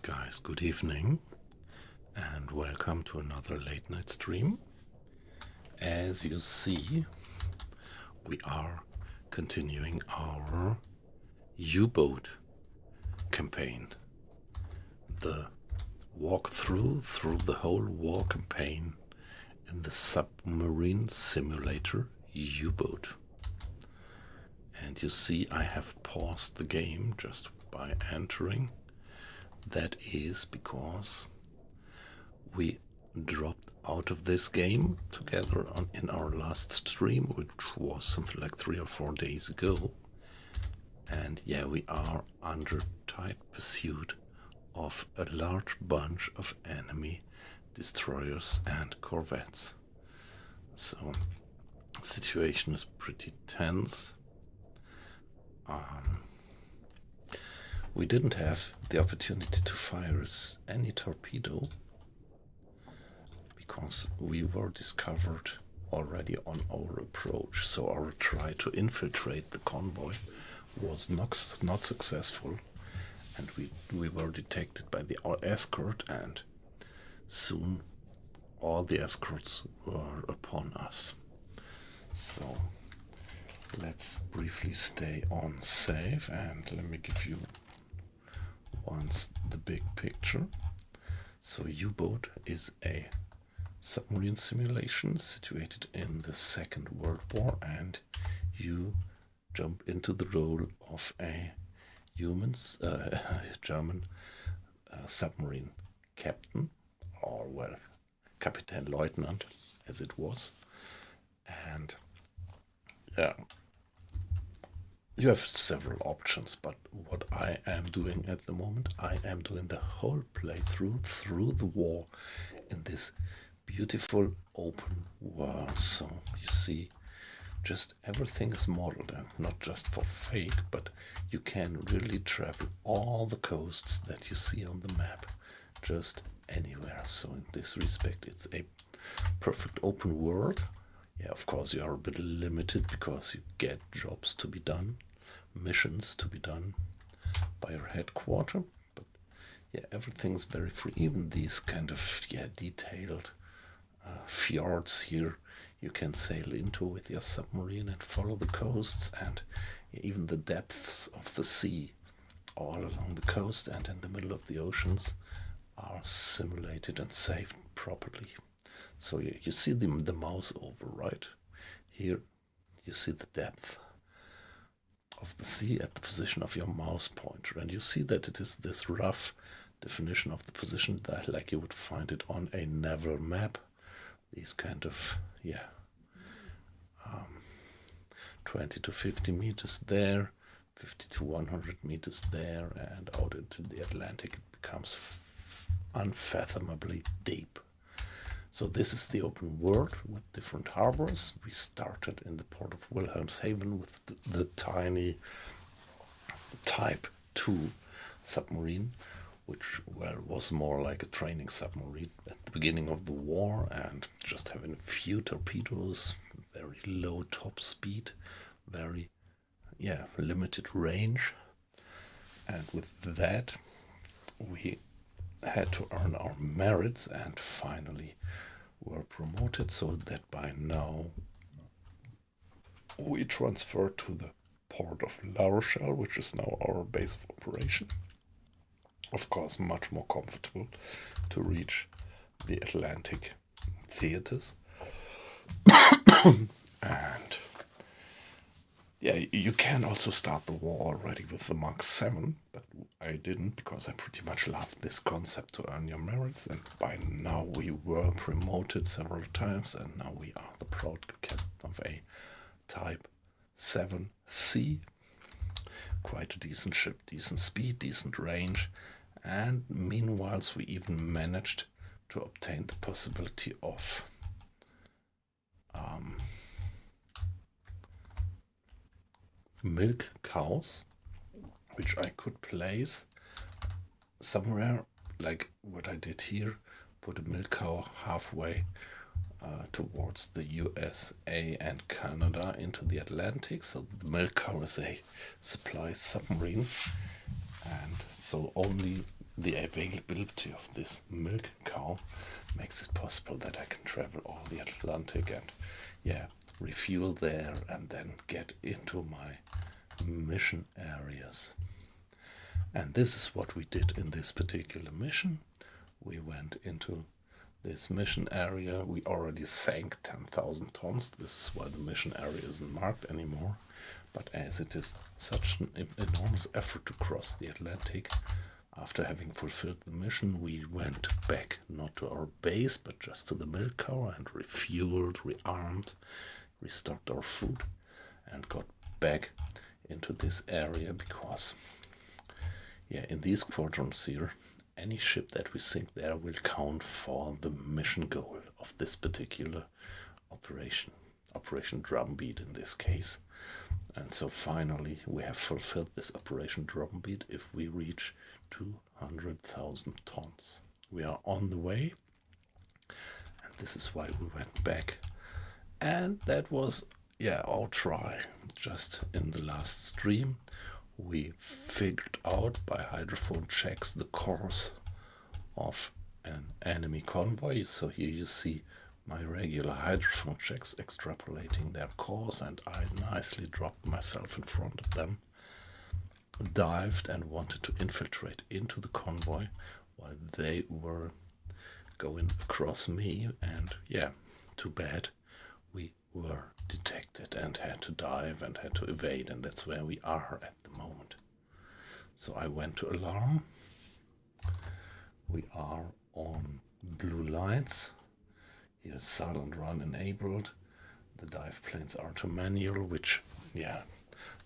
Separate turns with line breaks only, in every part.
Alright guys, good evening and welcome to another late night stream. As you see, we are continuing our U-boat campaign. The walkthrough through the whole war campaign in the submarine simulator U-boat. And you see I have paused the game just by entering. That is because we dropped out of this game together in our last stream, which was something like 3 or 4 days ago. And yeah, we are under tight pursuit of a large bunch of enemy destroyers and corvettes. So the situation is pretty tense. We didn't have the opportunity to fire any torpedo because we were discovered already on our approach, so our try to infiltrate the convoy was not successful, and we were detected by our escort, and soon all the escorts were upon us. So let's briefly stay on safe, and let me give you once the big picture. So U-boat is a submarine simulation situated in the Second World War, and you jump into the role of a German submarine captain, or well, Kapitänleutnant as it was. And yeah, you have several options, but what I am doing at the moment, I am doing the whole playthrough through the war in this beautiful open world. So you see, just everything is modeled, and not just for fake, but you can really travel all the coasts that you see on the map, just anywhere. So in this respect, it's a perfect open world. Yeah, of course you are a bit limited because you get jobs to be done, missions to be done by your headquarter, but yeah, everything's very free. Even these kind of detailed fjords here you can sail into with your submarine and follow the coasts, and even the depths of the sea all along the coast and in the middle of the oceans are simulated and saved properly. So you see the mouse over, right? Here you see the depth of the sea at the position of your mouse pointer, and you see that it is this rough definition of the position that like you would find it on a naval map. These kind of 20 to 50 meters there, 50 to 100 meters there, and out into the Atlantic it becomes unfathomably deep. So this is the open world with different harbors. We started in the port of Wilhelmshaven with the tiny Type 2 submarine, which was more like a training submarine at the beginning of the war, and just having a few torpedoes, very low top speed, very limited range. And with that we had to earn our merits and finally were promoted, so that by now we transferred to the port of La Rochelle, which is now our base of operation. Of course, much more comfortable to reach the Atlantic theaters. And yeah, you can also start the war already with the Mark 7, but I didn't because I pretty much loved this concept to earn your merits, and by now we were promoted several times, and now we are the proud captain of a Type 7C. Quite a decent ship, decent speed, decent range, and meanwhile we even managed to obtain the possibility of milk cows, which I could place somewhere, like what I did here, put a milk cow halfway towards the USA and Canada into the Atlantic. So the milk cow is a supply submarine, and so only the availability of this milk cow makes it possible that I can travel all the Atlantic and, yeah, refuel there and then get into my mission areas. And this is what we did in this particular mission. We went into this mission area. We already sank 10,000 tons. This is why the mission area isn't marked anymore. But as it is such an enormous effort to cross the Atlantic, after having fulfilled the mission, we went back, not to our base, but just to the milk cow and refueled, rearmed, restocked our food, and got back into this area because, yeah, in these quadrants here, any ship that we sink there will count for the mission goal of this particular operation. Operation Drumbeat in this case. And so finally we have fulfilled this Operation Drumbeat if we reach 200,000 tons. We are on the way, and this is why we went back. And that was, yeah, our try. Just in the last stream, we figured out by hydrophone checks the course of an enemy convoy. So here you see my regular hydrophone checks extrapolating their course, and I nicely dropped myself in front of them, dived and wanted to infiltrate into the convoy while they were going across me, and yeah, too bad, we were detected and had to dive and had to evade, and that's where we are at the moment. So I went to alarm. We are on blue lights. Here silent run enabled. The dive planes are to manual, which, yeah,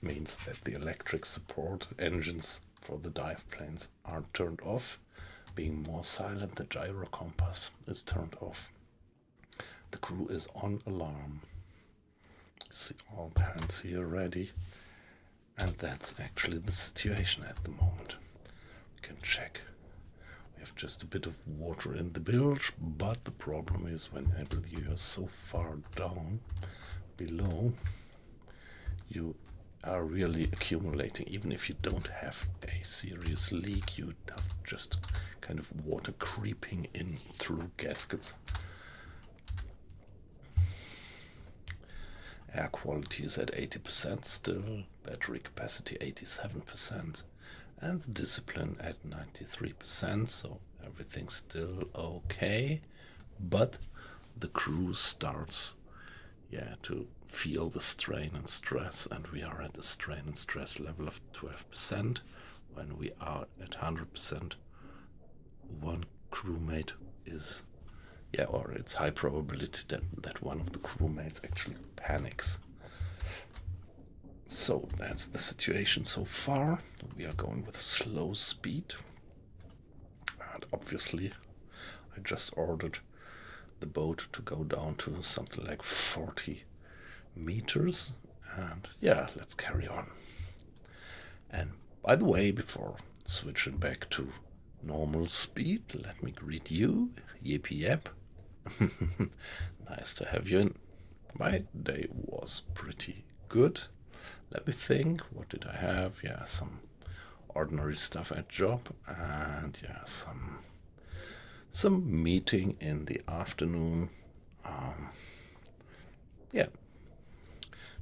means that the electric support engines for the dive planes are turned off. Being more silent, the gyro compass is turned off. The crew is on alarm. See all the hands here ready. And that's actually the situation at the moment. We can check. We have just a bit of water in the bilge, but the problem is whenever you are so far down below, you are really accumulating. Even if you don't have a serious leak, you have just kind of water creeping in through gaskets. Air quality is at 80% still, battery capacity 87%, and the discipline at 93%, so everything's still okay. But the crew starts, yeah, to feel the strain and stress, and we are at a strain and stress level of 12%. When we are at 100%, one crewmate is, yeah, or it's high probability that one of the crewmates actually panics. So that's the situation so far. We are going with slow speed, and obviously I just ordered the boat to go down to something like 40 meters, and yeah, let's carry on. And by the way, before switching back to normal speed, let me greet you. Yip yip. Nice to have you in. My day was pretty good. Let me think, what did I have? Yeah, some ordinary stuff at job, and yeah, some meeting in the afternoon. Yeah,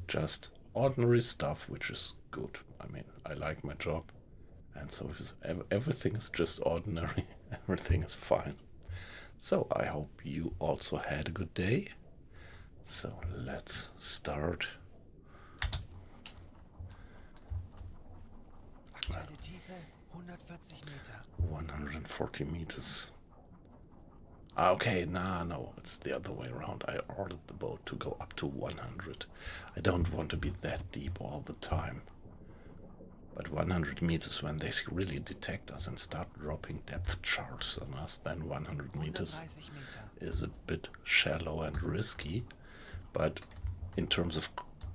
just ordinary stuff, which is good. I mean, I like my job, and so if everything is just ordinary, everything is fine. So I hope you also had a good day. So let's start. 140 meters. Okay, no, it's the other way around. I ordered the boat to go up to 100. I don't want to be that deep all the time. But 100 meters, when they really detect us and start dropping depth charts on us, then 100 meters is a bit shallow and risky. But in terms of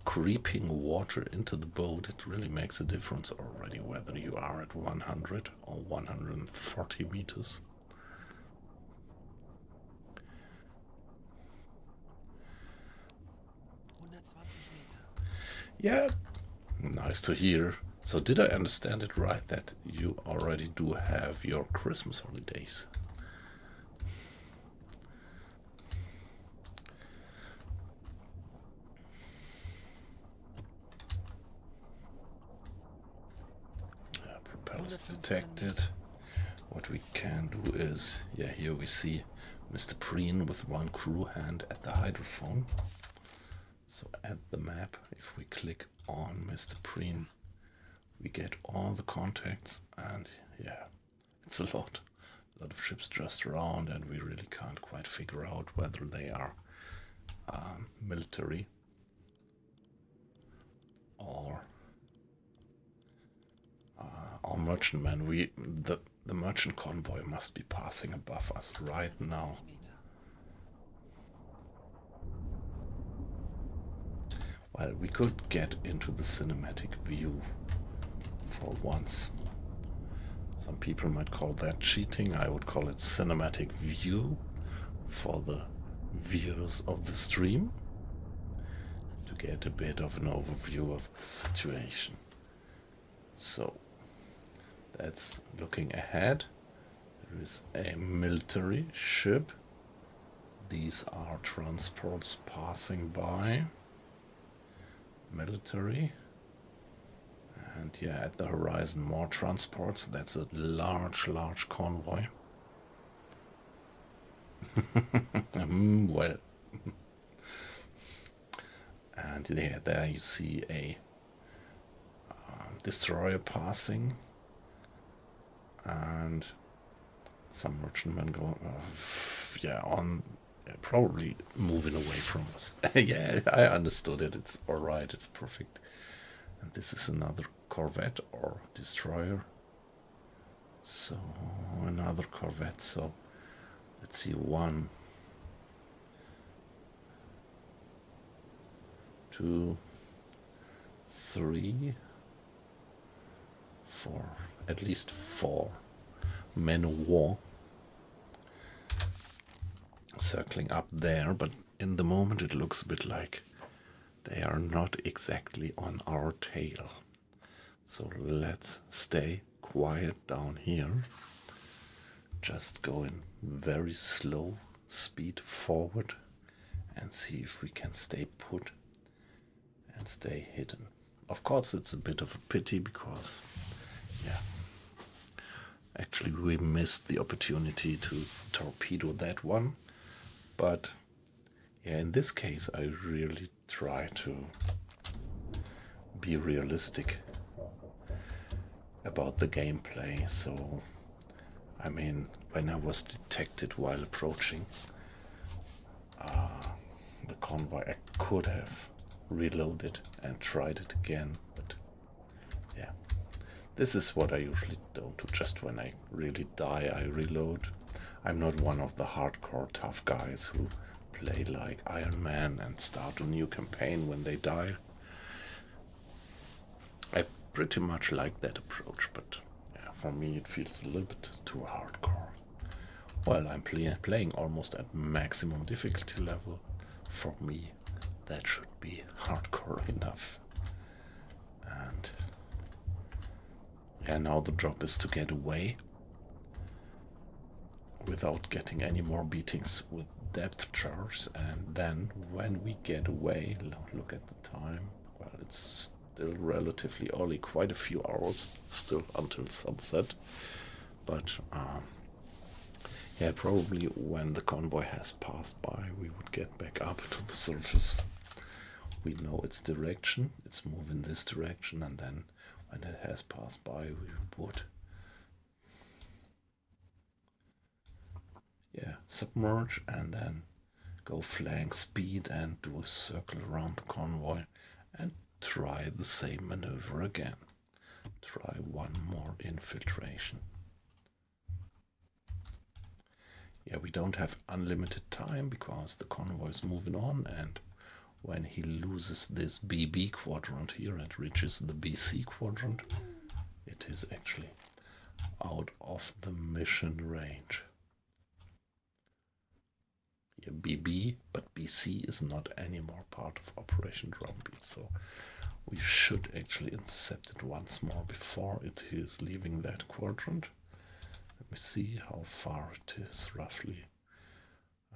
creeping water into the boat, it really makes a difference already whether you are at 100 or 140 meters. Yeah, nice to hear So did I understand it right that you already do have your Christmas holidays? Propellers detected. What we can do is, yeah, here we see Mr. Preen with one crew hand at the hydrophone. So at the map, if we click on Mr. Preen, we get all the contacts, and yeah, it's a lot of ships just around, and we really can't quite figure out whether they are military or merchantmen. The merchant convoy must be passing above us right now. Well, we could get into the cinematic view for once. Some people might call that cheating. I would call it cinematic view for the viewers of the stream, to get a bit of an overview of the situation. So that's looking ahead. There is a military ship. These are transports passing by. Military. And yeah, at the horizon more transports. That's a large convoy. Well. And there you see a destroyer passing. And some merchantmen going, probably moving away from us. Yeah, I understood it. It's alright, it's perfect. And this is another corvette or destroyer. So, another corvette. So, let's see, 1, 2, 3, 4, at least 4 men of war circling up there, but in the moment it looks a bit like they are not exactly on our tail. So let's stay quiet down here. Just go in very slow speed forward and see if we can stay put and stay hidden. Of course, it's a bit of a pity because, yeah, actually we missed the opportunity to torpedo that one. But yeah, in this case, I really try to be realistic about the gameplay. So, I mean, when I was detected while approaching the convoy, I could have reloaded and tried it again. But yeah, this is what I usually don't do. Just when I really die, I reload. I'm not one of the hardcore tough guys who play like Iron Man and start a new campaign when they die. I pretty much like that approach, but yeah, for me it feels a little bit too hardcore. Well, I'm playing almost at maximum difficulty level. For me, that should be hardcore enough. And yeah, now the job is to get away without getting any more beatings with depth charge, and then when we get away, look at the time. Well, it's still relatively early, quite a few hours still until sunset, but yeah, probably when the convoy has passed by, we would get back up to the surface. We know its direction, it's moving this direction, and then when it has passed by, we would submerge and then go flank speed and do a circle around the convoy and try the same maneuver again. Try one more infiltration. Yeah, we don't have unlimited time because the convoy is moving on, and when he loses this BB quadrant here and reaches the BC quadrant, it is actually out of the mission range. here BB, but BC is not anymore part of Operation Drumbeat, so we should actually intercept it once more before it is leaving that quadrant. Let me see how far it is, roughly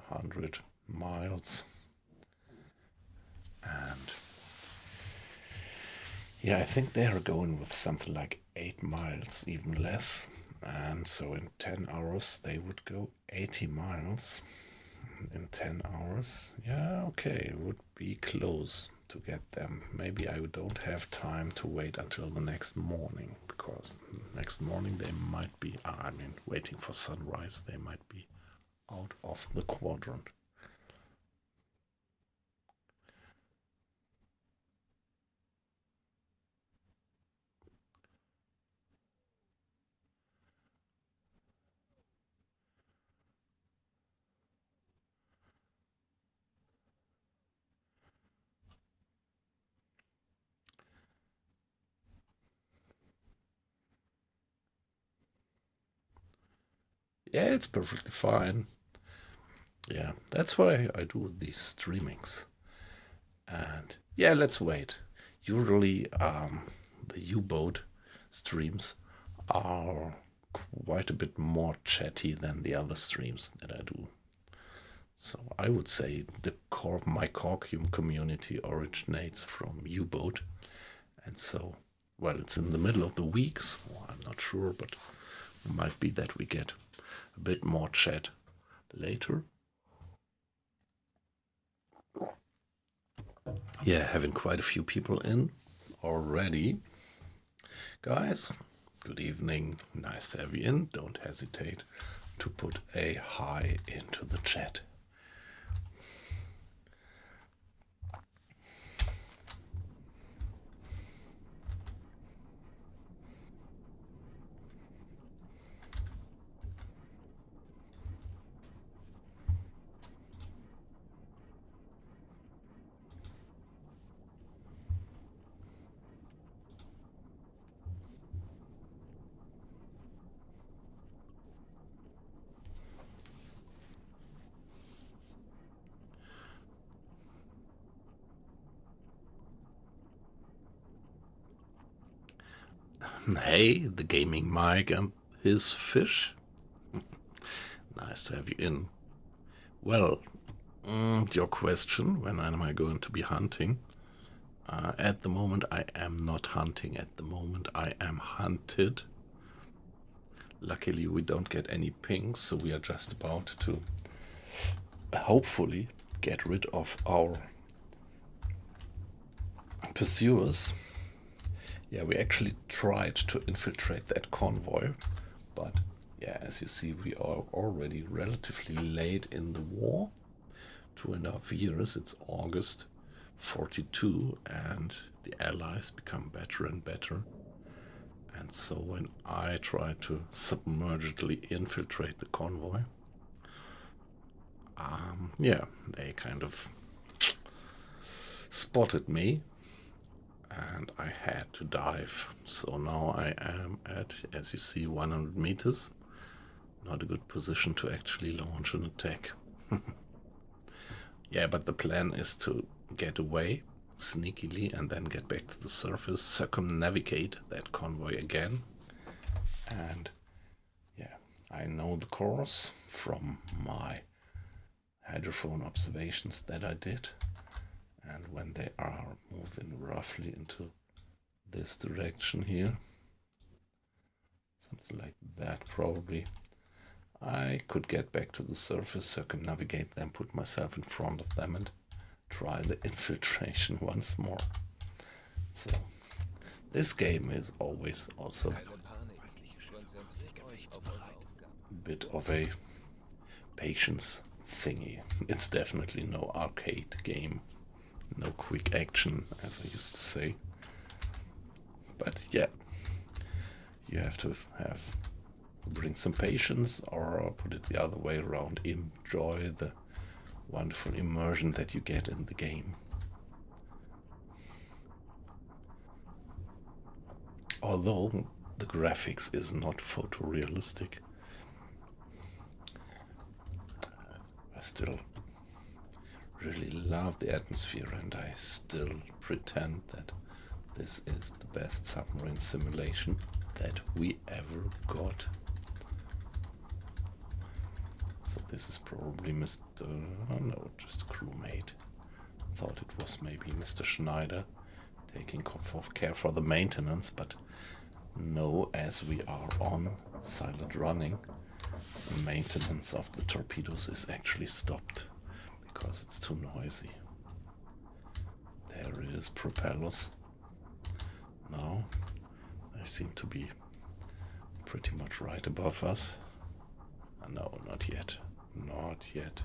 100 miles. And yeah, I think they are going with something like 8 miles, even less. And so in 10 hours they would go 80 miles. In 10 hours, yeah, okay, would be close to get them. Maybe I don't have time to wait until the next morning, because next morning they might be, waiting for sunrise, they might be out of the quadrant. Yeah, it's perfectly fine. Yeah, that's why I do these streamings. And yeah, let's wait. Usually the U-boat streams are quite a bit more chatty than the other streams that I do. So I would say my core community originates from U-boat. And so, well, it's in the middle of the week, so I'm not sure, but it might be that we get a bit more chat later. Yeah, having quite a few people in already. Guys, good evening. Nice to have you in. Don't hesitate to put a hi into the chat. Hey, the gaming Mike and his fish. Nice to have you in. Well, your question, when am I going to be hunting? At the moment, I am not hunting. At the moment, I am hunted. Luckily, we don't get any pings, so we are just about to hopefully get rid of our pursuers. Yeah, we actually tried to infiltrate that convoy, but yeah, as you see, we are already relatively late in the war. 2.5 years, it's August 42, and the allies become better and better. And so when I try to submergedly infiltrate the convoy, yeah, they kind of spotted me, and I had to dive. So now I am at, as you see, 100 meters. Not a good position to actually launch an attack. Yeah, but the plan is to get away sneakily and then get back to the surface, circumnavigate that convoy again. And yeah, I know the course from my hydrophone observations that I did. And when they are moving roughly into this direction here, something like that probably, I could get back to the surface, circumnavigate them, put myself in front of them and try the infiltration once more. So this game is always also a bit of a patience thingy. It's definitely no arcade game, no quick action, as I used to say. But yeah, you have to bring some patience, or put it the other way around, enjoy the wonderful immersion that you get in the game. Although the graphics is not photorealistic, I still really love the atmosphere, and I still pretend that this is the best submarine simulation that we ever got. So this is probably Mr. Oh no, just crewmate. Thought it was maybe Mr. Schneider taking care for the maintenance, but no, as we are on silent running, the maintenance of the torpedoes is actually stopped because it's too noisy. There is propellers. Now they seem to be pretty much right above us. No, not yet. Not yet.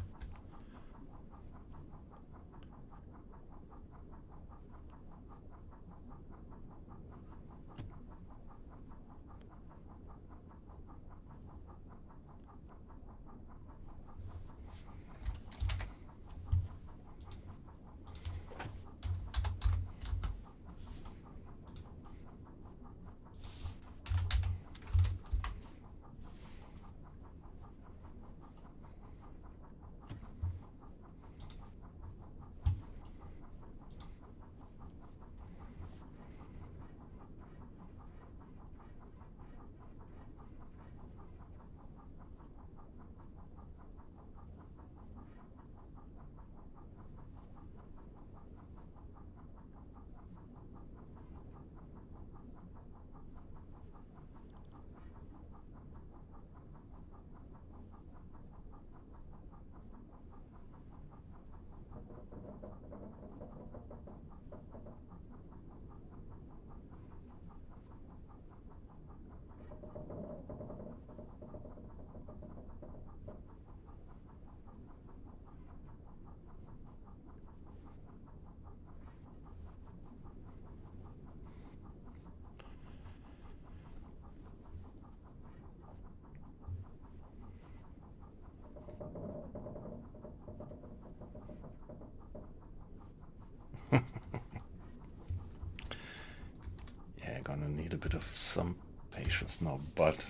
Yeah, gonna need a bit of some patience now, but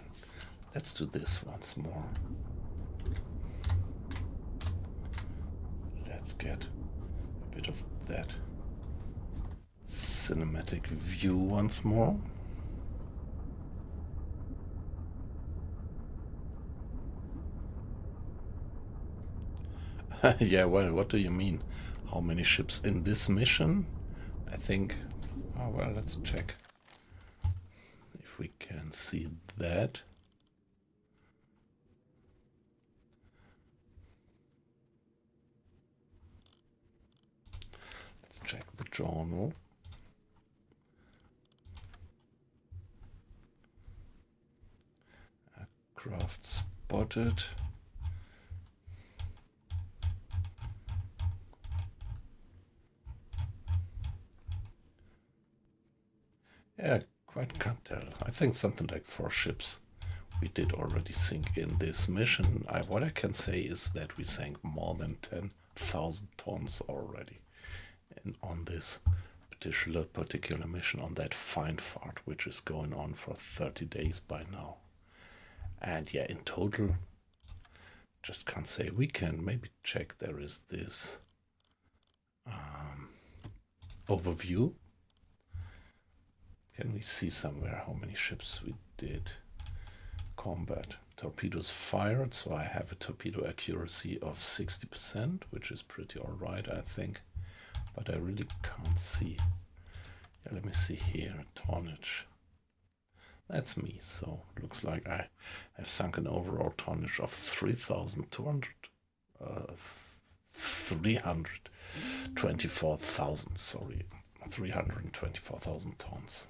let's do this once more. Let's get a bit of that cinematic view once more. Yeah, well, what do you mean? How many ships in this mission? I think, oh well, let's check if we can see that. Let's check the journal. Craft spotted. Yeah, quite can't tell. I think something like 4 ships we did already sink in this mission. What I can say is that we sank more than 10,000 tons already on this particular mission, on that find fart, which is going on for 30 days by now. And yeah, in total, just can't say. We can maybe check. There is this overview. Can we see somewhere how many ships we did? Combat. Torpedoes fired, so I have a torpedo accuracy of 60%, which is pretty alright, I think. But I really can't see. Yeah, let me see here. Tonnage. That's me, so looks like I have sunk an overall tonnage of 324,000, sorry, 324,000 tons.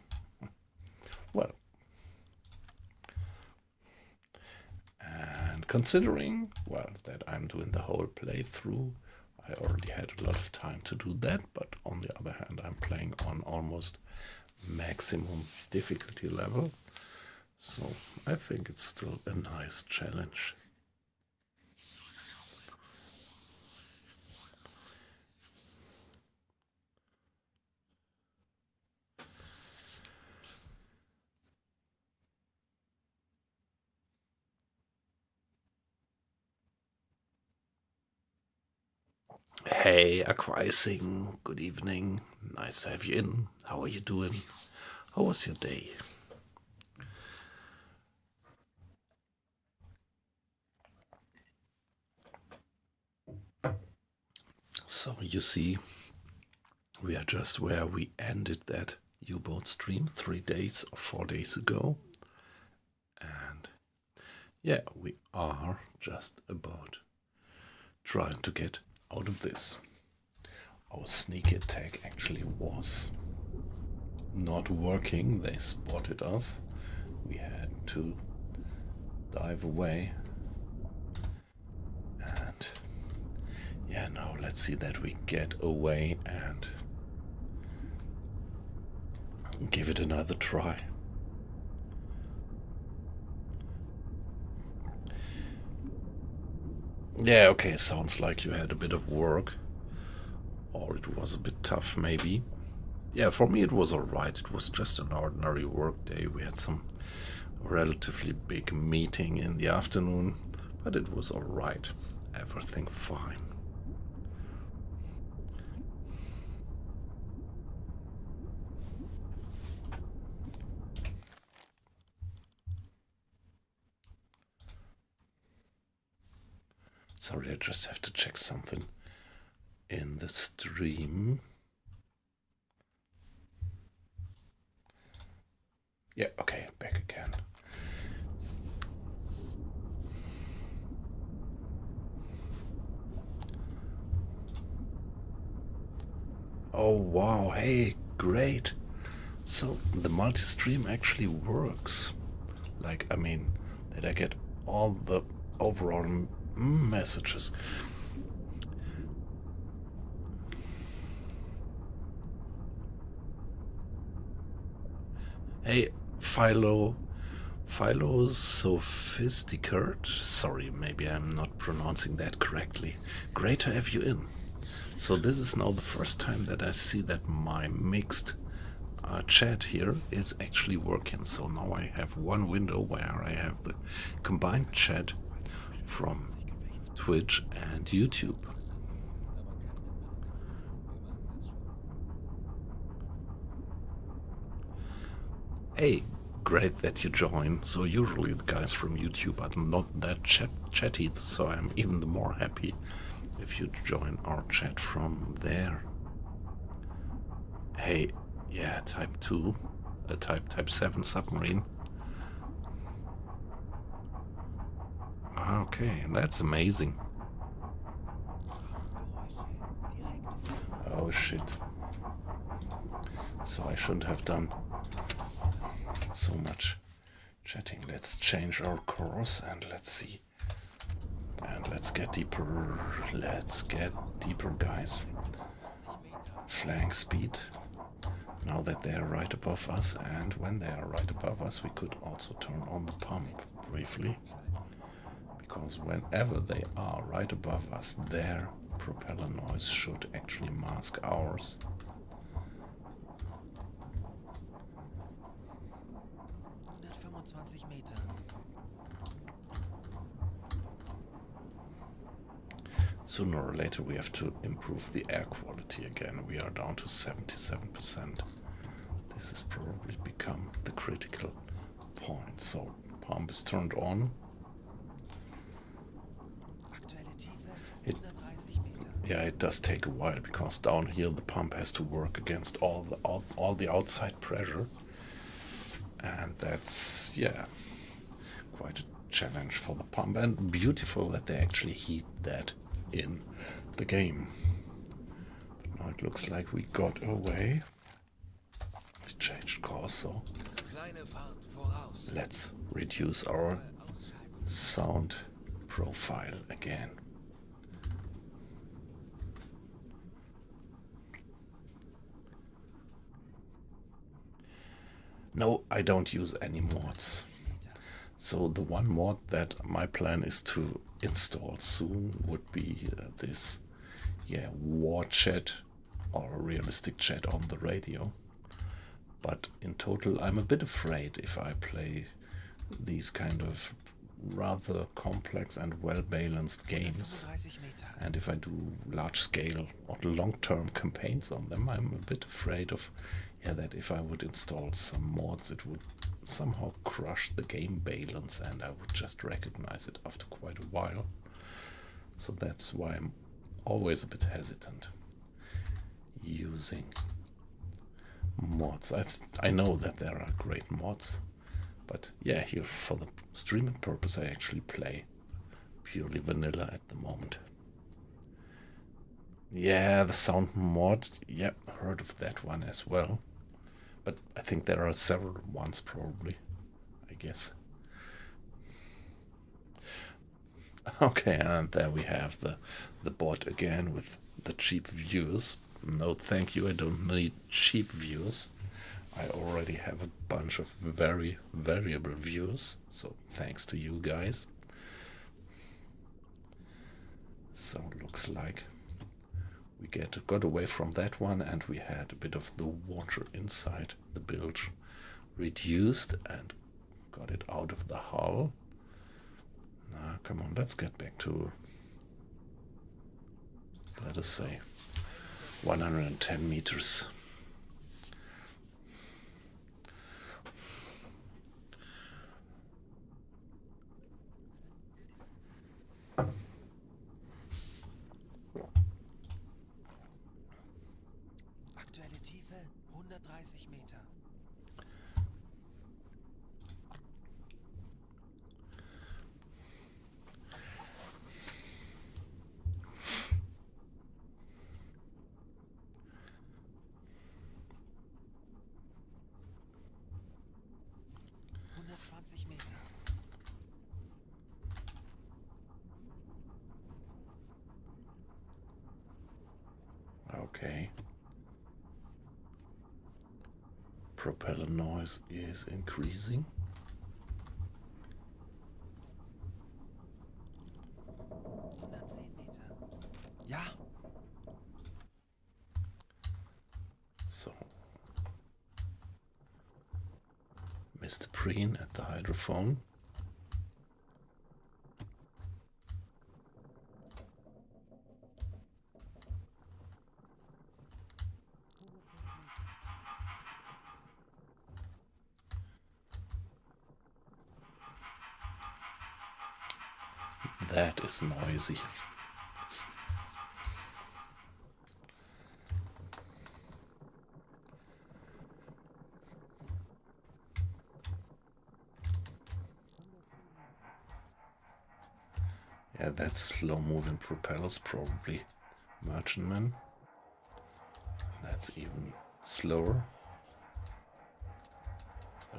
Well, and considering, well, that I'm doing the whole playthrough, I already had a lot of time to do that, but on the other hand, I'm playing on almost maximum difficulty level. So I think it's still a nice challenge. Hey, Aquising, good evening. Nice to have you in. How are you doing? How was your day? So, you see, we are just where we ended that U-boat stream 3 days or 4 days ago. And yeah, we are just about trying to get out of this. Our sneak attack actually was not working. They spotted us. We had to dive away. And yeah, now let's see that we get away and give it another try. Yeah, okay, sounds like you had a bit of work. Or it was a bit tough, maybe. Yeah, for me it was alright. It was just an ordinary work day. We had some relatively big meeting in the afternoon, but it was alright. Everything fine. Sorry, I just have to check something in the stream. Yeah, okay, back again. Oh wow, hey, great. So the multi-stream actually works. Like, I mean, that I get all the overall messages. Hey, Philo Sophisticate. Sorry, maybe I'm not pronouncing that correctly. Great to have you in. So this is now the first time that I see that my mixed chat here is actually working. So now I have one window where I have the combined chat from Twitch and YouTube. Hey, great that you join. So usually the guys from YouTube are not that chatty, so I'm even more happy if you join our chat from there. Hey, yeah, Type 2, a Type 7 submarine. Okay, that's amazing. Oh shit. So I shouldn't have done so much chatting. Let's change our course and let's see. And let's get deeper. Let's get deeper, guys. Flank speed. Now that they are right above us, and when they are right above us, we could also turn on the pump briefly. Because whenever they are right above us, their propeller noise should actually mask ours. Sooner or later we have to improve the air quality again. We are down to 77%. This has probably become the critical point. So pump is turned on. Yeah, it does take a while because down here the pump has to work against all the outside pressure, and that's, yeah, quite a challenge for the pump, and beautiful that they actually heat that in the game. But now it looks like we got away. We changed course, so let's reduce our sound profile again. No, I don't use any mods. So the one mod that my plan is to install soon would be this, yeah, war chat or realistic chat on the radio. But in total, I'm a bit afraid if I play these kind of rather complex and well-balanced games.
135 Meter.
And if I do large-scale or long-term campaigns on them, I'm a bit afraid of, that if I would install some mods, it would somehow crush the game balance, and I would just recognize it after quite a while. So that's why I'm always a bit hesitant using mods. I know that there are great mods, but yeah, here for the streaming purpose I actually play purely vanilla at the moment. Yeah, the sound mod, yeah, heard of that one as well. But I think there are several ones probably, I guess. Okay, and there we have the bot again with the cheap views. No, thank you, I don't need cheap views. I already have a bunch of very variable views, so thanks to you guys. So looks like we got away from that one, and we had a bit of the water inside the bilge reduced and got it out of the hull. Now, come on, let's get back to, let us say, 110 meters.
Aktuelle Tiefe 130 Meter. Meter.
Okay. Propeller noise is increasing.
Ja.
So, Mr. Preen at the hydrophone. That is noisy. Yeah, that's slow-moving propellers, probably merchantmen. That's even slower.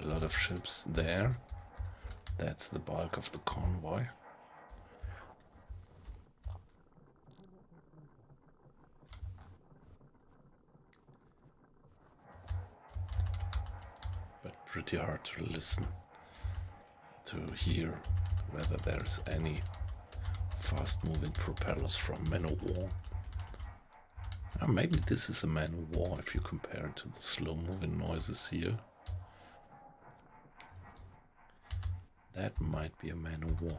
A lot of ships there. That's the bulk of the convoy. But pretty hard to listen, to hear whether there's any fast-moving propellers from man of war. Maybe this is a man of war if you compare it to the slow-moving noises here. That might be a man of war.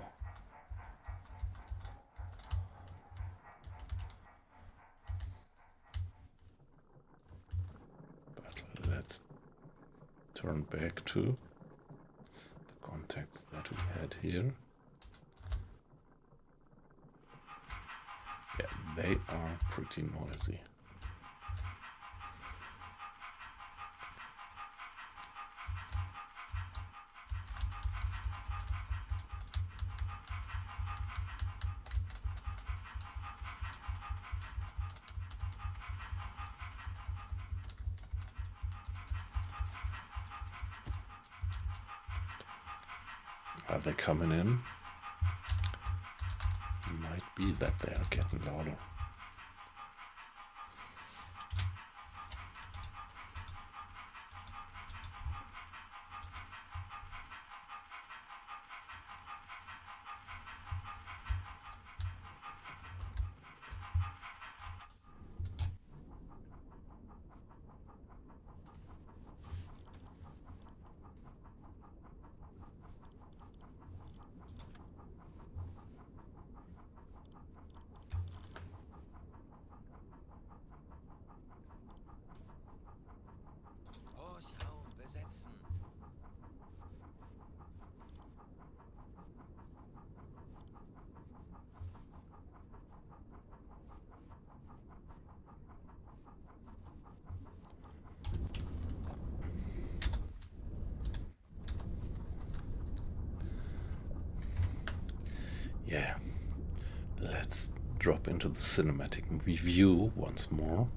But let's turn back to the contacts that we had here. Yeah, they are pretty noisy. Are they coming in? Might be that they are getting louder. Yeah, let's drop into the cinematic view once more.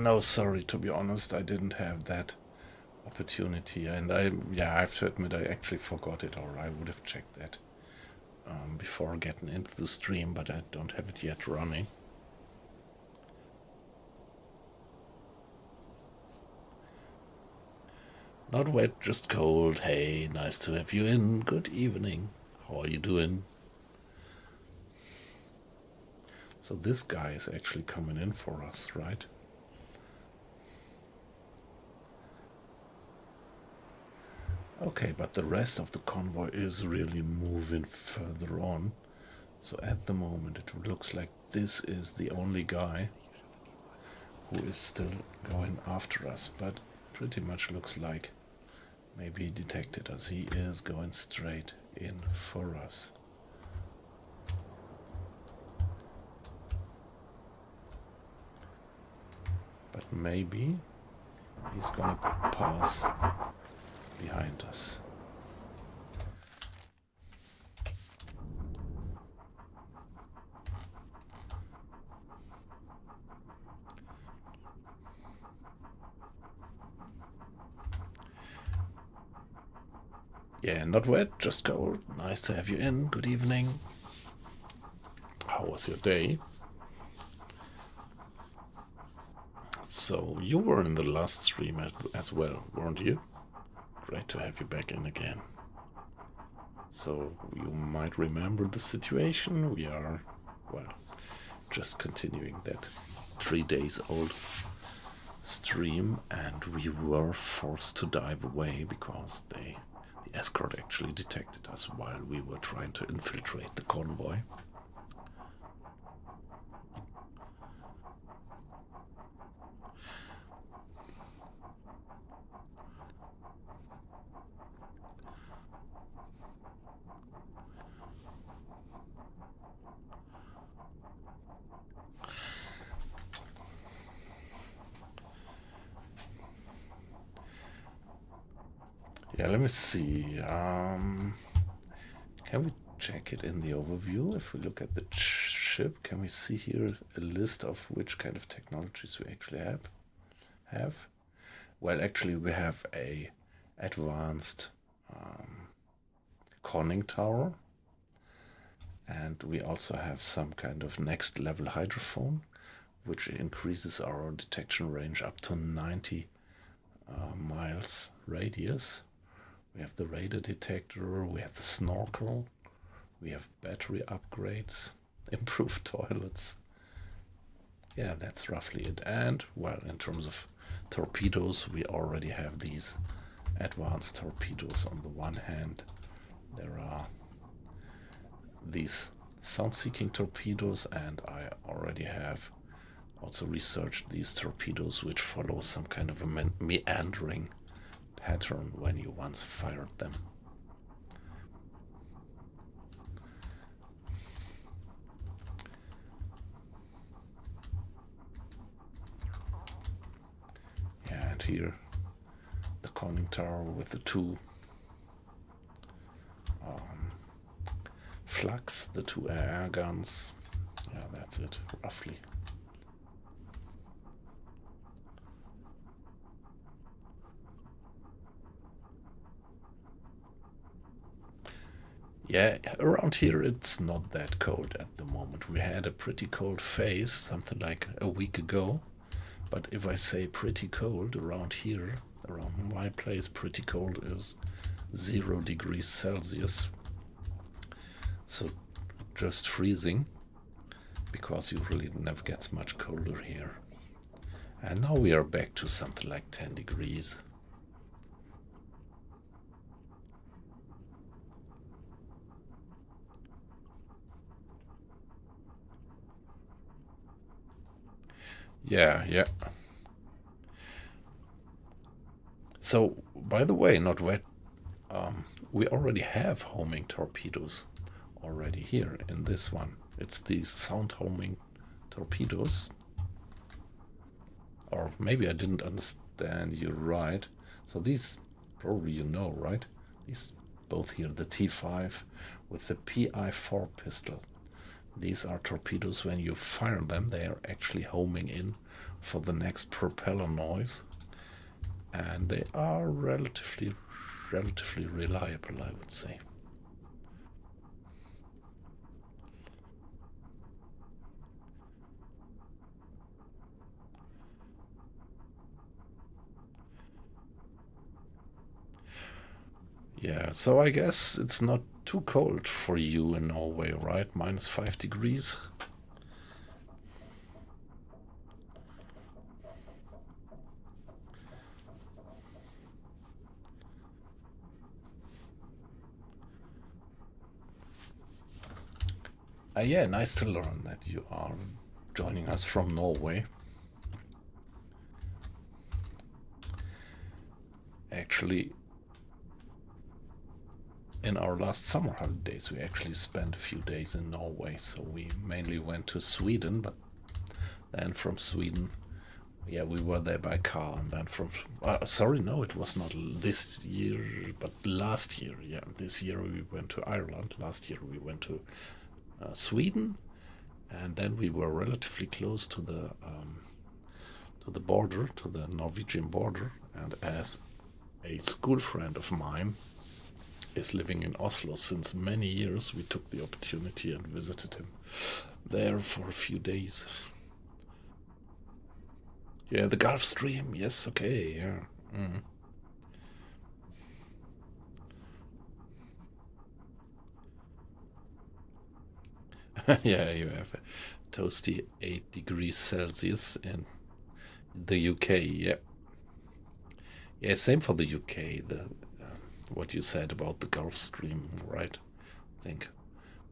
No, sorry, to be honest, I didn't have that opportunity, and I have to admit I actually forgot it, or I would have checked that before getting into the stream, but I don't have it yet running. Not wet, just cold. Hey, nice to have you in. Good evening. How are you doing? So this guy is actually coming in for us, right? Okay, but the rest of the convoy is really moving further on. So at the moment it looks like this is the only guy who is still going after us, but pretty much looks like maybe he detected us. He is going straight in for us. But maybe he's gonna pass behind us. Yeah, not wet, just cold. Nice to have you in. Good evening. How was your day? So, you were in the last stream as well, weren't you? Great to have you back in again. So, you might remember the situation. We are, well, just continuing that 3 days old stream, and we were forced to dive away because the escort actually detected us while we were trying to infiltrate the convoy. Yeah, let me see. Can we check it in the overview? If we look at the ship, can we see here a list of which kind of technologies we actually have? Well, actually, we have a advanced conning tower, and we also have some kind of next level hydrophone, which increases our detection range up to 90 miles radius. We have the radar detector, we have the snorkel, we have battery upgrades, improved toilets. Yeah, that's roughly it. And, well, in terms of torpedoes, we already have these advanced torpedoes. On the one hand, there are these sound-seeking torpedoes, and I already have also researched these torpedoes which follow some kind of a meandering pattern when you once fired them. Yeah, and here the conning tower with the two flux, the two air guns. Yeah, that's it, roughly. Yeah, around here it's not that cold at the moment. We had a pretty cold phase, something like a week ago. But if I say pretty cold, around here, around my place, pretty cold is 0 degrees Celsius. So just freezing, because you really never gets much colder here. And now we are back to something like 10 degrees. Yeah. So, by the way, not wet. We already have homing torpedoes already here in this one. It's these sound homing torpedoes. Or maybe I didn't understand you right. So these, probably you know, right? These both here, the T5 with the PI4 pistol. These are torpedoes. When you fire them, they are actually homing in for the next propeller noise. And they are relatively reliable, I would say. Yeah, so I guess it's not too cold for you in Norway, right? -5 degrees. Yeah, nice to learn that you are joining us from Norway. Actually, in our last summer holidays, we actually spent a few days in Norway. So we mainly went to Sweden, but then from Sweden, yeah, we were there by car, and then from sorry, no, it was not this year, but last year. Yeah, this year we went to Ireland. Last year we went to Sweden, and then we were relatively close to the border, to the Norwegian border. And as a school friend of mine is living in Oslo since many years, we took the opportunity and visited him there for a few days. Yeah, the Gulf Stream. Yes, okay, yeah. Yeah, you have a toasty 8 degrees Celsius in the UK. Yeah, yeah, same for the UK. The what you said about the Gulf Stream, right? I think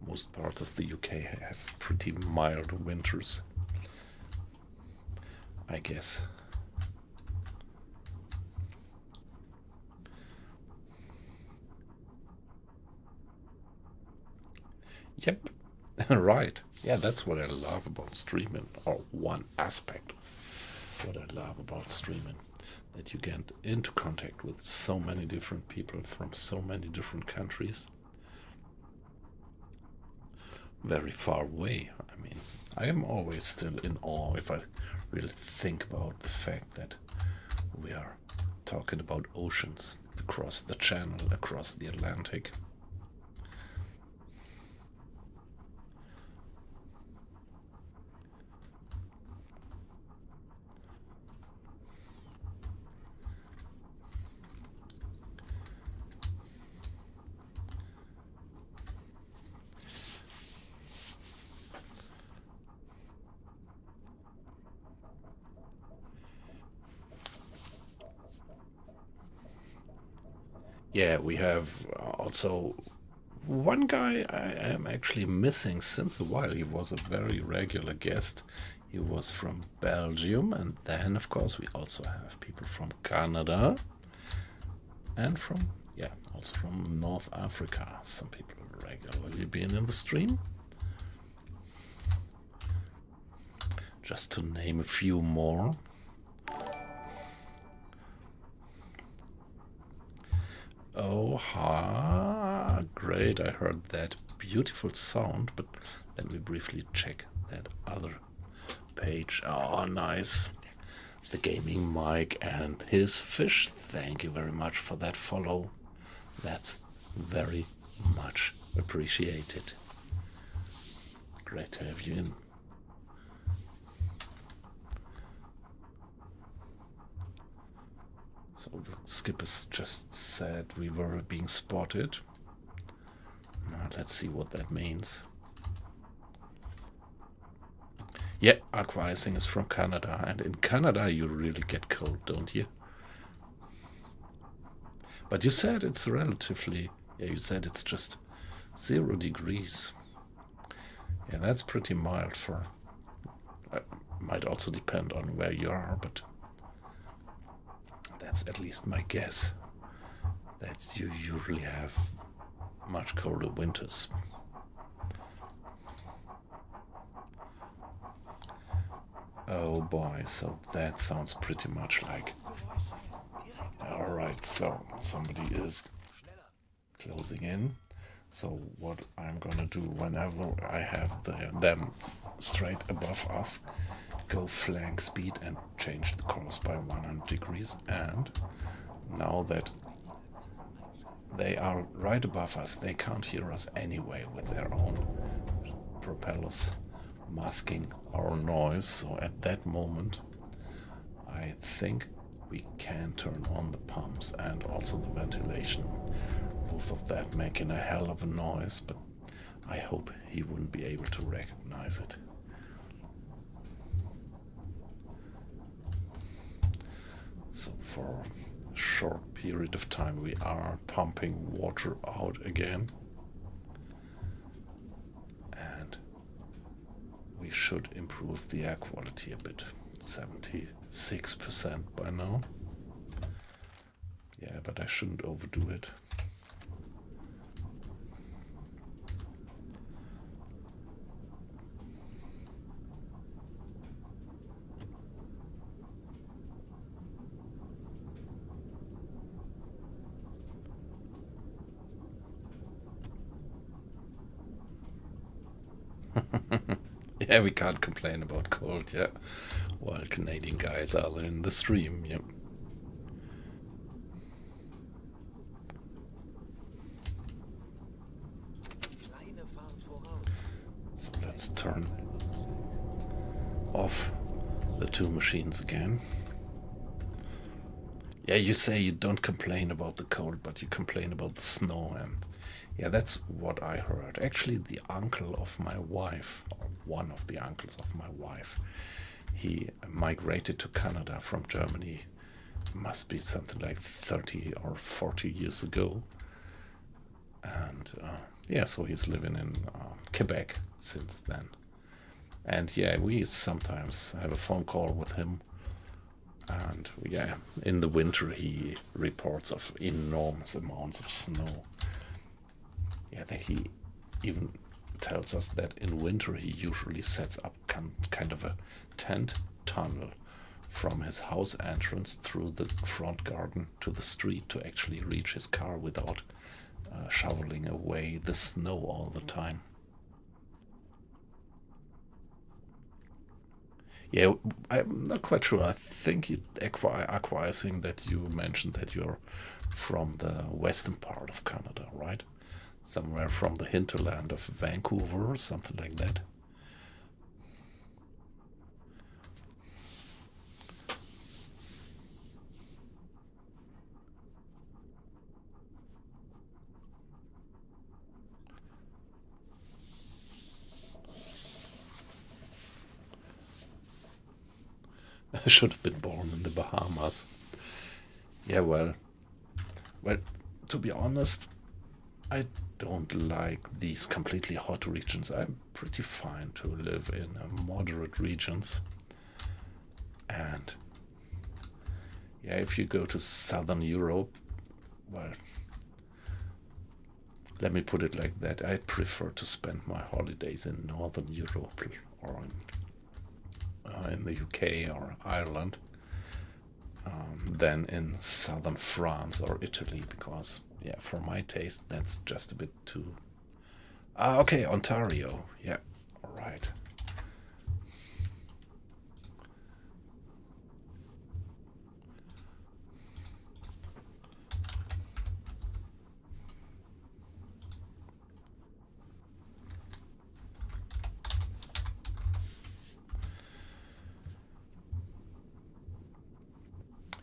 most parts of the UK have pretty mild winters, I guess. Yep, right. Yeah, that's what I love about streaming, or one aspect of what I love about streaming. That you get into contact with so many different people from so many different countries. Very far away. I mean, I am always still in awe if I really think about the fact that we are talking about oceans across the channel, across the Atlantic. Yeah, we have also one guy I am actually missing since a while. He was a very regular guest. He was from Belgium, and then, of course, we also have people from Canada and from, yeah, also from North Africa. Some people regularly being in the stream. Just to name a few more. Oh, great, I heard that beautiful sound, but let me briefly check that other page. Oh, nice. The gaming mic and his fish. Thank you very much for that follow. That's very much appreciated. Great to have you in. So the skippers just said we were being spotted. Let's see what that means. Yeah, aqua icing is from Canada, and in Canada you really get cold, don't you? But you said it's relatively, yeah, you said it's just 0 degrees. Yeah, that's pretty mild for, might also depend on where you are, but that's at least my guess. That you usually have much colder winters. Oh boy, so that sounds pretty much like... Alright, so somebody is closing in. So what I'm gonna do whenever I have them straight above us, go flank speed and change the course by 100 degrees. And now that they are right above us, they can't hear us anyway with their own propellers masking our noise. So at that moment, I think we can turn on the pumps and also the ventilation. Both of that making a hell of a noise, but I hope he wouldn't be able to recognize it. So for a short period of time we are pumping water out again. And we should improve the air quality a bit. 76% by now. Yeah, but I shouldn't overdo it. Yeah, we can't complain about cold, yeah. While Canadian guys are in the stream, yeah. So let's turn off the two machines again. Yeah, you say you don't complain about the cold, but you complain about the snow, and yeah, that's what I heard. Actually, the uncle of my wife, or one of the uncles of my wife, he migrated to Canada from Germany. Must be something like 30 or 40 years ago. And yeah, so he's living in Quebec since then. And yeah, we sometimes have a phone call with him. And yeah, in the winter he reports of enormous amounts of snow. Yeah, that he even tells us that in winter he usually sets up kind of a tent tunnel from his house entrance through the front garden to the street to actually reach his car without shoveling away the snow all the time. Yeah, I'm not quite sure. I think it acquiescing that you mentioned that you're from the western part of Canada, right? Somewhere from the hinterland of Vancouver or something like that. I should have been born in the Bahamas. Yeah, well, to be honest, I don't like these completely hot regions. I'm pretty fine to live in moderate regions. And yeah, if you go to southern Europe, well, let me put it like that. I prefer to spend my holidays in northern Europe or in the UK or Ireland than in southern France or Italy, because yeah, for my taste that's just a bit too... okay, Ontario, yeah, all right.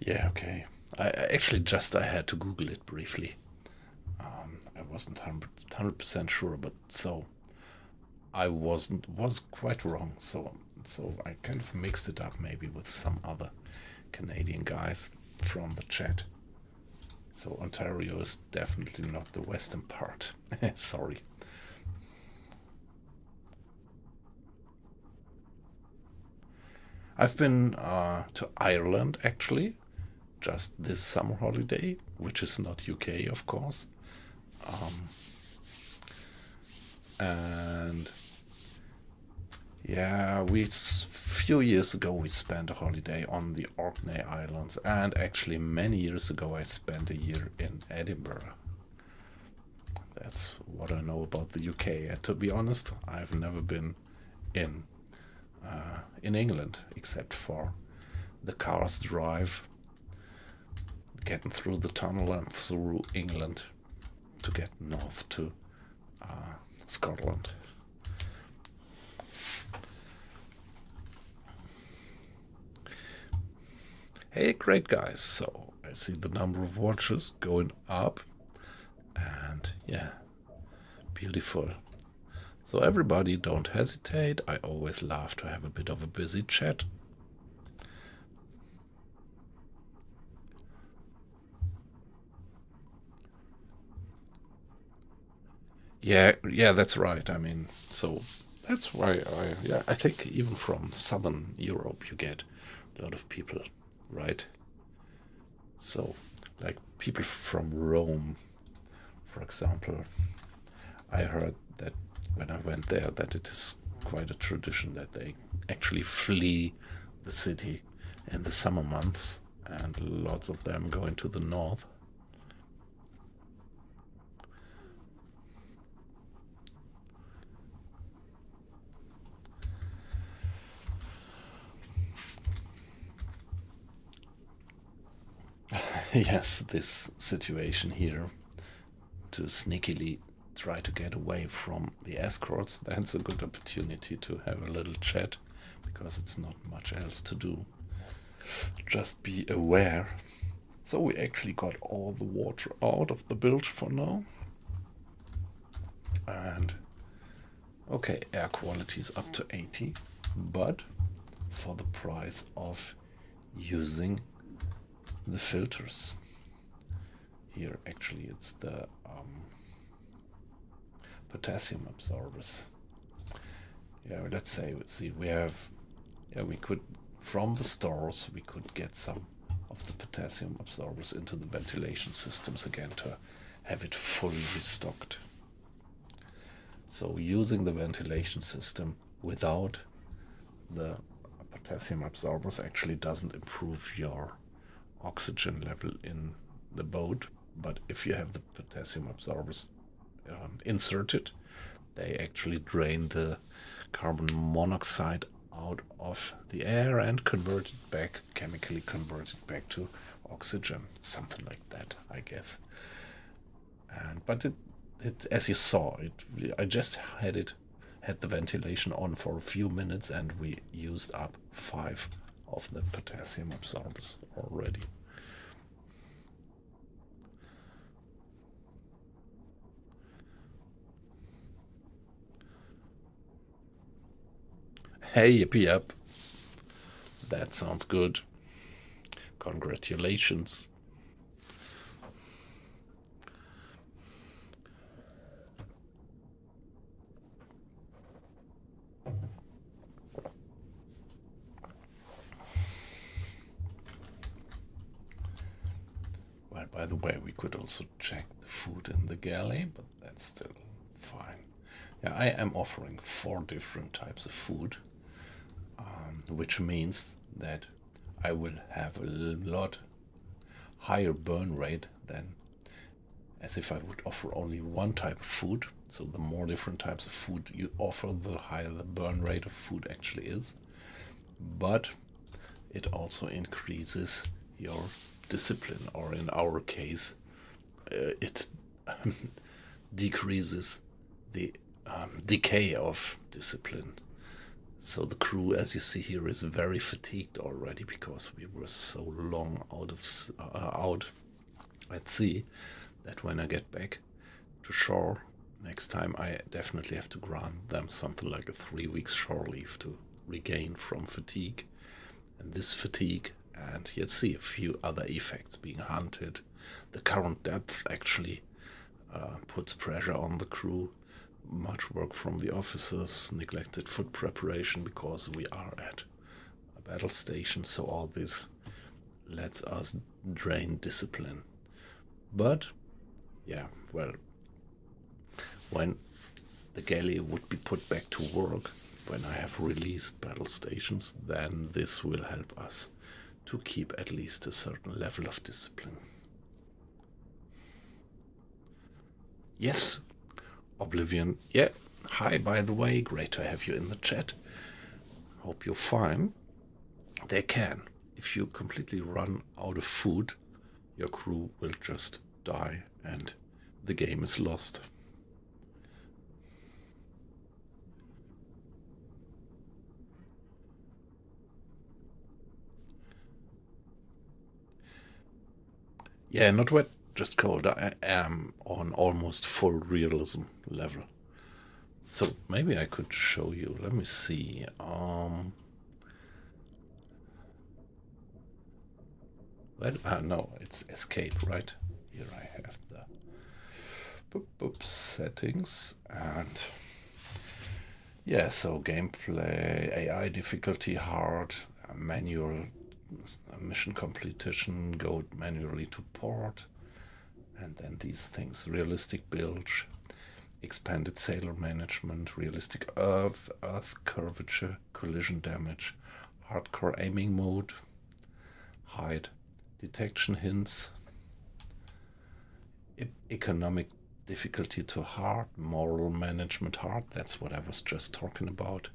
Yeah, okay. I actually I had to Google it briefly. I wasn't 100% sure, but so I was quite wrong. So I kind of mixed it up maybe with some other Canadian guys from the chat. So Ontario is definitely not the western part. Sorry. I've been to Ireland actually, just this summer holiday, which is not UK, of course. And yeah, we few years ago we spent a holiday on the Orkney Islands, and actually many years ago I spent a year in Edinburgh. That's what I know about the UK. And to be honest, I've never been in England except for the car's drive, getting through the tunnel and through England to get north to Scotland. Hey, great guys. So I see the number of watches going up, and yeah, beautiful. So everybody, don't hesitate. I always love to have a bit of a busy chat. Yeah, that's right. I mean, so that's why I think even from southern Europe you get a lot of people, right? So, like people from Rome, for example, I heard that when I went there that it is quite a tradition that they actually flee the city in the summer months, and lots of them go into the north. Yes, this situation here to sneakily try to get away from the escorts, that's a good opportunity to have a little chat because it's not much else to do. Just be aware. So we actually got all the water out of the bilge for now. And okay, air quality is up to 80, but for the price of using the filters. Here actually it's the potassium absorbers. Yeah, let's say, see, we have, yeah, we could, from the stores, we could get some of the potassium absorbers into the ventilation systems again to have it fully restocked. So using the ventilation system without the potassium absorbers actually doesn't improve your oxygen level in the boat, but if you have the potassium absorbers inserted, they actually drain the carbon monoxide out of the air and convert it back, chemically convert it back to oxygen, something like that, I guess. And but it as you saw, I just had the ventilation on for a few minutes, and we used up 5 of the potassium absorbers already. Hey, yippee up. That sounds good. Congratulations. Well, by the way, we could also check the food in the galley, but that's still fine. Yeah, I am offering 4 different types of food, which means that I will have a lot higher burn rate than as if I would offer only one type of food. So the more different types of food you offer, the higher the burn rate of food actually is. But it also increases your discipline, or in our case, it decreases the decay of discipline. So the crew, as you see here, is very fatigued already because we were so long out at sea that when I get back to shore next time, I definitely have to grant them something like a 3 weeks shore leave to regain from fatigue. And this fatigue, and you see a few other effects being hunted. The current depth actually puts pressure on the crew. Much work from the officers, neglected food preparation because we are at a battle station, so all this lets us drain discipline. But yeah, well, when the galley would be put back to work, when I have released battle stations, then this will help us to keep at least a certain level of discipline. Yes, Oblivion. Yeah, hi, by the way, great to have you in the chat. Hope you're fine. They can. If you completely run out of food, your crew will just die and the game is lost. Yeah, not wet, just cold. I am on almost full realism level. So maybe I could show you. Let me see. No, it's escape, right? Here I have the settings, and yeah, so gameplay, AI difficulty hard, manual mission completion, go manually to port, and then these things: realistic build, expanded sailor management, realistic earth curvature, collision damage, hardcore aiming mode, hide detection hints, economic difficulty to hard, moral management hard, that's what I was just talking about,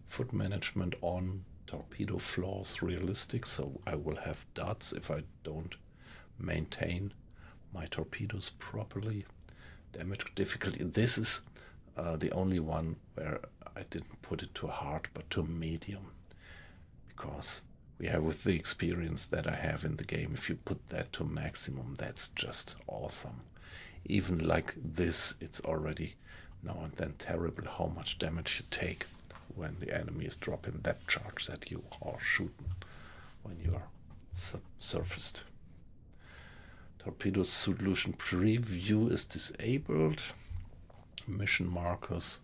foot management on, torpedo flaws realistic, so I will have dots if I don't maintain my torpedoes properly. Damage difficulty, this is the only one where I didn't put it to hard but to medium, because we have, with the experience that I have in the game, if you put that to maximum, that's just awesome. Even like this, it's already now and then terrible how much damage you take when the enemy is dropping that charge that you are shooting when you are surfaced. Torpedo solution preview is disabled. Mission markers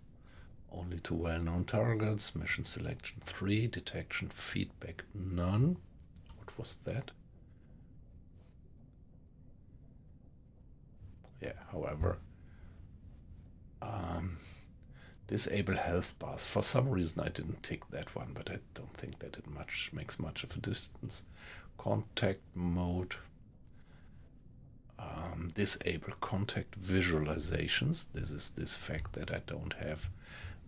only to well-known targets. Mission selection 3. Detection feedback none. What was that? Yeah, however, disable health bars. For some reason I didn't tick that one, but I don't think that it makes much of a distance. Contact mode. Disable contact visualizations. This is this fact that I don't have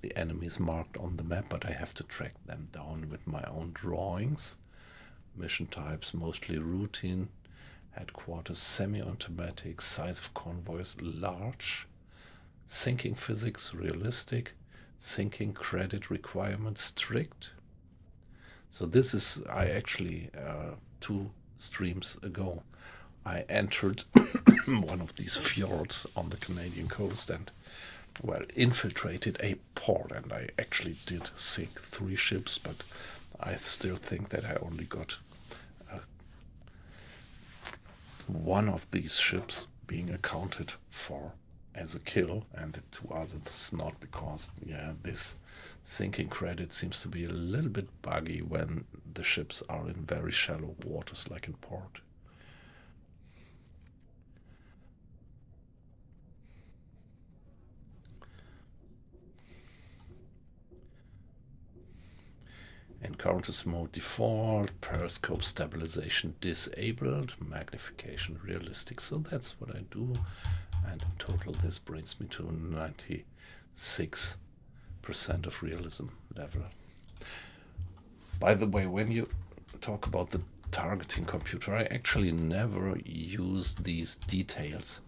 the enemies marked on the map, but I have to track them down with my own drawings. Mission types mostly routine. Headquarters semi-automatic. Size of convoys large. Sinking physics realistic. Sinking credit requirement strict. So this is, I actually 2 streams ago I entered one of these fjords on the Canadian coast and, well, infiltrated a port, and I actually did sink 3 ships, but I still think that I only got one of these ships being accounted for as a kill, and the 2 others not, because, yeah, this sinking credit seems to be a little bit buggy when the ships are in very shallow waters like in port. Encounters mode default, periscope stabilization disabled, magnification realistic, so that's what I do, and in total this brings me to 96% of realism level. By the way, when you talk about the targeting computer, I actually never use these details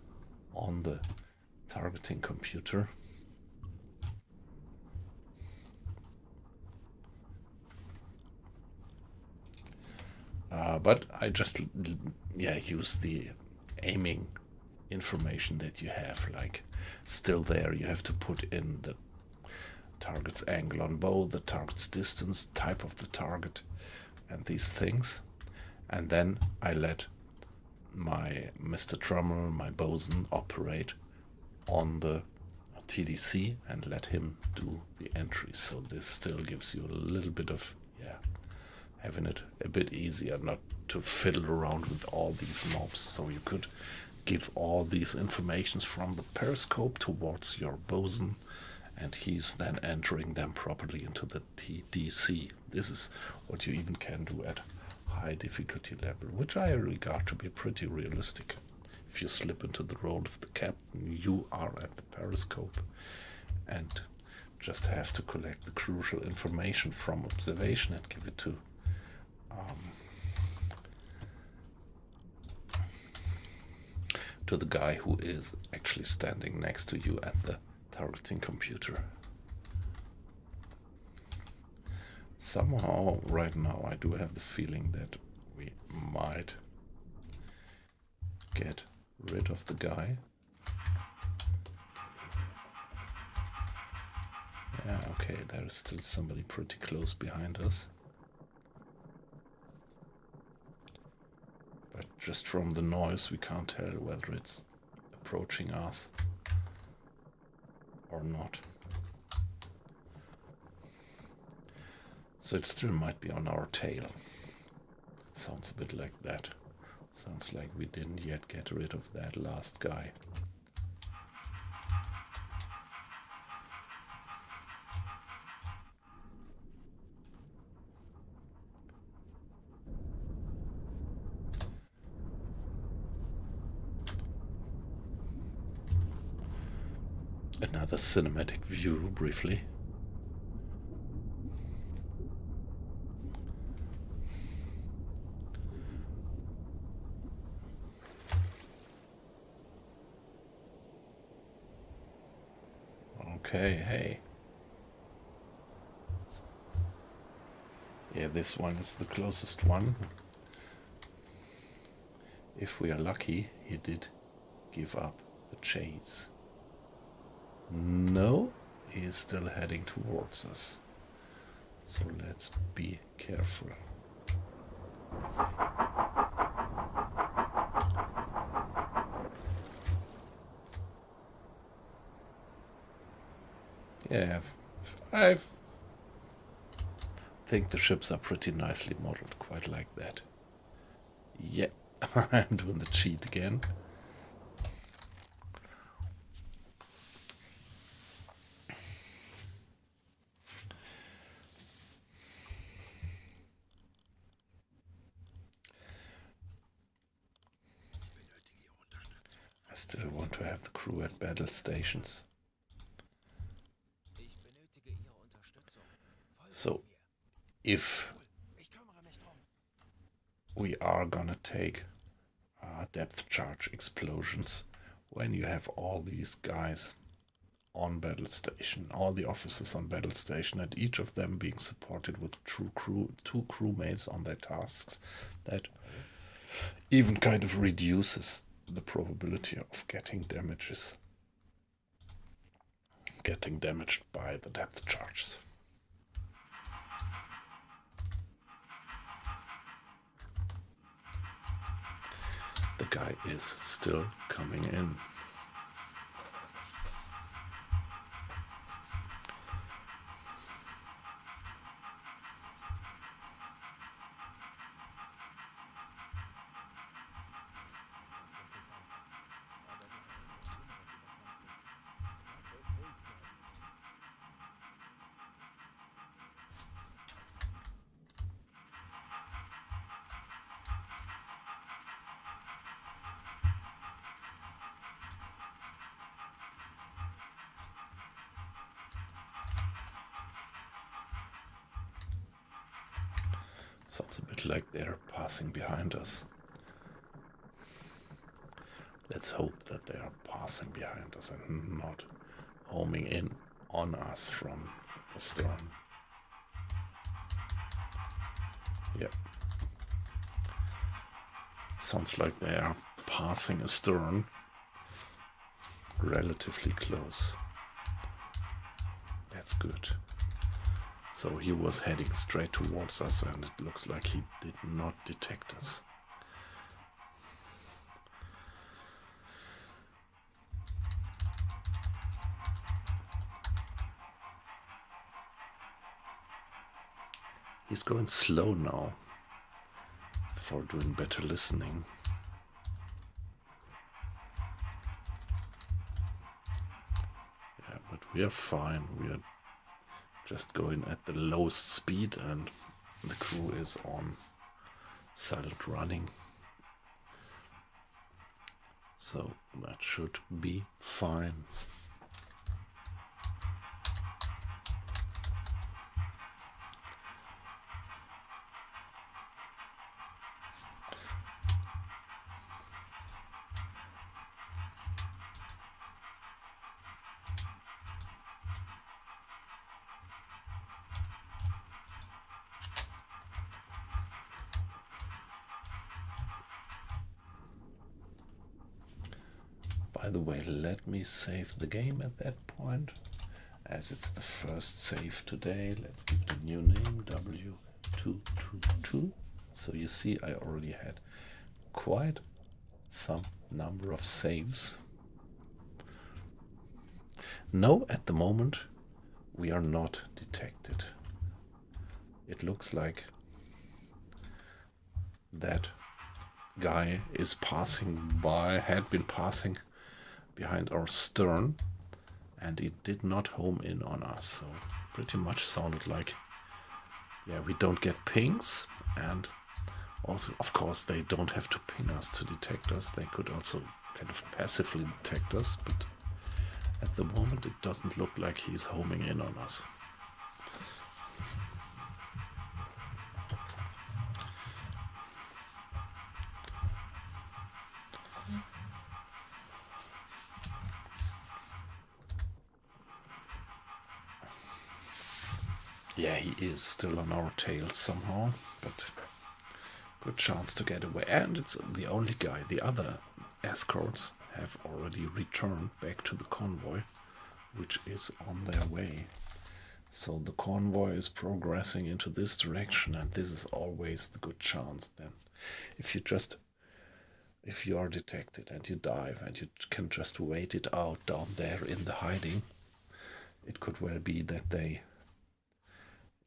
on the targeting computer. But I just use the aiming information that you have, like still there. You have to put in the target's angle on bow, the target's distance, type of the target, and these things. And then I let my Mr. Drummer, my bosun, operate on the TDC and let him do the entries. So this still gives you a little bit of, having it a bit easier, not to fiddle around with all these knobs. So you could give all these informations from the periscope towards your bosun and he's then entering them properly into the TDC. This is what you even can do at high difficulty level, which I regard to be pretty realistic. If you slip into the role of the captain, you are at the periscope and just have to collect the crucial information from observation and give it to the guy who is actually standing next to you at the turreting computer. Somehow right now I do have the feeling that we might get rid of the guy. Yeah, okay, there is still somebody pretty close behind us. But just from the noise we can't tell whether it's approaching us or not. So it still might be on our tail. Sounds a bit like that. Sounds like we didn't yet get rid of that last guy. Another cinematic view, briefly. Okay, hey. Yeah, this one is the closest one. If we are lucky, he did give up the chase. No, he is still heading towards us. So let's be careful. Yeah, I think the ships are pretty nicely modeled, quite like that. Yeah, I'm doing the cheat again. I still want to have the crew at battle stations. So, if we are gonna take depth charge explosions, when you have all these guys on battle station, all the officers on battle station, and each of them being supported with two crewmates on their tasks, that even kind of reduces the probability of getting damaged by the depth charges. The guy is still coming in. Sounds a bit like they're passing behind us. Let's hope that they are passing behind us and not homing in on us from astern. Yep. Sounds like they are passing astern relatively close. That's good. So he was heading straight towards us, and it looks like he did not detect us. He's going slow now for doing better listening. Yeah, but we are fine. We are just going at the lowest speed and the crew is on silent running. So that should be fine. By the way, let me save the game at that point, as it's the first save today. Let's give it a new name, W222. So you see I already had quite some number of saves. No, at the moment we are not detected. It looks like that guy is passing by, had been passing behind our stern, and it did not home in on us. So pretty much sounded like, yeah, we don't get pings, and also, of course, they don't have to ping us to detect us. They could also kind of passively detect us, but at the moment it doesn't look like he's homing in on us. Yeah, he is still on our tail somehow, but good chance to get away. And it's the only guy. The other escorts have already returned back to the convoy, which is on their way. So the convoy is progressing into this direction, and this is always the good chance then. If you are detected and you dive and you can just wait it out down there in the hiding, it could well be that they,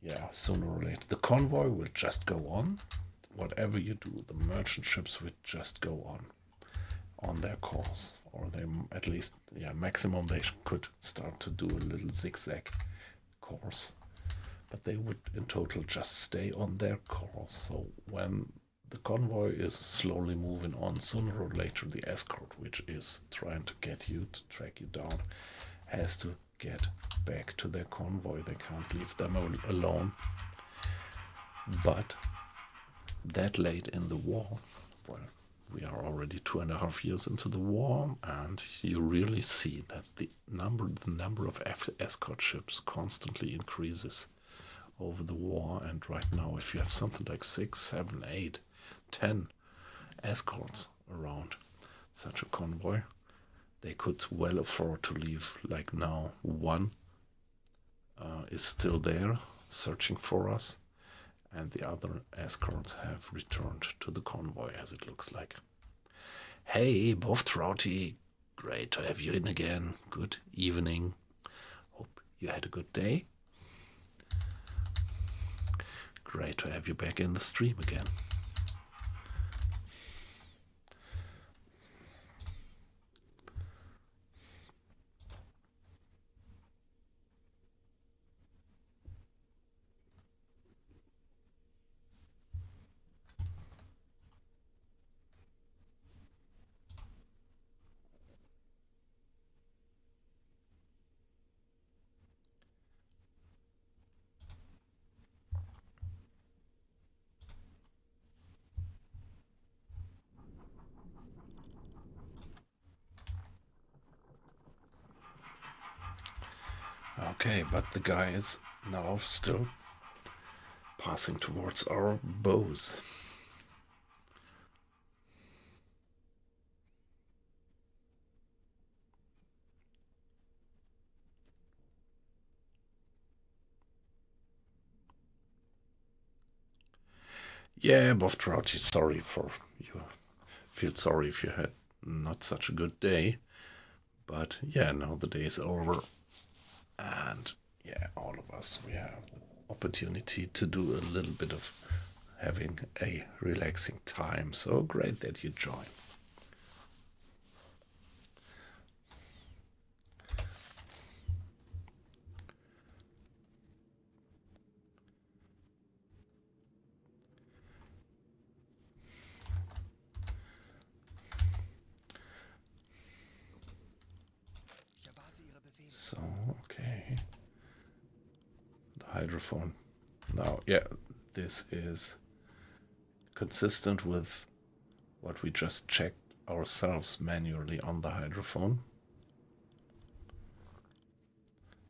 yeah, sooner or later, the convoy will just go on. Whatever you do, the merchant ships will just go on their course, or they at least, yeah, maximum they could start to do a little zigzag course, but they would in total just stay on their course. So when the convoy is slowly moving on, sooner or later the escort, which is trying to get you, to track you down, has to get back to their convoy. They can't leave them alone. But that late in the war, well, we are already 2.5 years into the war, and you really see that the number of escort ships constantly increases over the war. And right now, if you have something like 6, 7, 8, 10 escorts around such a convoy, they could well afford to leave. Like now, one is still there searching for us, and the other escorts have returned to the convoy, as it looks like. Hey, Boff Trouty, great to have you in again. Good evening. Hope you had a good day. Great to have you back in the stream again. Okay, but the guy is now still passing towards our bows. Yeah, Boff Trouty, sorry for you. Feel sorry if you had not such a good day. But yeah, now the day is over. And yeah, all of us, we have opportunity to do a little bit of having a relaxing time. So great that you join. So, okay. The hydrophone. Now, yeah, this is consistent with what we just checked ourselves manually on the hydrophone.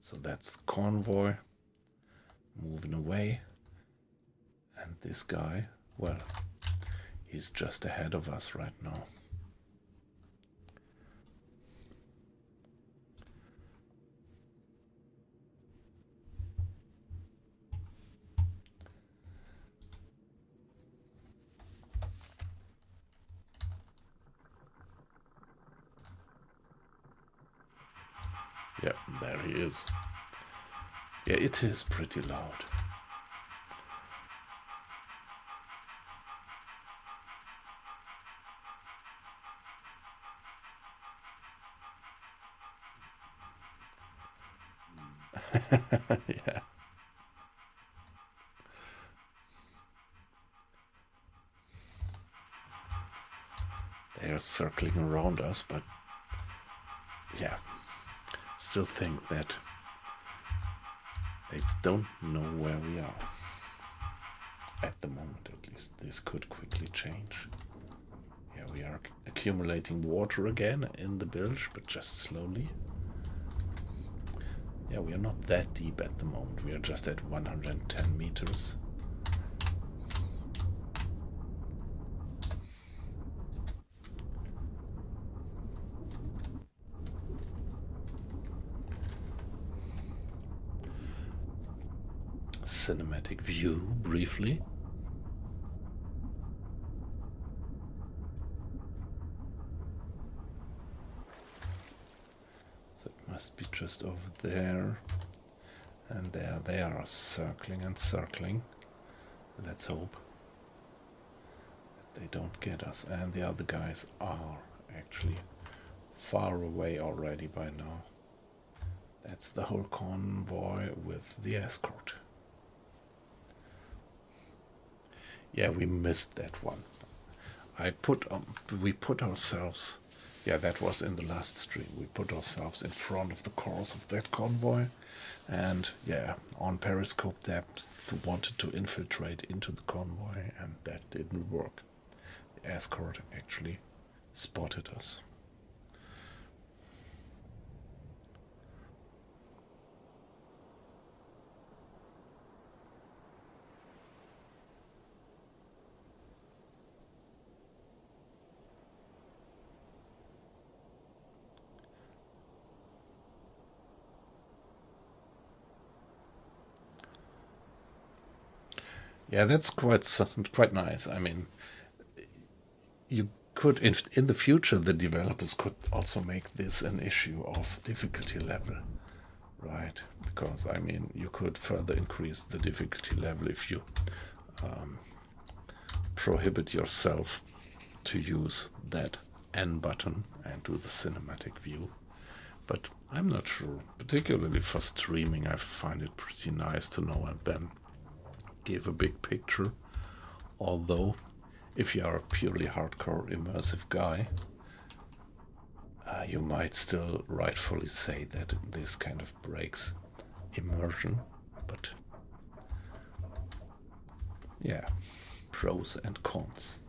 So that's the convoy moving away. And this guy, well, he's just ahead of us right now. Yeah, there he is. Yeah, it is pretty loud. Yeah. They are circling around us, but yeah, still think that they don't know where we are. At the moment, at least. This could quickly change. Yeah, we are accumulating water again in the bilge, but just slowly. Yeah, we are not that deep at the moment. We are just at 110 meters. Cinematic view, briefly. So it must be just over there. And there they are, circling and circling. Let's hope that they don't get us. And the other guys are actually far away already by now. That's the whole convoy with the escort. Yeah, we missed that one. We put ourselves, yeah, that was in the last stream. We put ourselves in front of the course of that convoy, and yeah, on periscope depth wanted to infiltrate into the convoy, and that didn't work. The escort actually spotted us. Yeah, that's quite nice. I mean, you could in the future the developers could also make this an issue of difficulty level, right? Because I mean, you could further increase the difficulty level if you prohibit yourself to use that N button and do the cinematic view. But I'm not sure. Particularly for streaming, I find it pretty nice to know and then give a big picture. Although, if you are a purely hardcore immersive guy, you might still rightfully say that this kind of breaks immersion. But yeah, pros and cons.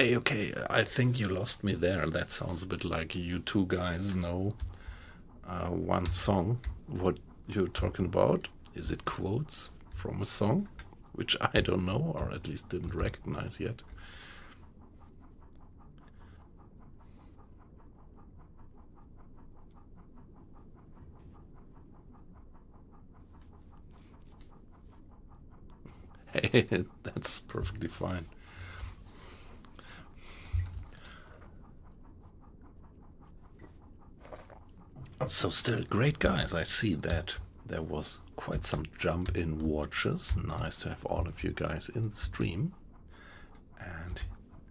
Okay, okay. I think you lost me there. That sounds a bit like you two guys know one song. What you're talking about? Is it quotes from a song, which I don't know, or at least didn't recognize yet? Hey, that's perfectly fine. So still great guys. I see that there was quite some jump in watches. Nice to have all of you guys in the stream. And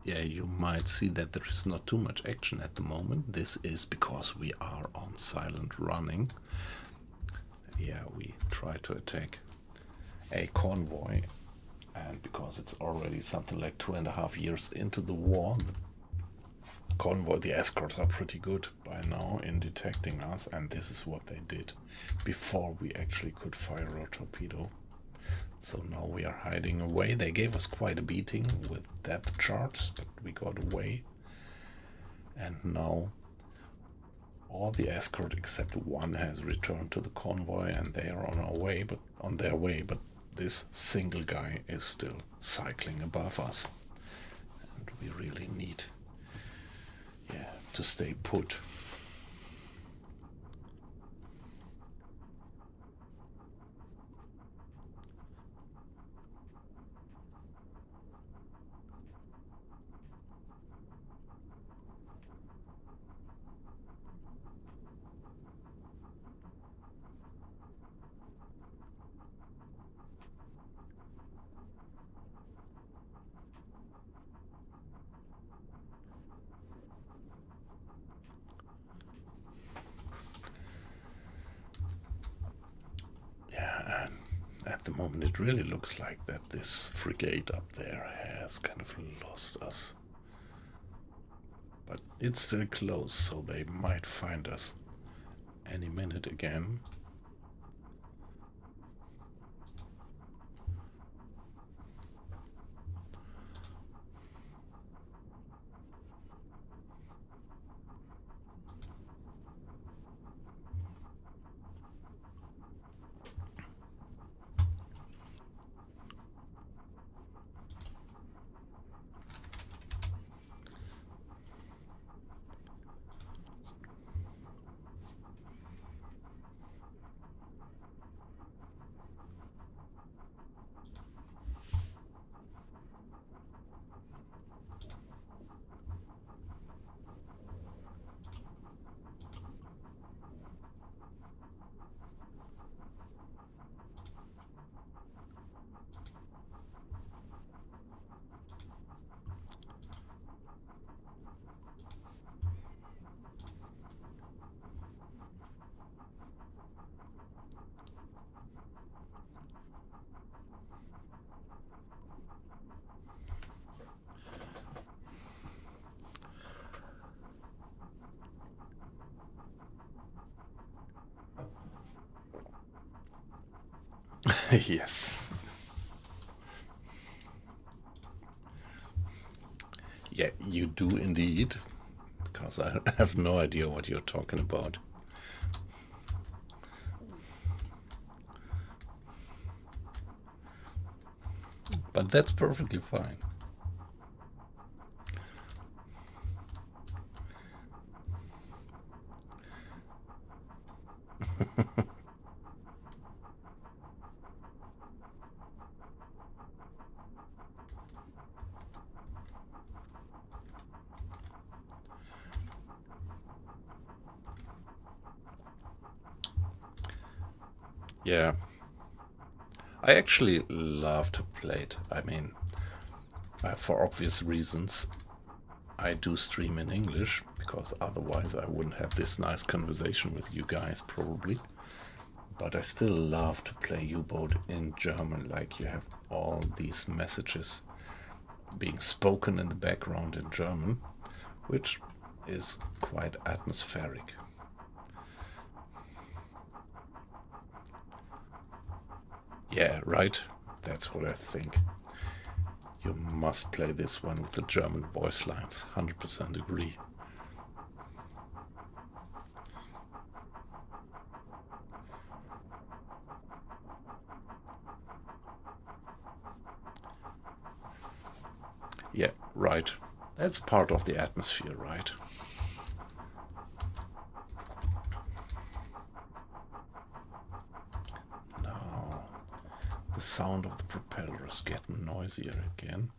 yeah, you might see that there is not too much action at the moment. This is because we are on silent running. Yeah, we try to attack a convoy, and because it's already something like 2.5 years into the war, the convoy, the escorts are pretty good by now in detecting us, and this is what they did before we actually could fire a torpedo. So now we are hiding away. They gave us quite a beating with depth charts, but we got away. And now all the escort except one has returned to the convoy, and they are on their way, but this single guy is still cycling above us. And we really need to stay put. At the moment, it really looks like that this frigate up there has kind of lost us. But it's still close, so they might find us any minute again. Yes. Yeah, you do indeed, because I have no idea what you're talking about. But that's perfectly fine. Yeah. I actually love to play it. I mean, for obvious reasons, I do stream in English, because otherwise I wouldn't have this nice conversation with you guys, probably. But I still love to play U-Boat in German, like you have all these messages being spoken in the background in German, which is quite atmospheric. Yeah, right? That's what I think. You must play this one with the German voice lines. 100% agree. Yeah, right. That's part of the atmosphere, right? Now, the sound of the propeller is getting noisier again.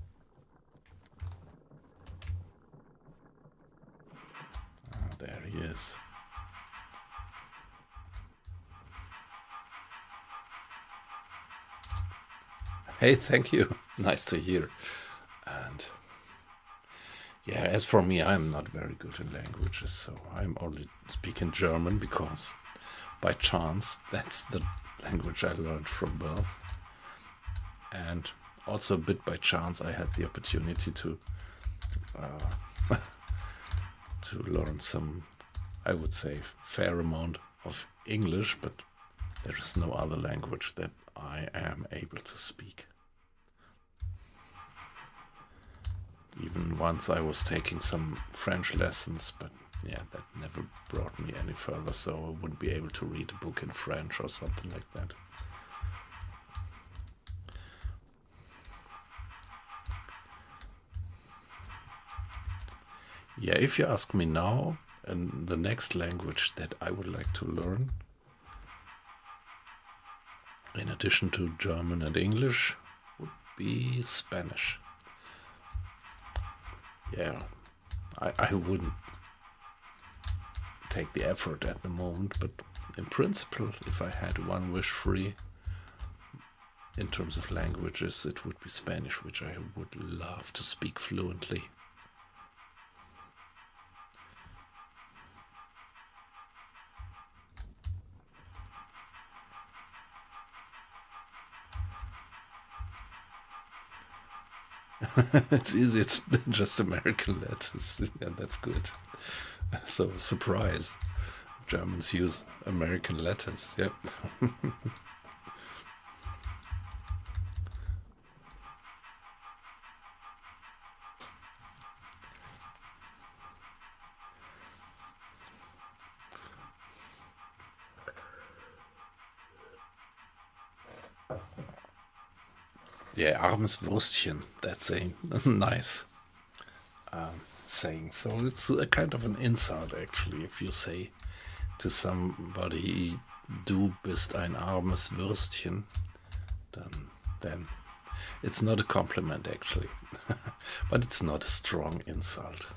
Ah, there he is. Hey, thank you. Nice to hear. And yeah, as for me, I'm not very good in languages, so I'm only speaking German because by chance that's the language I learned from birth. And also a bit by chance I had the opportunity to to learn some, I would say, fair amount of English, but there is no other language that I am able to speak. Even once I was taking some French lessons, but yeah, that never brought me any further, so I wouldn't be able to read a book in French or something like that. Yeah, if you ask me now, and the next language that I would like to learn, in addition to German and English, would be Spanish. Yeah, I wouldn't take the effort at the moment, but in principle, if I had one wish free in terms of languages, it would be Spanish, which I would love to speak fluently. It's easy, it's just American letters. Yeah, that's good. So, surprise. Germans use American letters, yep. Yeah, armes Würstchen. That's a nice saying. So it's a kind of an insult, actually, if you say to somebody, du bist ein armes Würstchen, then it's not a compliment, actually. But it's not a strong insult.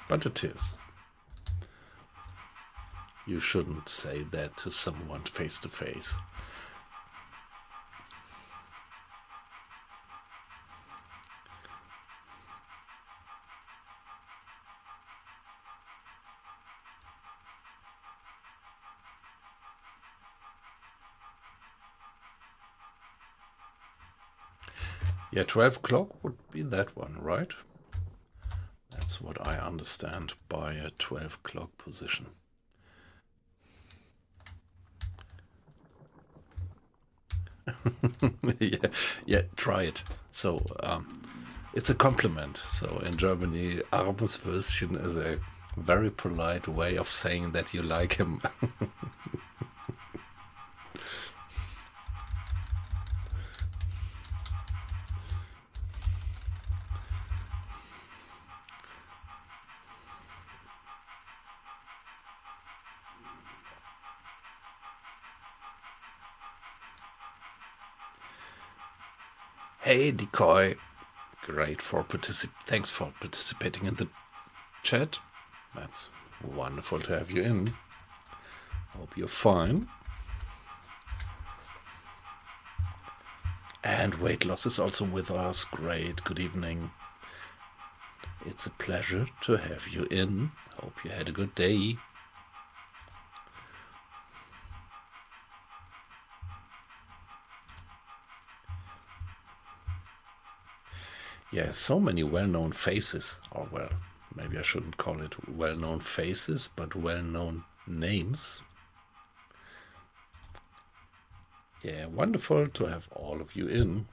But it is. You shouldn't say that to someone face to face. Yeah, 12 o'clock would be that one, right? That's what I understand by a 12 o'clock position. yeah, try it. So, it's a compliment. So in Germany, armes Würstchen is a very polite way of saying that you like him. Hey, Decoy. Great for thanks for participating in the chat. That's wonderful to have you in. Hope you're fine. And weight loss is also with us. Great. Good evening. It's a pleasure to have you in. Hope you had a good day. Yeah, so many well-known faces. Or, well, maybe I shouldn't call it well-known faces, but well-known names. Yeah, wonderful to have all of you in.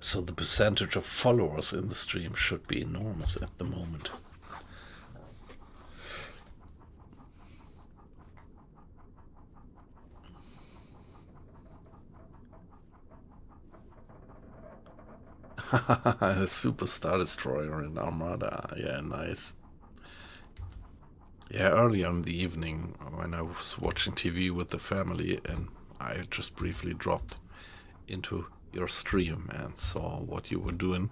So the percentage of followers in the stream should be enormous at the moment. A Super Star Destroyer in Armada. Yeah, nice. Yeah, earlier in the evening when I was watching TV with the family and I just briefly dropped into your stream and saw what you were doing.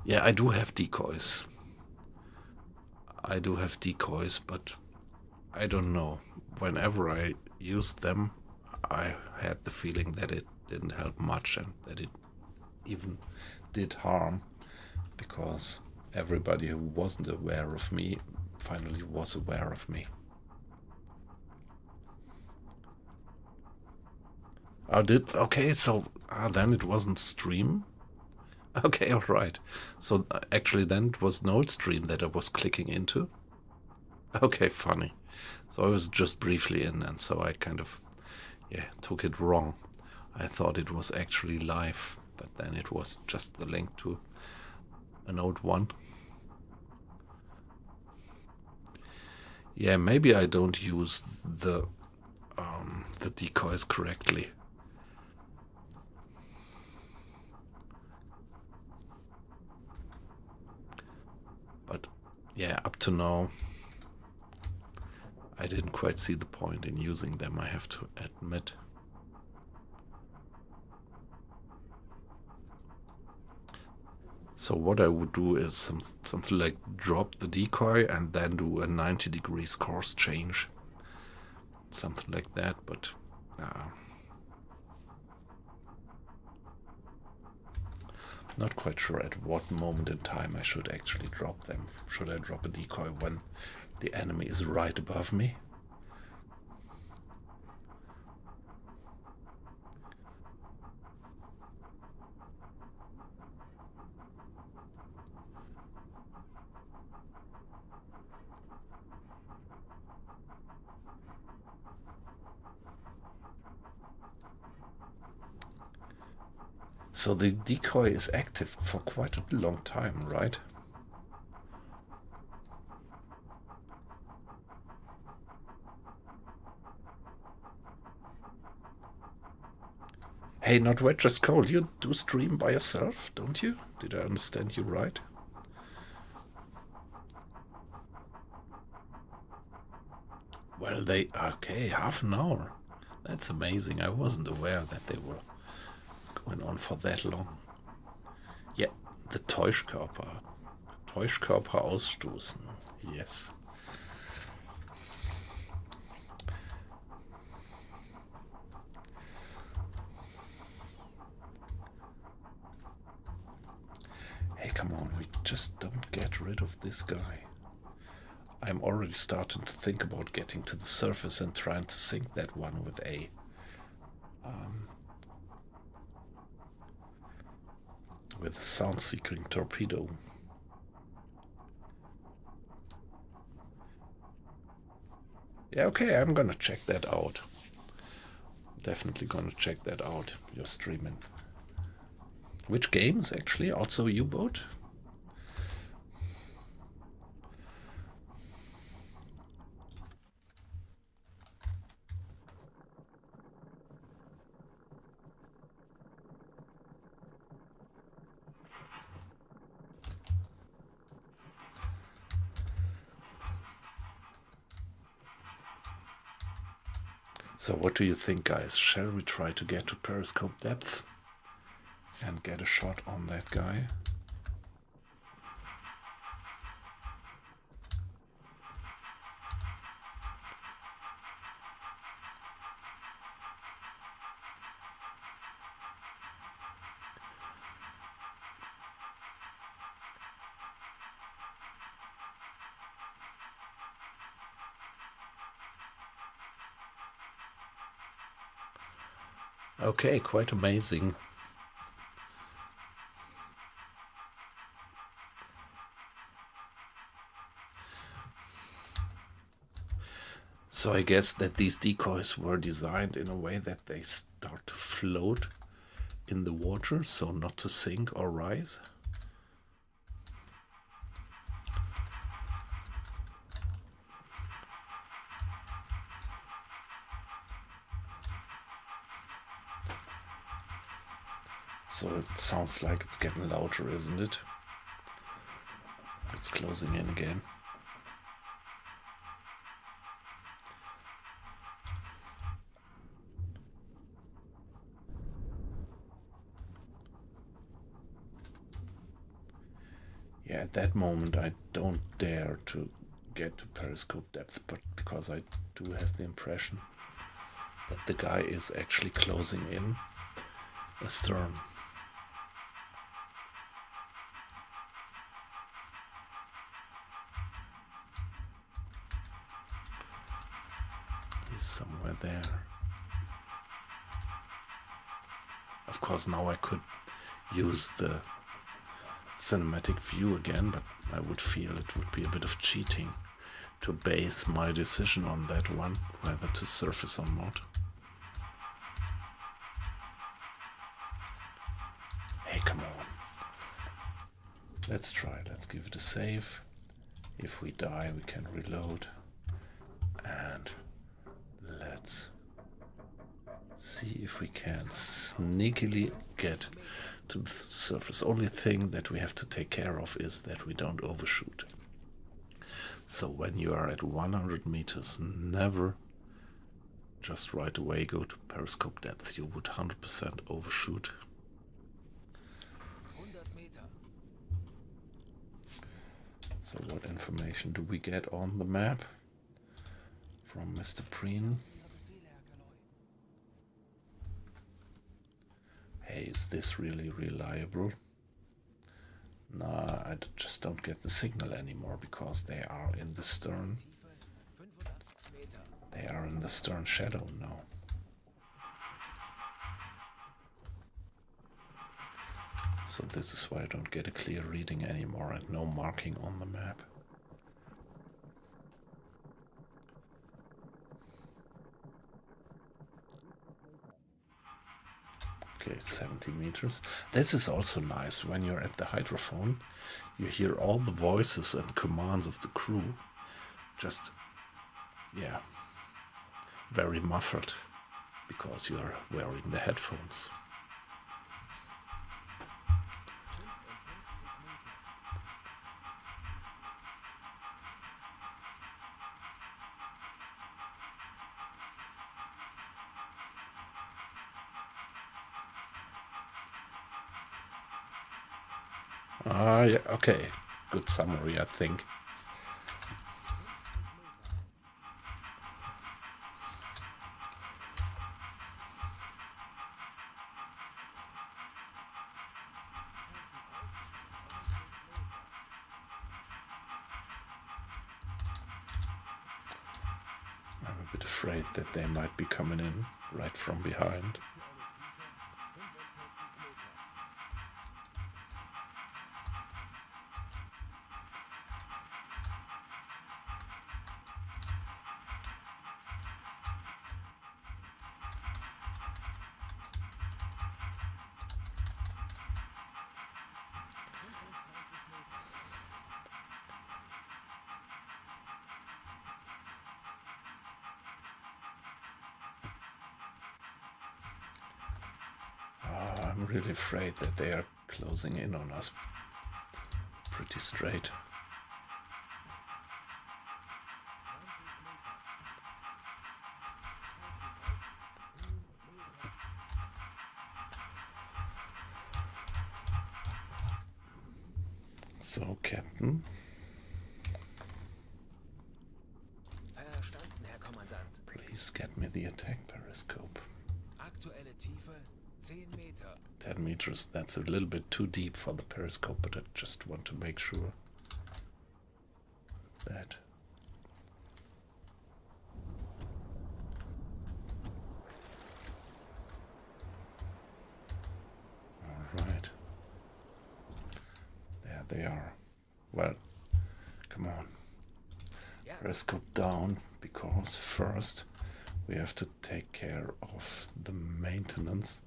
Yeah, I do have decoys. But I don't know. Whenever I used them, I had the feeling that it didn't help much and that it even did harm, because everybody who wasn't aware of me finally was aware of me. Okay, so then it wasn't stream. Okay, all right. So actually then it was no stream that I was clicking into. Okay, funny. So I was just briefly in, and so I kind of, took it wrong. I thought it was actually live, but then it was just the link to an old one. Yeah, maybe I don't use the decoys correctly. But yeah, up to now, I didn't quite see the point in using them, I have to admit. So what I would do is something like drop the decoy and then do a 90 degrees course change. Something like that, but not quite sure at what moment in time I should actually drop them. Should I drop a decoy when the enemy is right above me? So the decoy is active for quite a long time, right? Hey, not wet, just cold. You do stream by yourself, don't you? Did I understand you right? Well, okay, half an hour. That's amazing. I wasn't aware that they were going on for that long. Yeah, the Täuschkörper ausstoßen. Yes. Hey, come on, we just don't get rid of this guy. I'm already starting to think about getting to the surface and trying to sink that one with a sound-seeking torpedo. Yeah, okay, I'm gonna check that out. Definitely gonna check that out, your streaming. Which games, actually? Also U-Boat? So what do you think, guys? Shall we try to get to periscope depth and get a shot on that guy? Okay, quite amazing. So I guess that these decoys were designed in a way that they start to float in the water, so not to sink or rise. So it sounds like it's getting louder, isn't it? It's closing in again. Yeah, at that moment I don't dare to get to periscope depth, but because I do have the impression that the guy is actually closing in astern. He's somewhere there. Of course, now I could use the cinematic view again, but I would feel it would be a bit of cheating to base my decision on that one, whether to surface or not. Hey, come on. Let's try. Let's give it a save. If we die, we can reload. And let's see if we can sneakily get to the surface. Only thing that we have to take care of is that we don't overshoot. So when you are at 100 meters, never just right away go to periscope depth. You would 100% overshoot.
100 Meter.
So what information do we get on the map from Mr. Preen? Hey, is this really reliable? Nah, I just don't get the signal anymore because they are in the stern.
Tiefe 500 Meter.
They are in the stern shadow now. So this is why I don't get a clear reading anymore and no marking on the map. Okay, 70 meters. This is also nice. When you're at the hydrophone, you hear all the voices and commands of the crew. Just, yeah, very muffled because you're wearing the headphones. Yeah, okay. Good summary, I think. I'm a bit afraid that they might be coming in right from behind. I'm really afraid that they are closing in on us pretty straight. So, Captain,
Verstanden, Herr Kommandant.
please get me the attack periscope.
Aktuelle Tiefe 10 Meter.
10 meters, that's a little bit too deep for the periscope, but I just want to make sure that alright. There they are. Well, come on.
Ja,
periscope down, because first we have to take care of the maintenance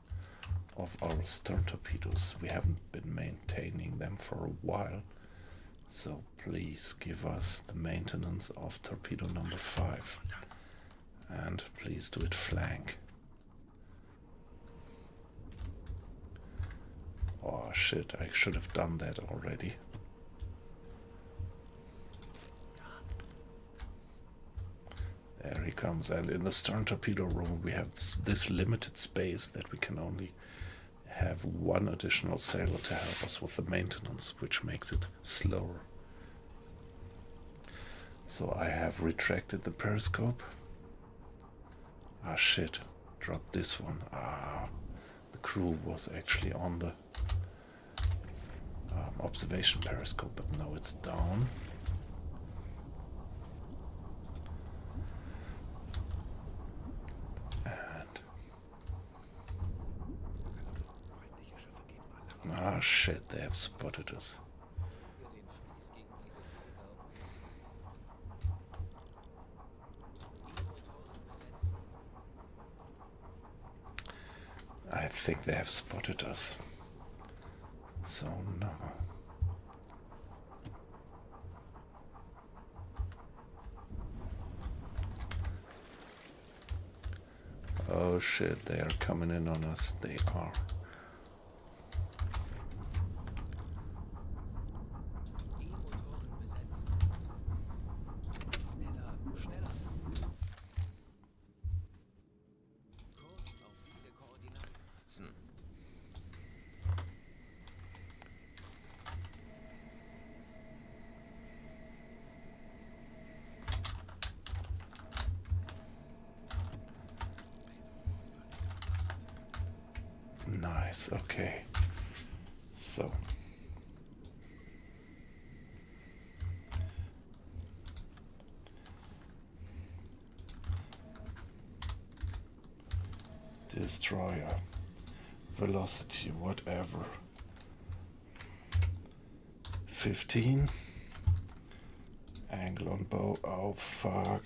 of our stern torpedoes. We haven't been maintaining them for a while, so please give us the maintenance of torpedo number 5, and please do it flank. Oh shit, I should have done that already. There he comes, and in the stern torpedo room we have this limited space that we can only have one additional sailor to help us with the maintenance, which makes it slower. So I have retracted the periscope. Ah shit, dropped this one. Ah, the crew was actually on the observation periscope, but now it's down. Ah shit, they have spotted us. I think they have spotted us. So no. Oh shit, they are coming in on us. They are. Nice, okay. So destroyer, velocity, whatever. 15. Angle on bow. Oh fuck.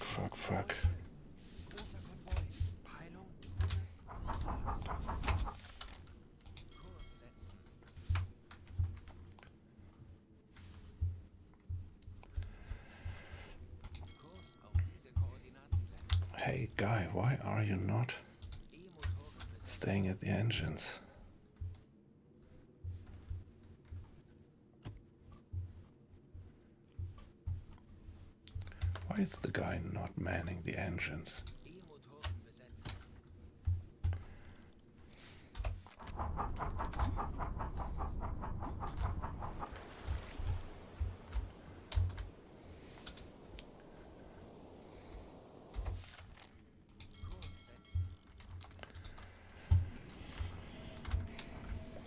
Hey guy, why are you not staying at the engines? Why is the guy not manning the engines?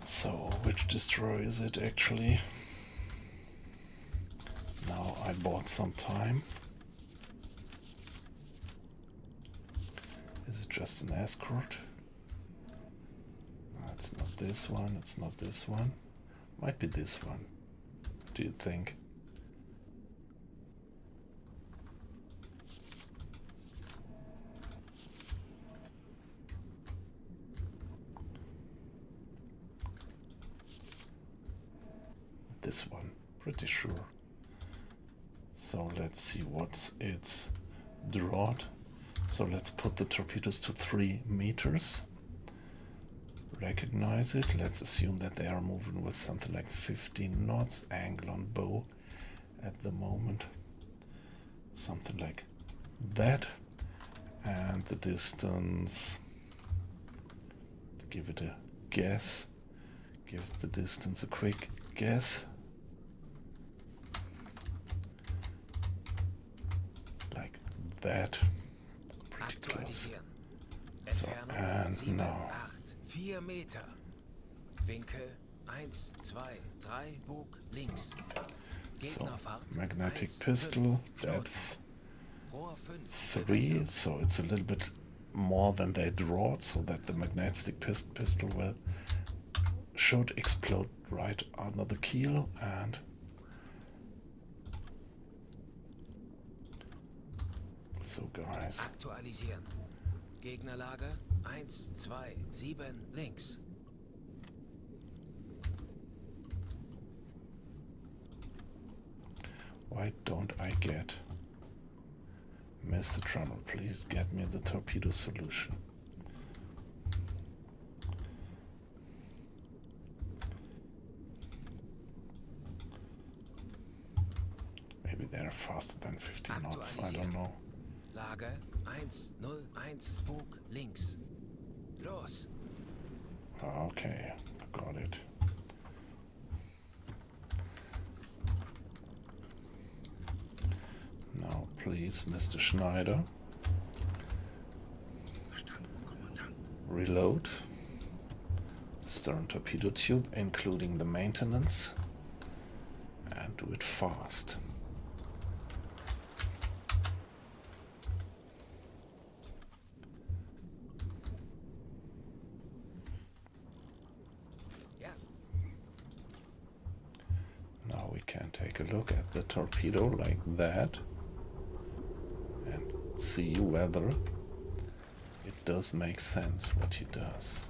So, which destroyer is it actually? Now I bought some time. Is it just an escort? No, it's not this one, it's not this one. Might be this one. Do you think? This one, pretty sure. So let's see what's its draught. So let's put the torpedoes to 3 meters. Recognize it. Let's assume that they are moving with something like 15 knots. Angle on bow at the moment. Something like that. And the distance, give it a guess. Give the distance a quick guess. Like that. Pretty close. So, and now.
4 Meter. Winkel 1, 2, 3, Bug links.
So, magnetic pistol, depth 3, so it's a little bit more than they draw, so that the magnetic pistol should explode right under the keel, and So guys,
Aktualisieren. Gegnerlage 1, 2, 7 links.
why don't I get... Mr. Drummer, please get me the torpedo solution. Maybe they're faster than 50 knots, I don't know.
Lage 101 Bug links. Los.
Okay, got it. Now please, Mr. Schneider. Reload. Stern torpedo tube, including the maintenance. And do it fast. Now we can take a look at the torpedo like that and see whether it does make sense what he does.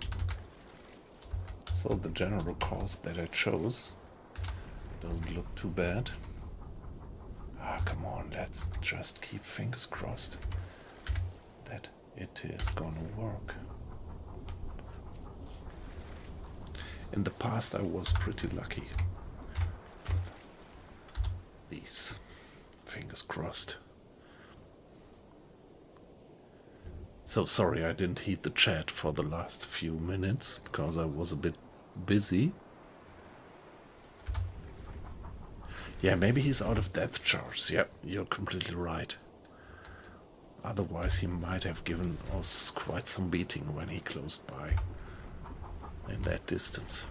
So the general course that I chose doesn't look too bad. Ah, come on, let's just keep fingers crossed that it is gonna work. In the past I was pretty lucky. These fingers crossed. So sorry I didn't heed the chat for the last few minutes because I was a bit busy. Yeah, maybe he's out of depth charge. Yeah, you're completely right. Otherwise he might have given us quite some beating when he closed by in that distance.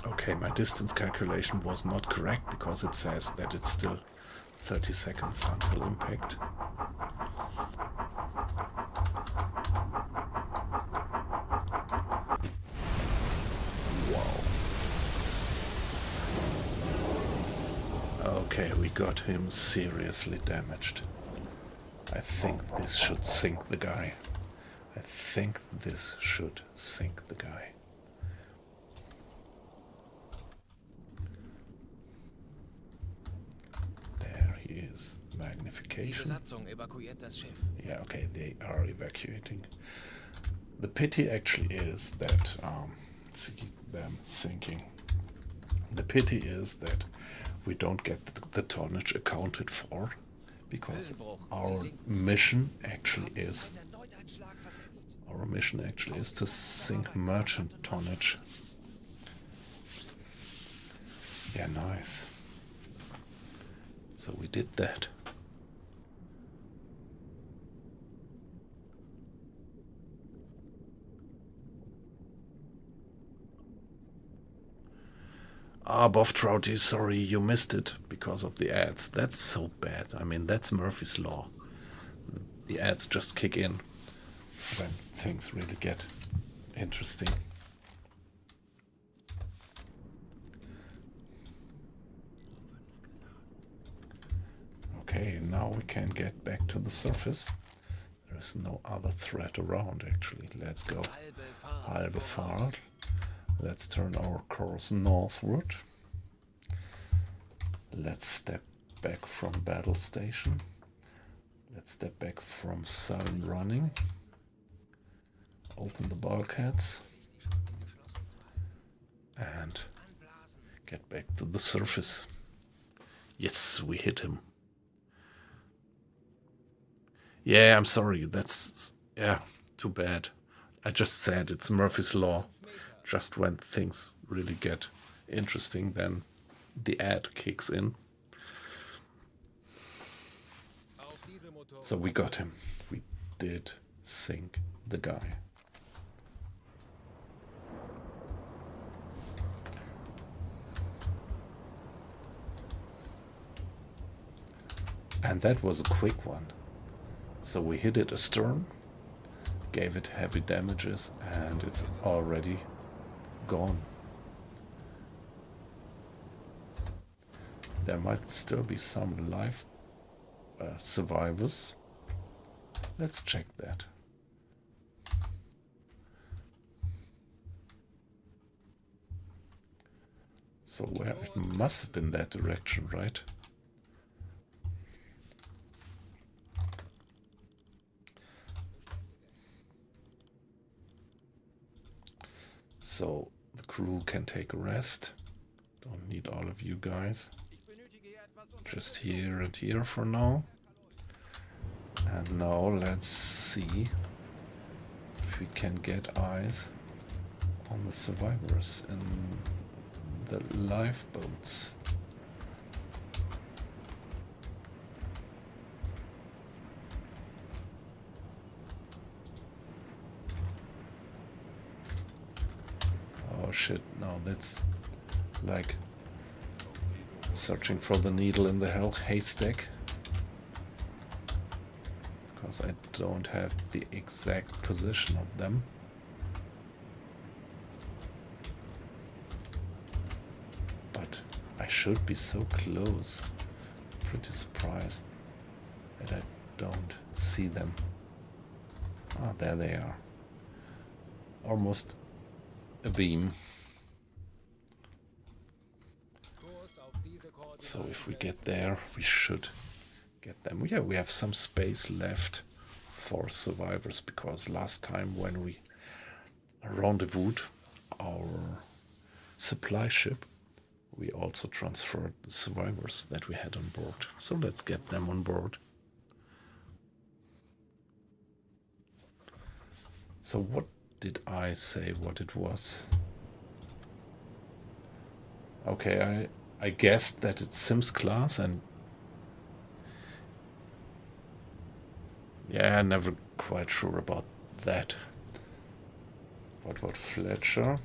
Okay, my distance calculation was not correct because it says that it's still 30 seconds until impact. Wow. Okay, we got him seriously damaged. I think this should sink the guy. I think this should sink the guy. Magnification. Yeah, okay, they are evacuating. The pity actually is that see them sinking. The pity is that we don't get the tonnage accounted for because our mission actually is to sink merchant tonnage. Yeah, nice. So we did that. Ah, Boff Trouty, sorry you missed it because of the ads. That's so bad. I mean, that's Murphy's Law. The ads just kick in when things really get interesting. Okay, now we can get back to the surface. There is no other threat around, actually. Let's go. Halbe Fahrt. Let's turn our course northward. Let's step back from battle station. Let's step back from sudden running. Open the bulkheads. And get back to the surface. Yes, we hit him. Yeah, I'm sorry. That's, yeah, too bad. I just said it's Murphy's Law. Just when things really get interesting, then the ad kicks in. So we got him. We did sink the guy. And that was a quick one. So we hit it astern, gave it heavy damages, and it's already gone. There might still be some live survivors. Let's check that. So where it must have been that direction, right? So the crew can take a rest. Don't need all of you guys. Just here and here for now. And now let's see if we can get eyes on the survivors in the lifeboats. Oh shit, no, that's like searching for the needle in the haystack. Because I don't have the exact position of them. But I should be so close. Pretty surprised that I don't see them. Ah, there they are. Almost a beam. So if we get there, we should get them. Yeah, we have some space left for survivors, because last time when we rendezvoused our supply ship, we also transferred the survivors that we had on board. So let's get them on board. So what did I say what it was? Okay, I guessed that it's Sims class, and yeah, never quite sure about that. What Fletcher?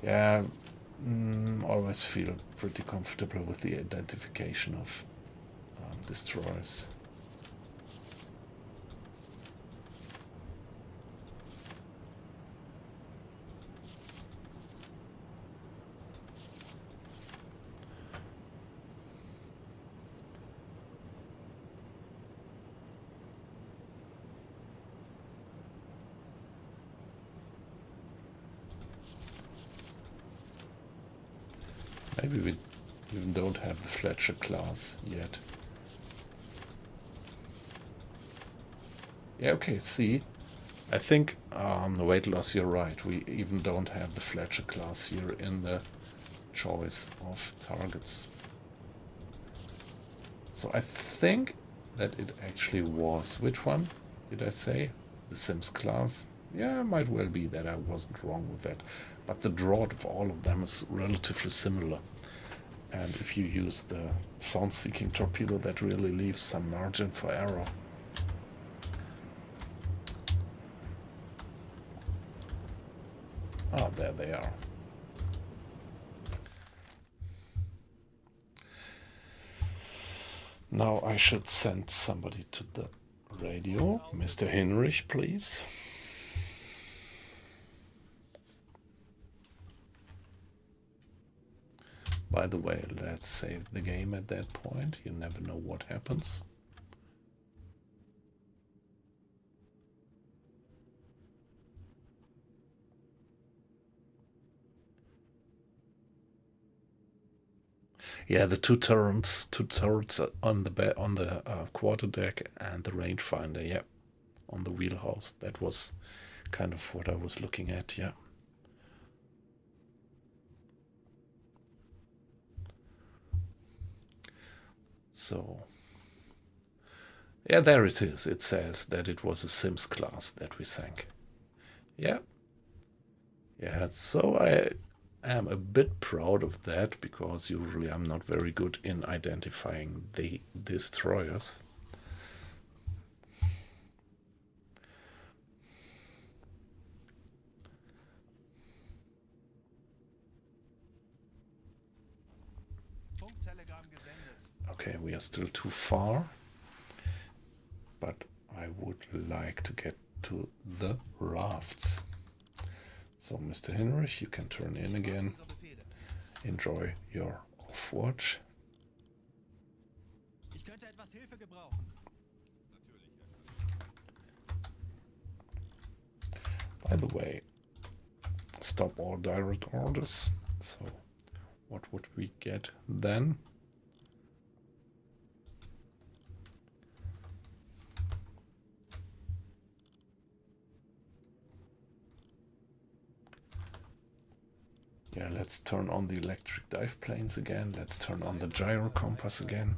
Yeah, always feel pretty comfortable with the identification of destroyers. Maybe we even don't have the Fletcher class yet. Yeah, okay, see, I think the weight loss, you're right. We even don't have the Fletcher class here in the choice of targets. So I think that it actually was, which one did I say? The Sims class. Yeah, it might well be that I wasn't wrong with that. But the draw of all of them is relatively similar. And if you use the sound-seeking torpedo, that really leaves some margin for error. Ah, there they are. Now I should send somebody to the radio. Mr. Hinrich, please. By the way, let's save the game at that point. You never know what happens. Yeah, the two turrets on the quarterdeck and the rangefinder. Yeah, on the wheelhouse. That was kind of what I was looking at. Yeah. So, yeah, there it is. It says that it was a Sims class that we sank. Yeah. Yeah, so am a bit proud of that, because usually I'm not very good in identifying the destroyers. Okay, we are still too far, but I would like to get to the rafts. So, Mr. Hinrich, you can turn in again. Enjoy your off-watch. By the way, stop all direct orders. So, what would we get then? Yeah, let's turn on the electric dive planes again. Let's turn on the gyro compass again.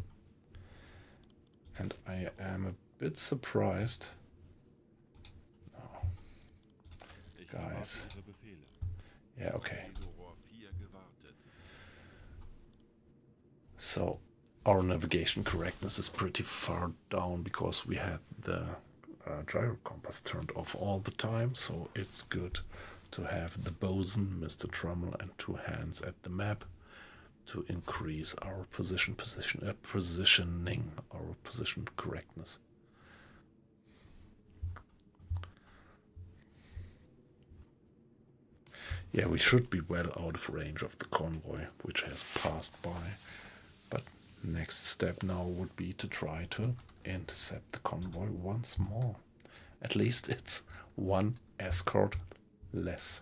And I am a bit surprised. No. Guys. Yeah, okay. So, our navigation correctness is pretty far down because we had the gyro compass turned off all the time. So it's good to have the bosun, Mr. Trummel, and two hands at the map to increase our positioning, our position correctness. Yeah, we should be well out of range of the convoy, which has passed by. But next step now would be to try to intercept the convoy once more. At least it's one escort less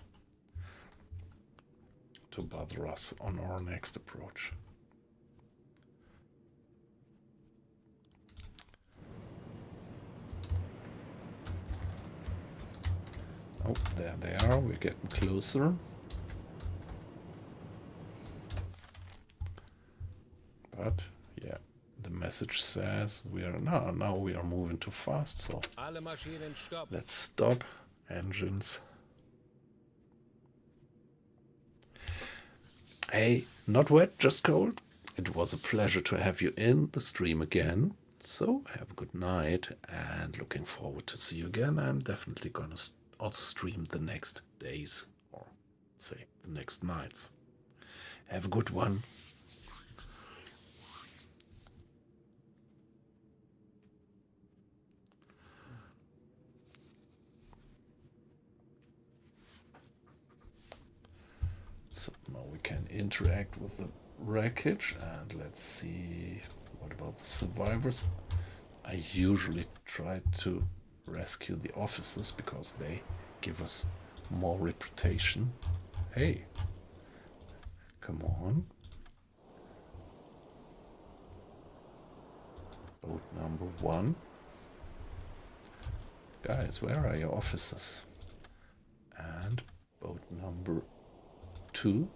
to bother us on our next approach. Oh, there they are. We're getting closer. But yeah, the message says we are now we are moving too fast. So let's stop engines. Hey, not wet, just cold. It was a pleasure to have you in the stream again. So have a good night and looking forward to see you again. I'm definitely gonna also stream the next days, or say the next nights. Have a good one. So now we can interact with the wreckage, and let's see, what about the survivors? I usually try to rescue the officers because they give us more reputation. Hey, come on. Boat number 1. Guys, where are your officers? And boat number 2.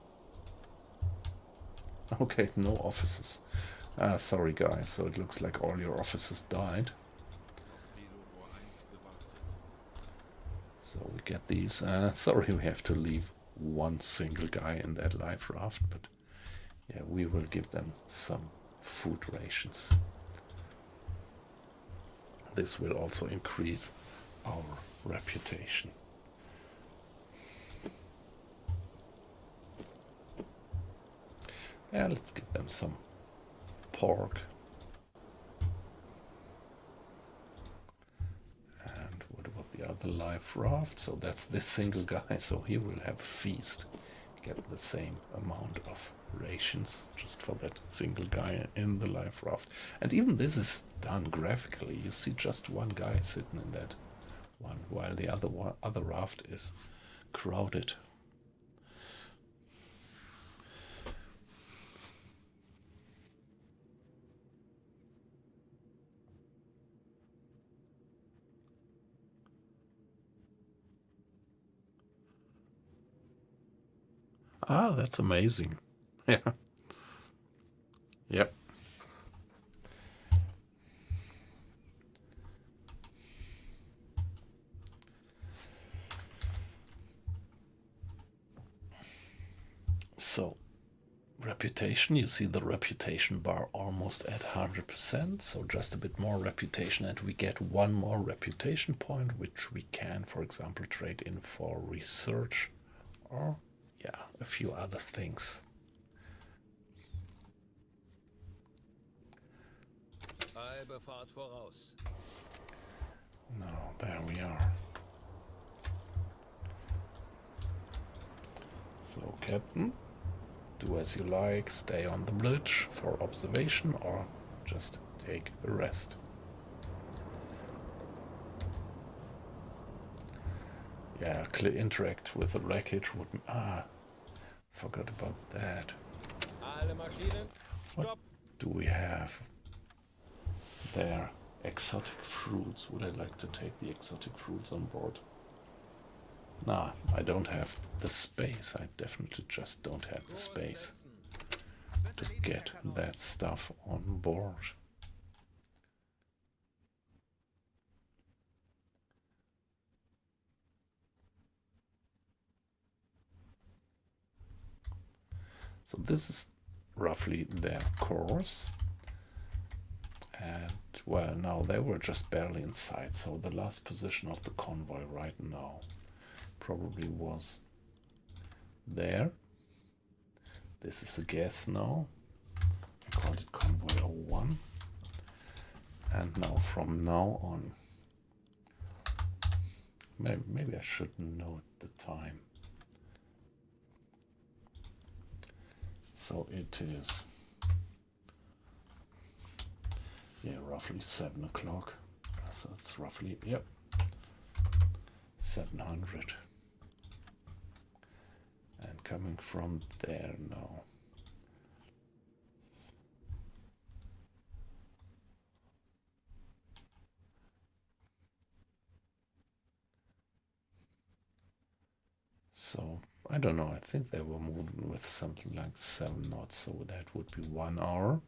Okay, no officers. Sorry guys, so it looks like all your officers died. So we get these. Sorry, we have to leave one single guy in that life raft, but yeah, we will give them some food rations. This will also increase our reputation. Yeah, let's give them some pork. And what about the other life raft? So that's this single guy, so he will have a feast. Get the same amount of rations just for that single guy in the life raft. And even this is done graphically. You see just one guy sitting in that one, while the other raft is crowded. Ah, that's amazing. Yeah. Yep. reputation. You see the reputation bar almost at 100%, so just a bit more reputation and we get one more reputation point, which we can, for example, trade in for research or, yeah, a few other things.
Halbe Fahrt voraus.
Now, there we are. So, Captain, do as you like, stay on the bridge for observation or just take a rest. Yeah, interact with the wreckage would... forgot about that.
Alle Maschinen,
What do we have there? Exotic fruits. Would I like to take the exotic fruits on board? Nah, I don't have the space. I definitely just don't have the space to get that stuff on board. So this is roughly their course. And, well, now they were just barely in sight, so the last position of the convoy right now probably was there. This is a guess now. I called it Convoy 01. And now from now on, maybe I should note the time. So it is, yeah, roughly 7 o'clock. So it's roughly, yep, 700. And coming from there now. So, I don't know, I think they were moving with something like 7 knots, so that would be 1 hour,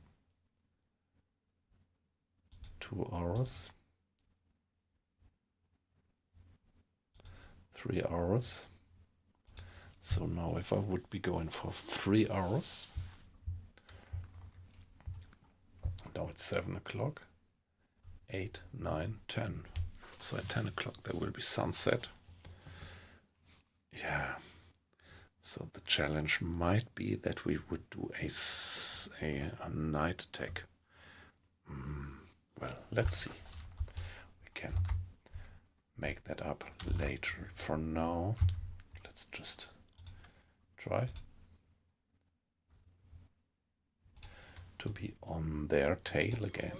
2 hours, 3 hours. So now if I would be going for 3 hours, now it's 7 o'clock, 8, 9, 10. So at 10 o'clock there will be sunset. Yeah. So the challenge might be that we would do a night attack. Well, let's see. We can make that up later. For now, let's just try to be on their tail again.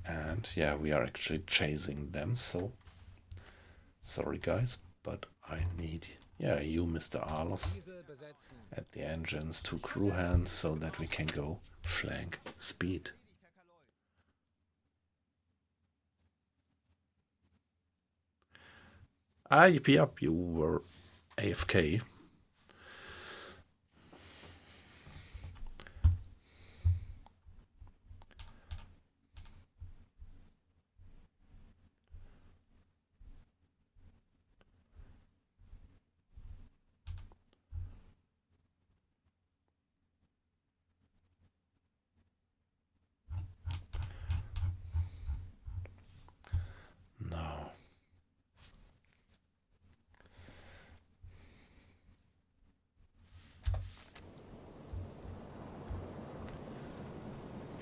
And yeah, we are actually chasing them, so sorry guys, but I need, yeah, you, Mr. Arlos, at the engines, 2 crew hands, so that we can go flank speed. Yep, you were AFK. No.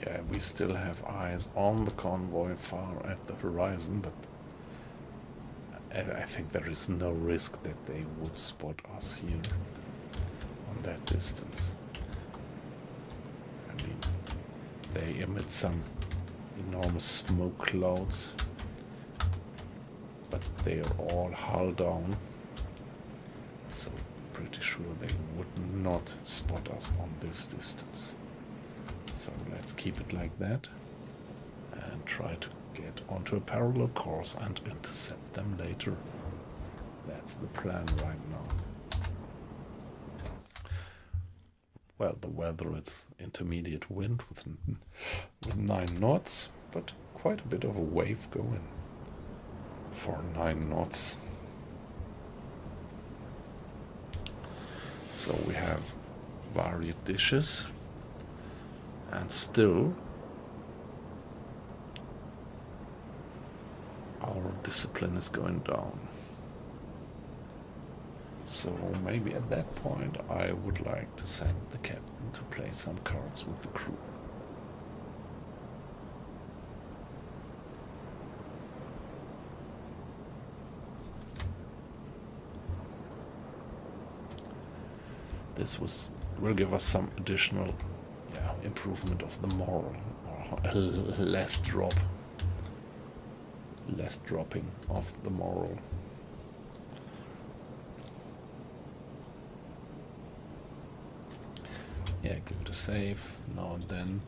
Yeah, we still have eyes on the convoy far at the horizon, but I think there is no risk that they would spot us here on that distance. I mean, they emit some enormous smoke clouds, but they are all hull down, so pretty sure they would not spot us on this distance. So let's keep it like that and try to get onto a parallel course and intercept them later. That's the plan right now. Well, the weather is intermediate wind with 9 knots, but quite a bit of a wave going for 9 knots. So we have varied dishes, and still our discipline is going down. So maybe at that point I would like to send the captain to play some cards with the crew. This will give us some additional improvement of the moral, or less dropping of the moral. Yeah, give it a save now and then.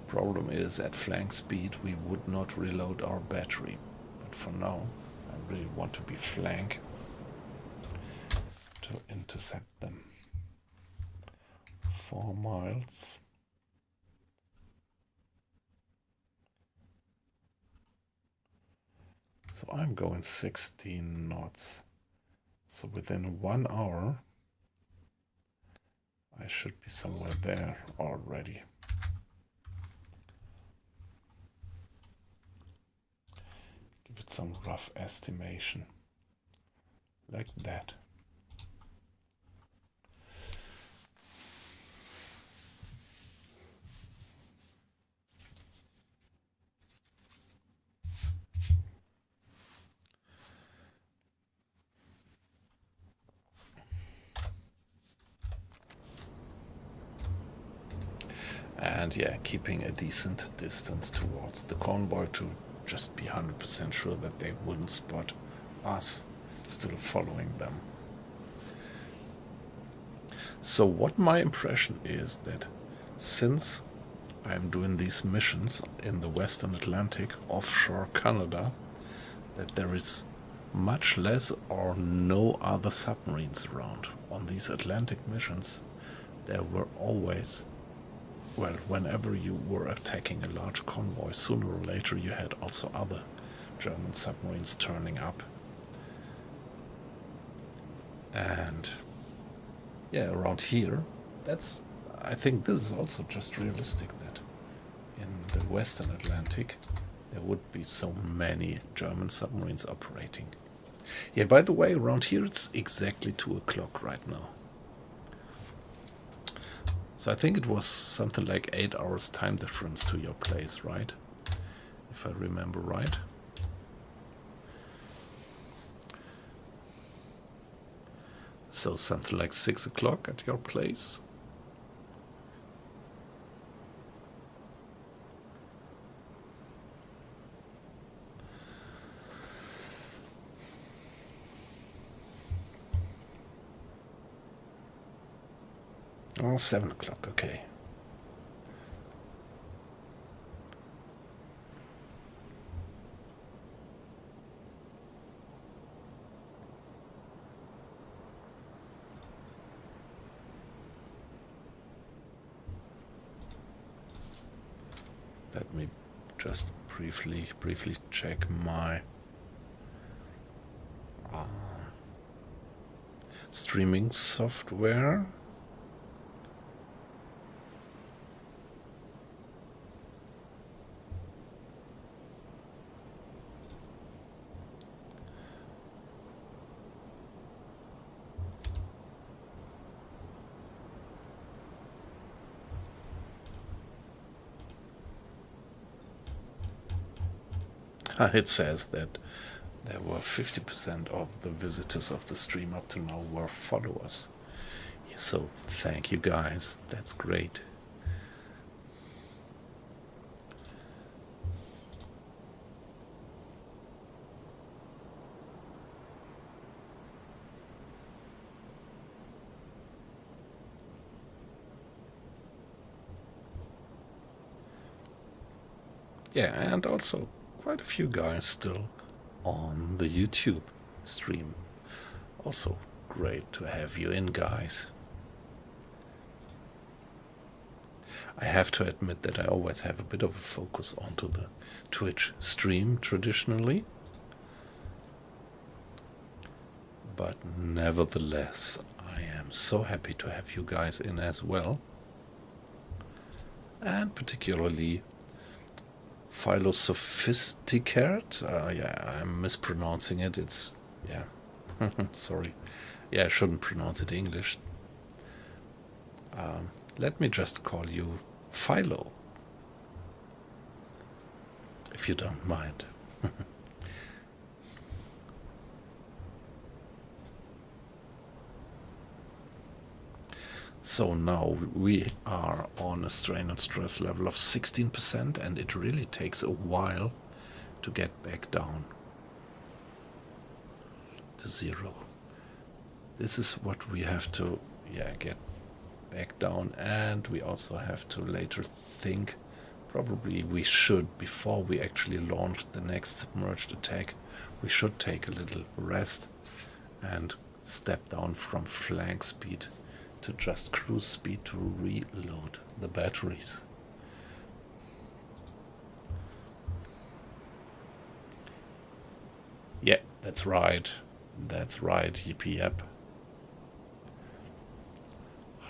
Problem is, at flank speed we would not reload our battery, but for now I really want to be flank to intercept them. 4 miles. So I'm going 16 knots. So within 1 hour I should be somewhere there already. Give it some rough estimation like that. And yeah, keeping a decent distance towards the convoy to just be 100% sure that they wouldn't spot us still following them. So what my impression is that since I'm doing these missions in the Western Atlantic, offshore Canada, that there is much less or no other submarines around. On these Atlantic missions, there were always, well, whenever you were attacking a large convoy, sooner or later you had also other German submarines turning up. And yeah, around here, I think this is also just realistic that in the Western Atlantic there would be so many German submarines operating. Yeah, by the way, around here it's exactly 2 o'clock right now. So I think it was something like 8 hours time difference to your place, right? If I remember right. So something like 6 o'clock at your place. Oh, 7 o'clock, okay. Let me just briefly check my streaming software. It says that there were 50% of the visitors of the stream up to now were followers. So thank you guys, that's great. Yeah, and also quite a few guys still on the YouTube stream. Also great to have you in, guys. I have to admit that I always have a bit of a focus onto the Twitch stream traditionally. But nevertheless, I am so happy to have you guys in as well. And particularly Philosophisticate. Yeah, I'm mispronouncing it. It's, yeah, sorry. Yeah, I shouldn't pronounce it English. Let me just call you Philo, if you don't mind. So now we are on a strain and stress level of 16%, and it really takes a while to get back down to 0. This is what we have to, get back down, and we also have to later think, probably we should, before we actually launch the next submerged attack, we should take a little rest and step down from flank speed to just cruise speed to reload the batteries. Yeah, that's right. That's right. Yippee yep.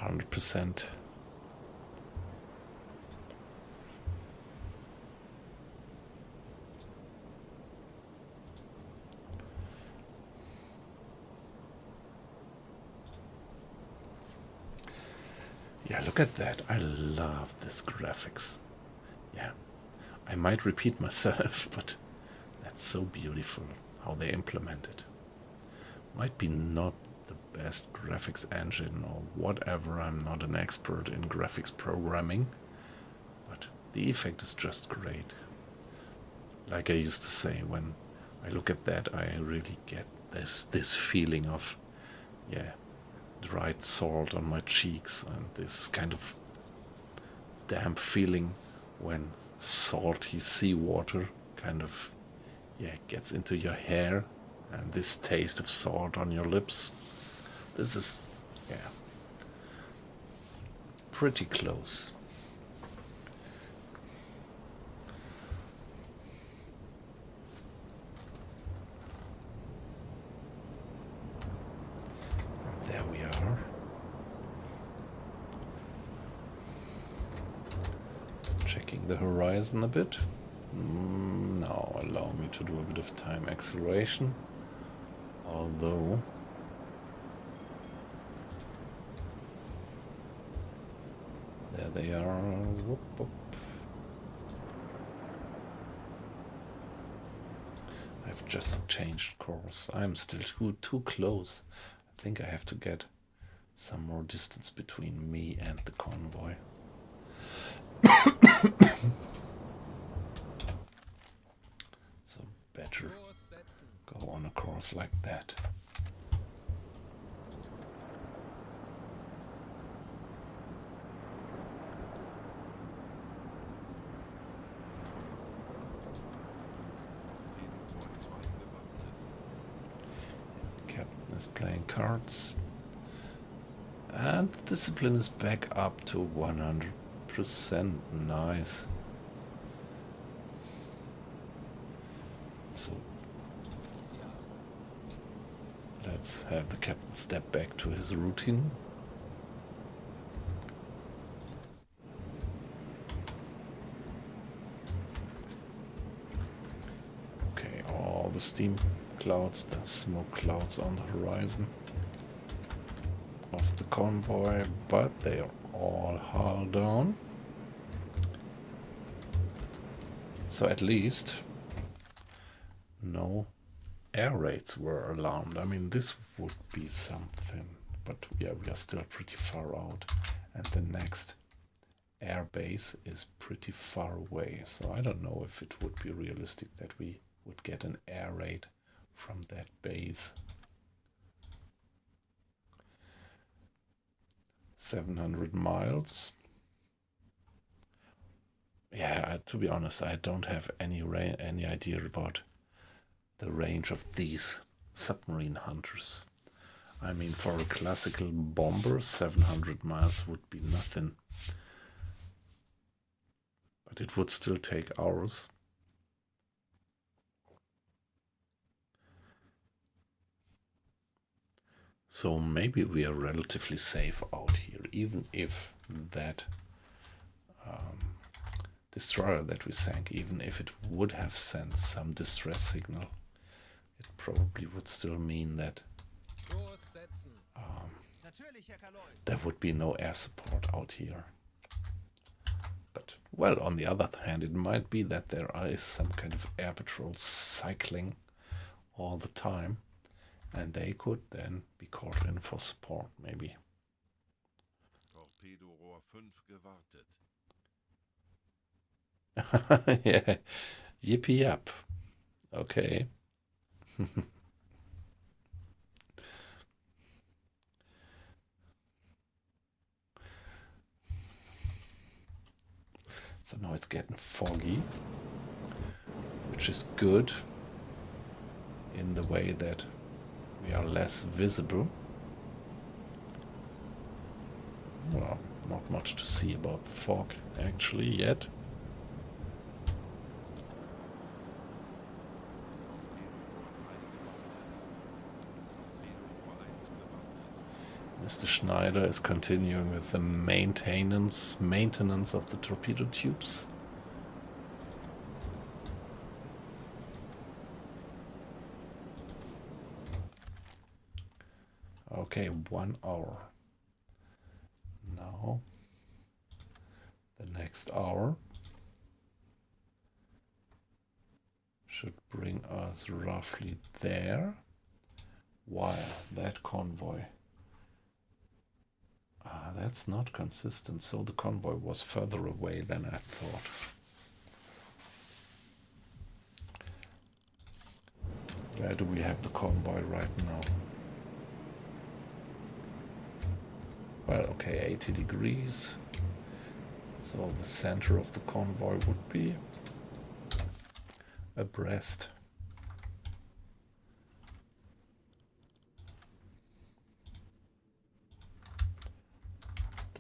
100%. Yeah, look at that. I love this graphics. Yeah, I might repeat myself, but that's so beautiful how they implement it. Might be not the best graphics engine or whatever. I'm not an expert in graphics programming, but the effect is just great. Like I used to say, when I look at that, I really get this feeling of, dried salt on my cheeks, and this kind of damp feeling when salty seawater kind of gets into your hair, and this taste of salt on your lips. This is pretty close. There we are. Checking the horizon a bit. Now allow me to do a bit of time acceleration. Although there they are. Whoop, whoop. I've just changed course. I'm still too close. I think I have to get some more distance between me and the convoy. So better go on a course like that. The captain is playing cards, and the discipline is back up to 100%. Nice. So let's have the captain step back to his routine. Okay, all the steam clouds, the smoke clouds on the horizon of the convoy, but they are all hull down. So at least no air raids were alarmed. I mean, this would be something, but we are still pretty far out, and the next air base is pretty far away, so I don't know if it would be realistic that we would get an air raid from that base. 700 miles. Yeah, to be honest, I don't have any idea about the range of these submarine hunters. I mean, for a classical bomber, 700 miles would be nothing. But it would still take hours. So maybe we are relatively safe out here, even if that destroyer that we sank, even if it would have sent some distress signal, it probably would still mean that there would be no air support out here. But, well, on the other hand, it might be that there is some kind of air patrol cycling all the time, and they could then be called in for support, maybe.
Torpedorohr 5 gewartet.
Yeah, yippee up. Okay. So now it's getting foggy, which is good in the way that we are less visible. Well, not much to see about the fog actually yet. Mr. Schneider is continuing with the maintenance of the torpedo tubes. Okay, 1 hour. Now, the next hour should bring us roughly there, while that convoy... that's not consistent, so the convoy was further away than I thought. Where do we have the convoy right now? Well, okay, 80 degrees. So the center of the convoy would be abreast.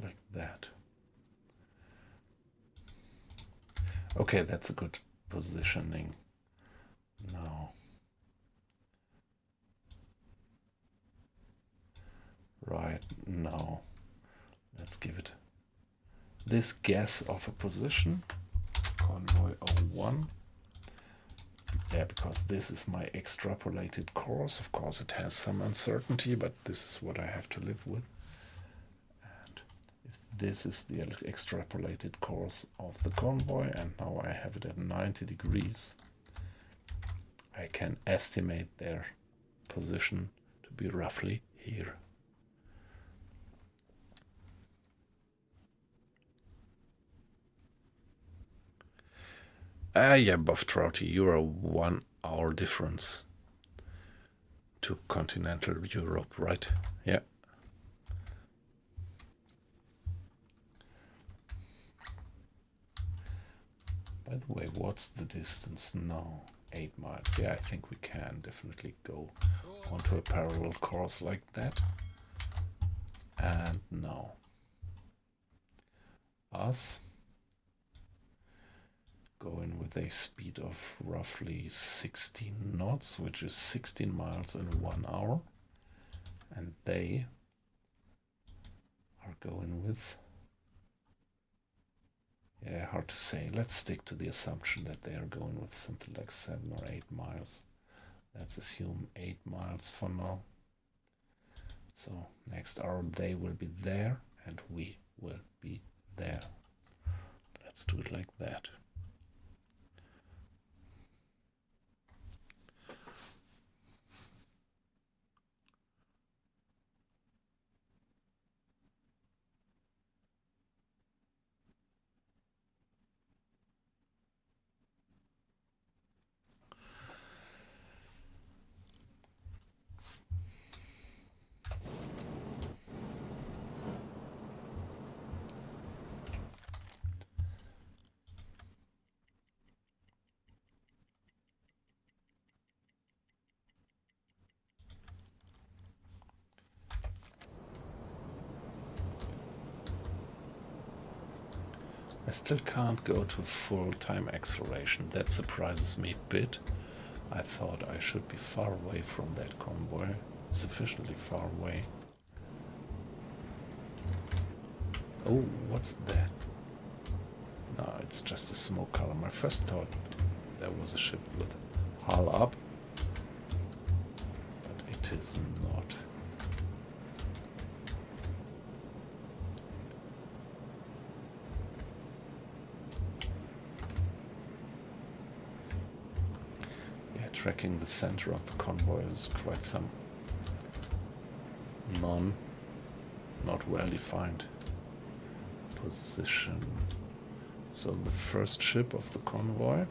Like that. Okay, that's a good positioning. Now. Right now. Let's give it this guess of a position. Convoy 01. Yeah, because this is my extrapolated course. Of course, it has some uncertainty, but this is what I have to live with. And if this is the extrapolated course of the convoy, and now I have it at 90 degrees, I can estimate their position to be roughly here. Yeah, Buff Trouty, you're a 1 hour difference to continental Europe, right? Yeah. By the way, what's the distance now? 8 miles. Yeah, I think we can definitely go onto a parallel course like that. And now, us going with a speed of roughly 16 knots, which is 16 miles in 1 hour. And they are going with, yeah, hard to say. Let's stick to the assumption that they are going with something like 7 or 8 miles. Let's assume 8 miles for now. So next hour they will be there and we will be there. Let's do it like that. still can't go to full time acceleration. That surprises me a bit. I thought I should be far away from that convoy, sufficiently far away. Oh, what's that? No, it's just a smoke column. I first thought there was a ship with hull up, but it is not. Yeah, tracking the center of the convoy is quite some not well defined position. So the first ship of the convoy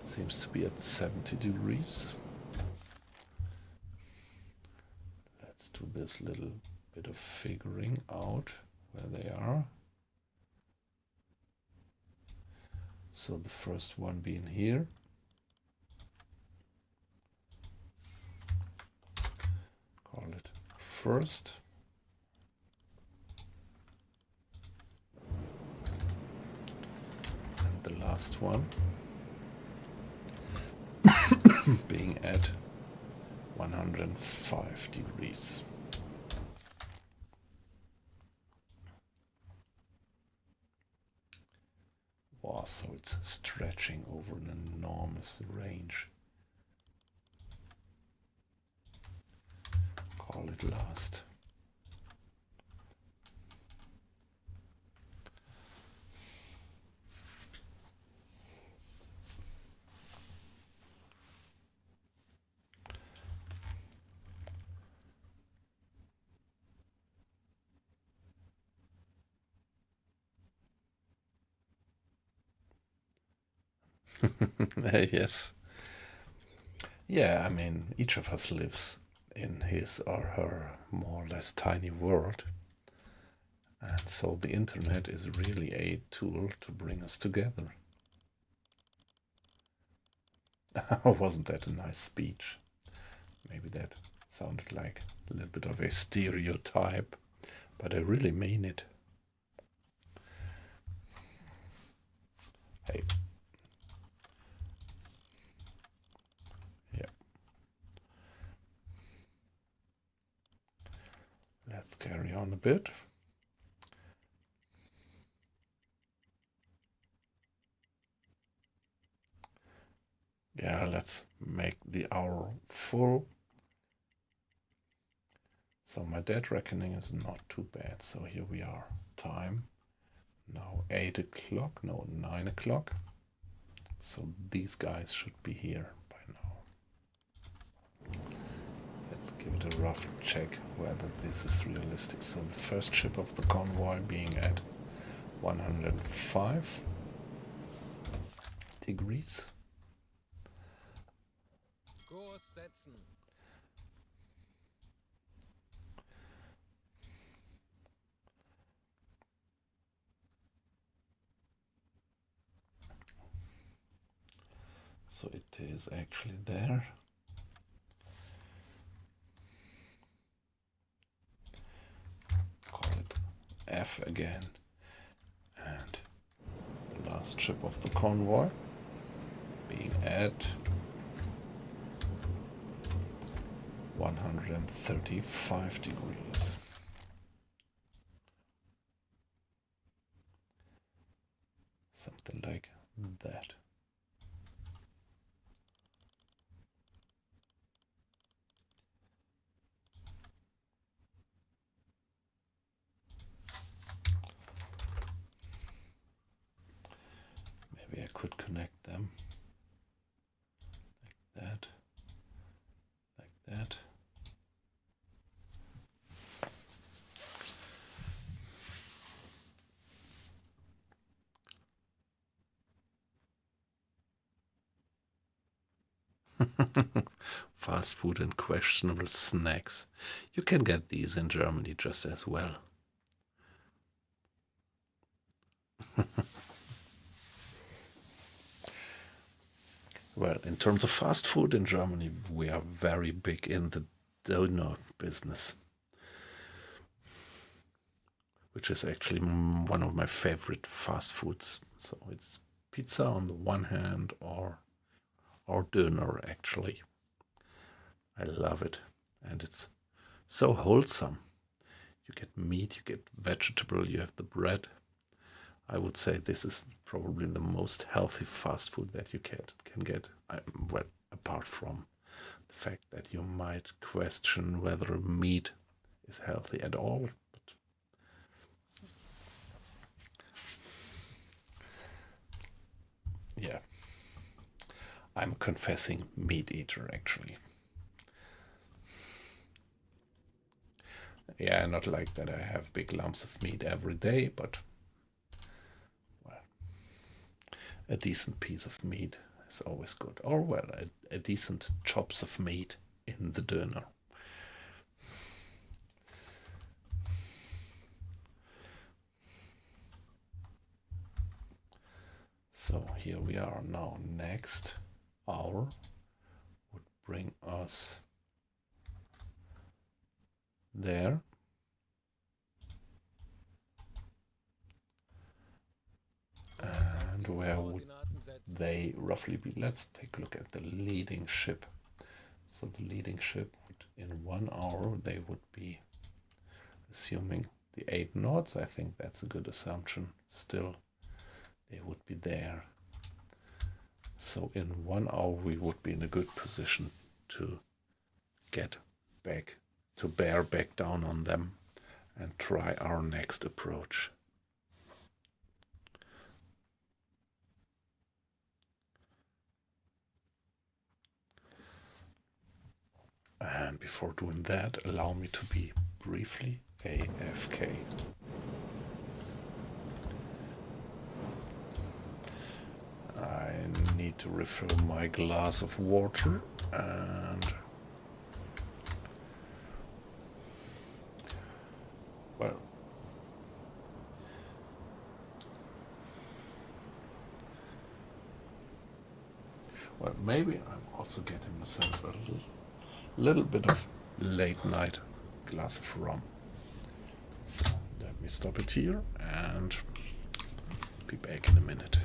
seems to be at 70 degrees. Let's do this little bit of figuring out where they are. So the first one being here. Call it first. And the last one being at 105 degrees. Wow, so it's stretching over an enormous range. Call it last. Yes. Yeah, I mean, each of us lives in his or her more or less tiny world. And so the internet is really a tool to bring us together. Wasn't that a nice speech? Maybe that sounded like a little bit of a stereotype, but I really mean it. Hey. Yeah. Let's carry on a bit. Yeah, let's make the hour full. So my dead reckoning is not too bad. So here we are. Time now 8 o'clock, no, 9 o'clock. So these guys should be here by now. Let's give it a rough check whether this is realistic. So the first ship of the convoy being at 105 degrees.
Kurs setzen.
So it is actually there. Call it F again. And the last ship of the convoy being at 135 degrees. Something like that. Maybe I could connect them like that, like that. Fast food and questionable snacks. You can get these in Germany just as well. Well, in terms of fast food in Germany, we are very big in the donut business. which is actually one of my favorite fast foods. So it's pizza on the one hand, or döner actually. I love it, and it's so wholesome. You get meat, you get vegetable, you have the bread. I would say this is probably the most healthy fast food that you can get. Well, apart from the fact that you might question whether meat is healthy at all. But yeah, I'm a confessing meat eater actually. Yeah, not like that I have big lumps of meat every day, but well, a decent piece of meat is always good. Or well, a decent chops of meat in the döner. So here we are now. Next hour would bring us there. And where would they roughly be? Let's take a look at the leading ship. So the leading ship would, in 1 hour, they would be, assuming the 8 knots, I think that's a good assumption. Still, they would be there. So in 1 hour, we would be in a good position to get back, to bear back down on them and try our next approach. And before doing that, allow me to be briefly AFK. I need to refill my glass of water and well, maybe I'm also getting myself a little bit of late night glass of rum. So let me stop it here and be back in a minute.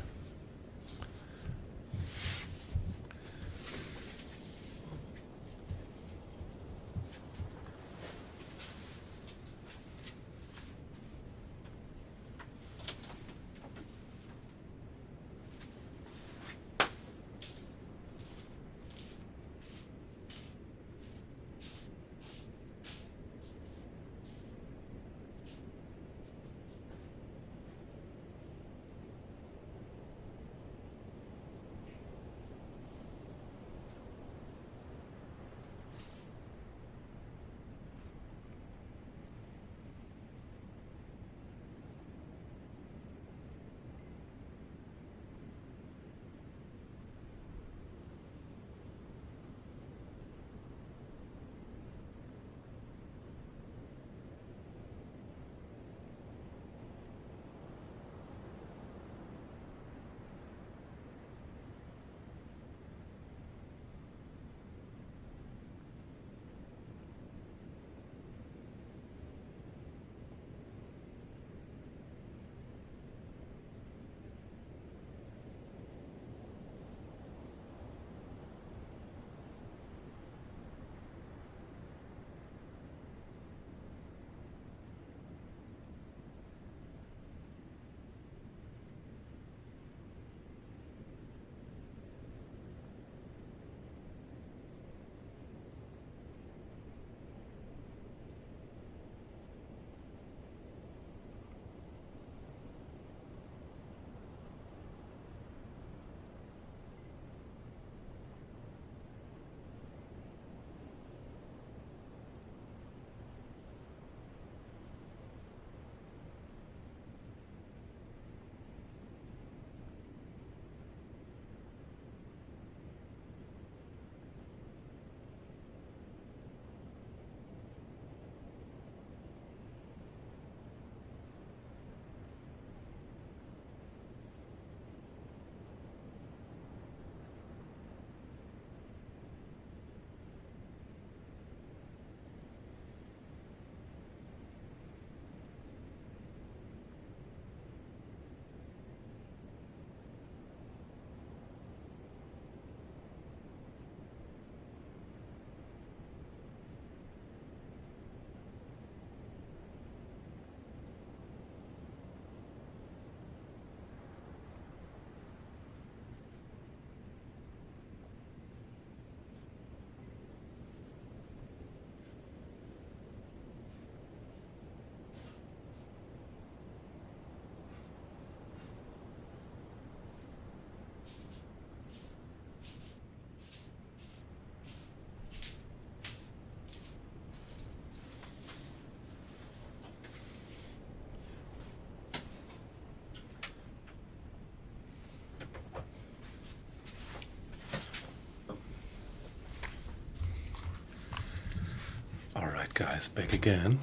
Alright guys, back again.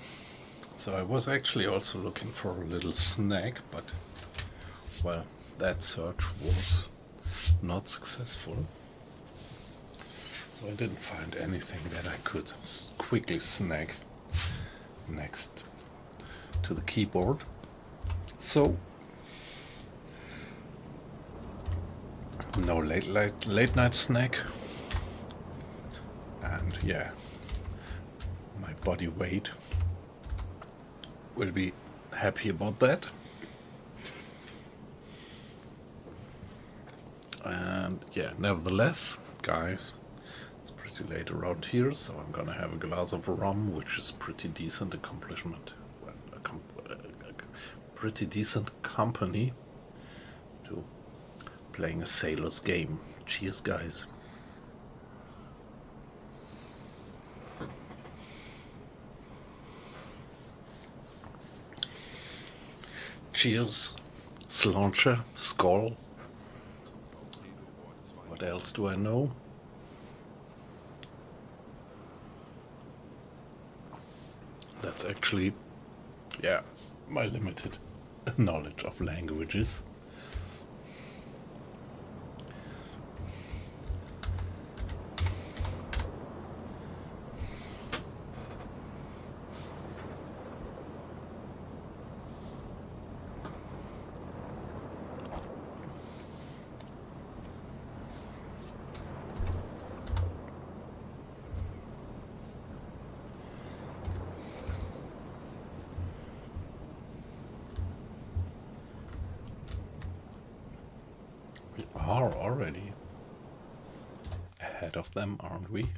So I was actually also looking for a little snack, but well, that search was not successful. So I didn't find anything that I could quickly snack next to the keyboard. So no late night snack. And yeah, my body weight will be happy about that. And yeah, nevertheless, guys, it's pretty late around here, so I'm gonna have a glass of rum, which is pretty decent accomplishment. Well, a pretty decent company to playing a sailor's game. Cheers, guys. Cheers, sláinte, skål. What else do I know? That's actually, yeah, my limited knowledge of languages. We are already ahead of them, aren't we?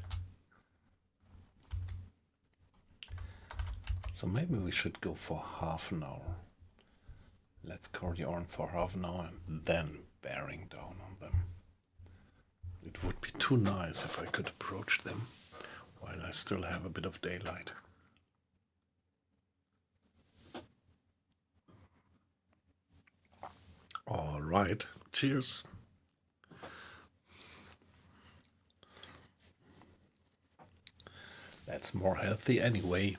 So maybe we should go for half an hour. Let's carry on for half an hour and then bearing down on them. It would be too nice if I could approach them while I still have a bit of daylight. All right, cheers. That's more healthy anyway.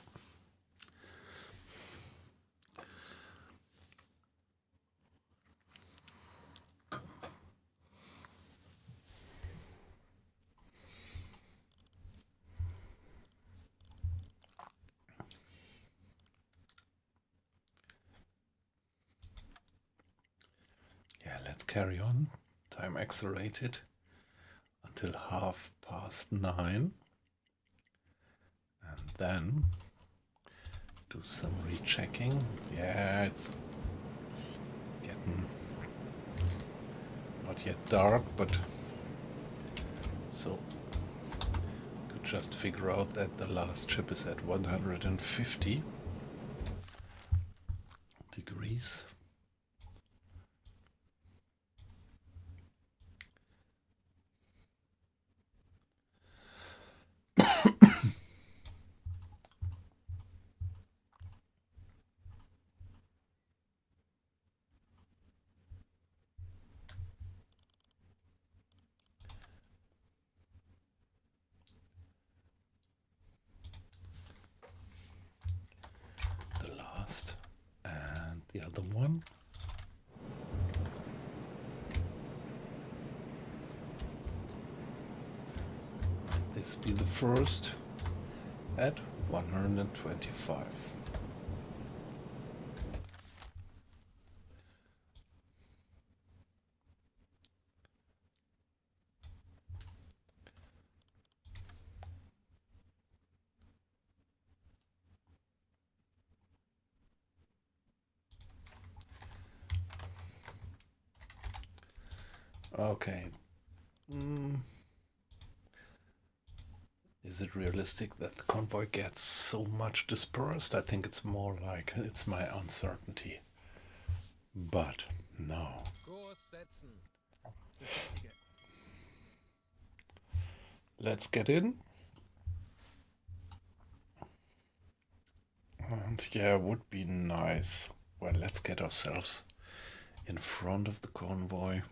Yeah, let's carry on. Time accelerated until 9:30. And then do some rechecking. Yeah, it's getting not yet dark, but so could just figure out that the last ship is at 150 degrees. And the other one. This be the first at 125. Okay. Is it realistic that the convoy gets so much dispersed? I think it's more like it's my uncertainty. But no. Let's get in. And yeah, would be nice. Well, let's get ourselves in front of the convoy.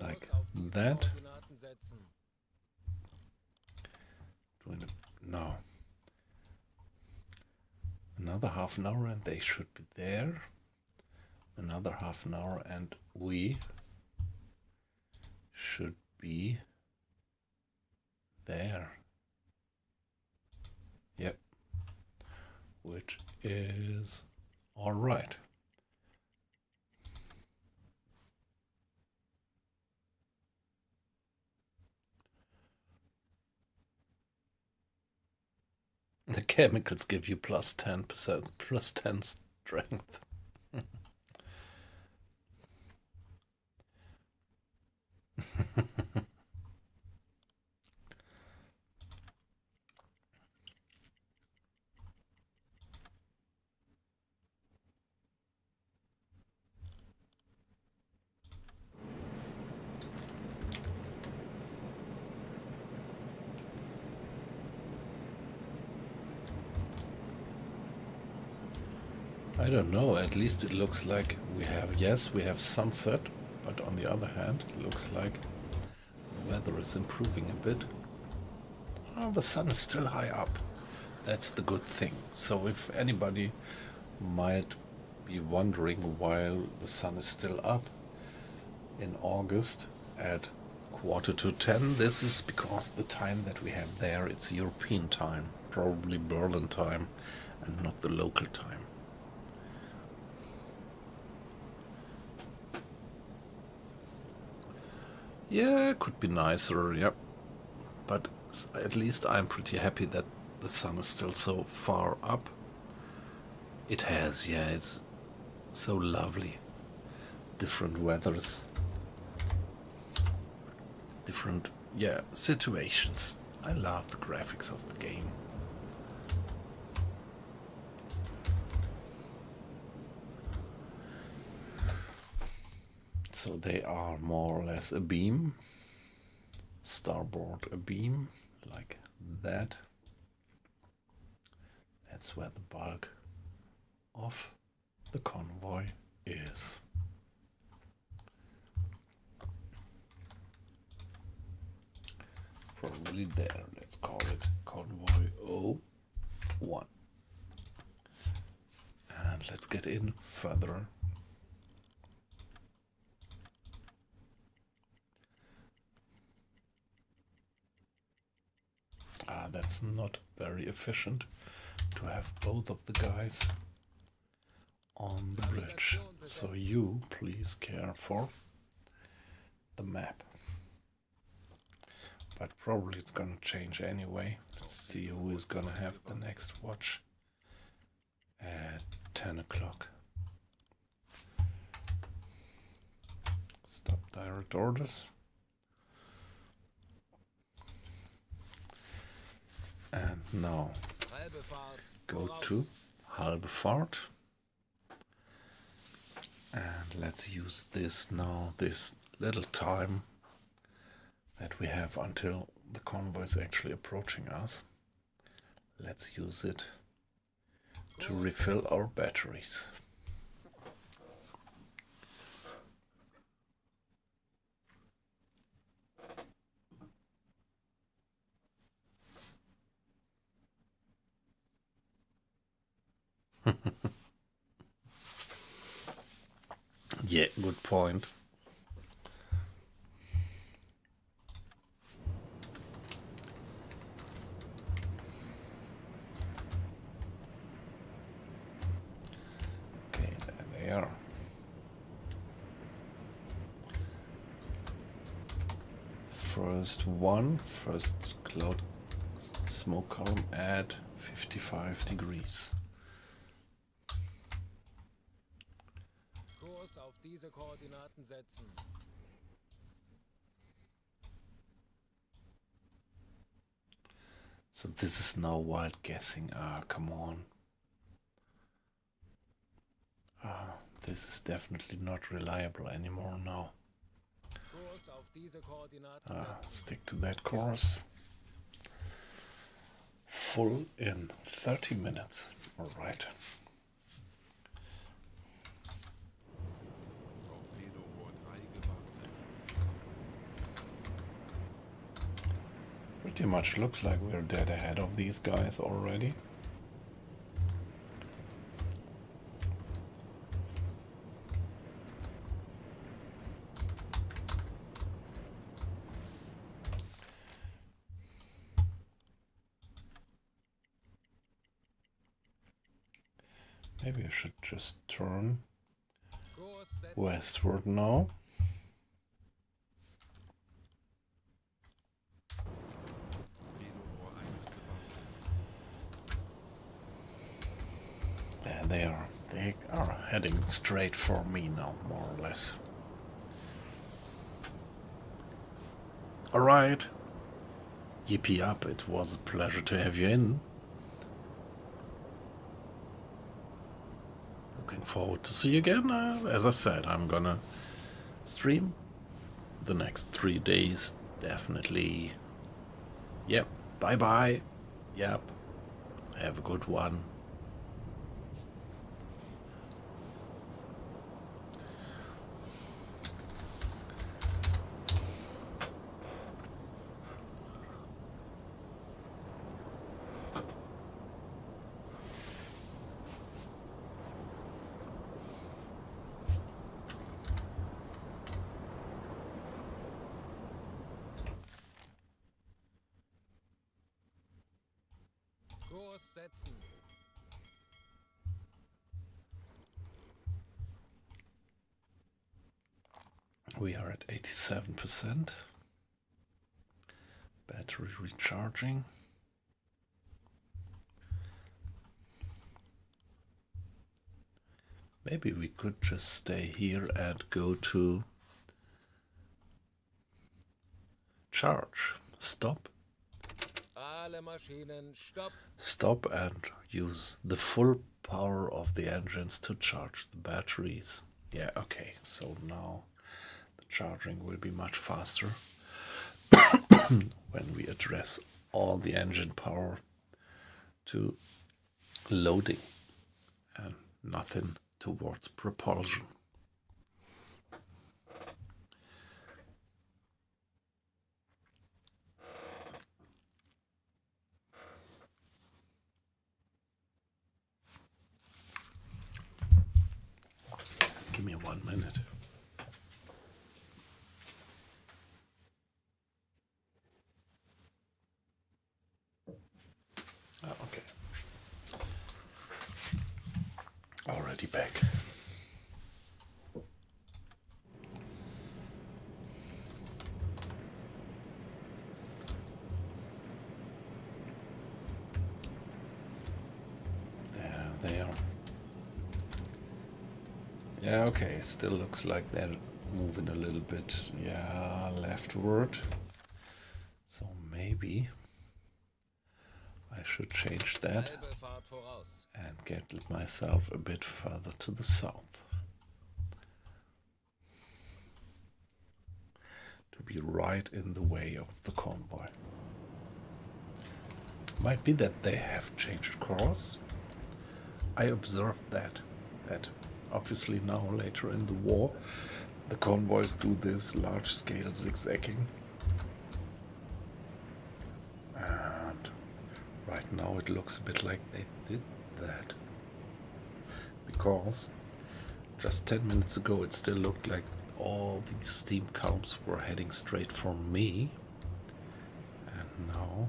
Like that. No. another half an hour and they should be there. Another half an hour and we should be there. Yep. Which is all right. The chemicals give you plus 10%, plus 10 strength. I don't know, at least it looks like we have, yes, we have sunset, but on the other hand, it looks like the weather is improving a bit. Oh, the sun is still high up. That's the good thing. So if anybody might be wondering why the sun is still up in August at 9:45, this is because the time that we have there, it's European time, probably Berlin time, and not the local time. Yeah, it could be nicer, yep. But at least I'm pretty happy that the sun is still so far up. It has, yeah, it's so lovely. Different weathers. Different, yeah, situations. I love the graphics of the game. So they are more or less a beam, starboard a beam, like that. That's where the bulk of the convoy is. Probably there, let's call it convoy 01. And let's get in further. That's not very efficient to have both of the guys on the bridge. So you please care for the map. But probably it's gonna change anyway. Let's see who is gonna have the next watch at 10 o'clock. Stop direct orders. And now go to halbe Fahrt. And let's use this now, this little time that we have until the convoy is actually approaching us. Let's use it to refill our batteries. Yeah, good point. Okay, there they are. First cloud smoke column at 55 degrees.
Kurs auf diese Koordinaten setzen.
So this is now wild guessing. Come on. This is definitely not reliable anymore now.
Kurs auf diese Koordinaten setzen.
Stick to that course. Full in 30 minutes. All right. Pretty much looks like we're dead ahead of these guys already. Maybe I should just turn
Kurs setzen.
westward now. There they are heading straight for me now, more or less. Alright. Yippee up, it was a pleasure to have you in. Looking forward to see you again. As I said, I'm gonna stream the next 3 days, definitely. Yep, bye bye. Yep, have a good one.
Kurs setzen.
We are at 87%. Battery recharging. Maybe we could just stay here and go to charge. Stop.
Alle Maschinen stopp.
Stop and use the full power of the engines to charge the batteries. Yeah, okay, so now the charging will be much faster when we address all the engine power to loading and nothing towards propulsion. Give me 1 minute. Oh, okay. Already back. There they are. Yeah, okay, still looks like they're moving a little bit, yeah, leftward. So maybe I should change that
Halbe Fahrt voraus.
and get myself a bit further to the south. To be right in the way of the convoy. Might be that they have changed course. I observed that obviously now later in the war the convoys do this large-scale zigzagging, and right now it looks a bit like they did that, because just 10 minutes ago it still looked like all these steam columns were heading straight for me, and now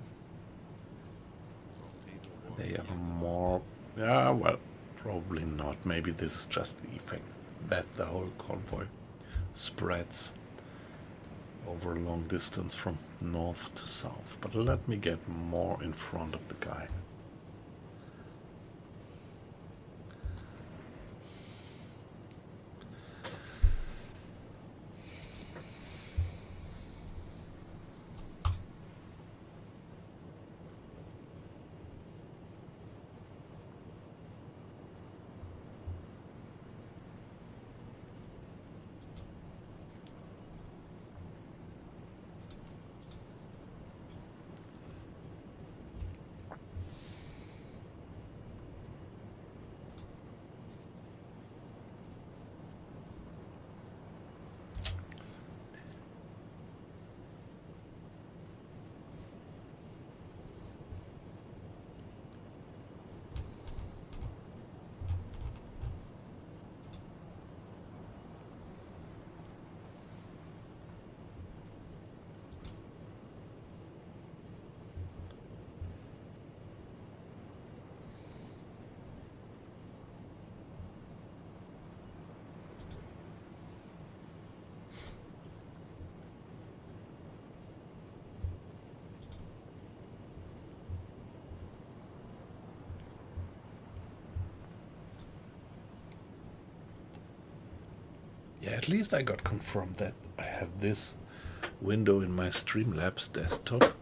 they are more, yeah, well, probably not. Maybe this is just the effect that the whole convoy spreads over a long distance from north to south. But let me get more in front of the guy. Yeah, at least I got confirmed that I have this window in my Streamlabs desktop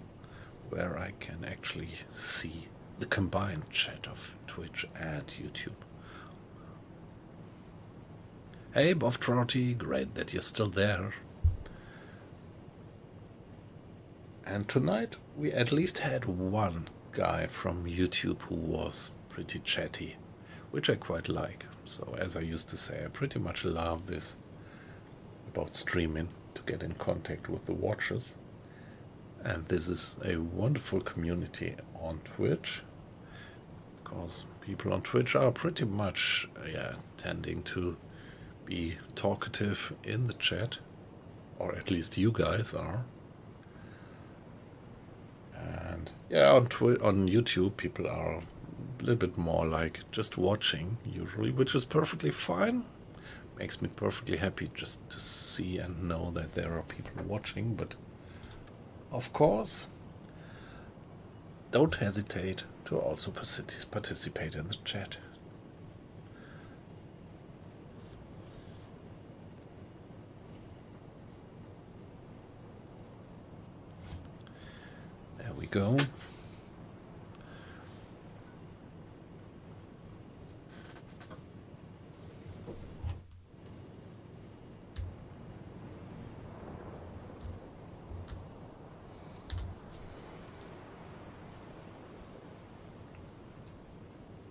where I can actually see the combined chat of Twitch and YouTube. Hey, Boff Trouty, great that you're still there. And tonight we at least had one guy from YouTube who was pretty chatty, which I quite like. So as I used to say, I pretty much love this about streaming, to get in contact with the watchers. And this is a wonderful community on Twitch, because people on Twitch are pretty much tending to be talkative in the chat, or at least you guys are. And yeah, on YouTube people are a little bit more like just watching usually, which is perfectly fine. Makes me perfectly happy just to see and know that there are people watching. But of course, don't hesitate to also participate in the chat. There we go.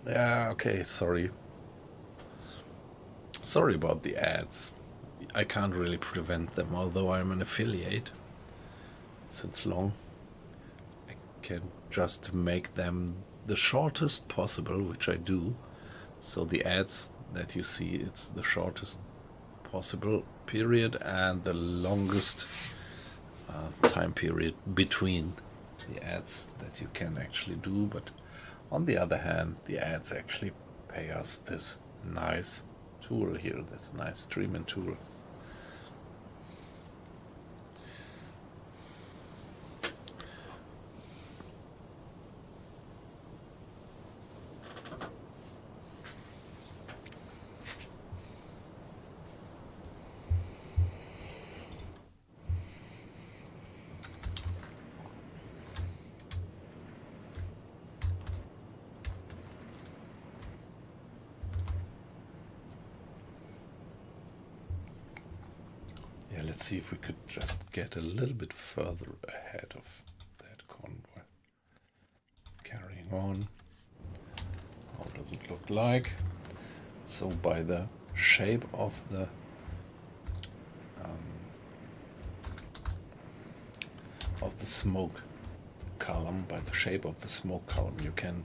Yeah, okay, sorry. Sorry about the ads. I can't really prevent them, although I'm an affiliate since long. I can just make them the shortest possible, which I do. So the ads that you see, it's the shortest possible period and the longest time period between the ads that you can actually do. But on the other hand, the ads actually pay us this nice tool here, this nice streaming tool. Let's see if we could just get a little bit further ahead of that convoy. Carrying on. How does it look like? So by the shape of the smoke column, you can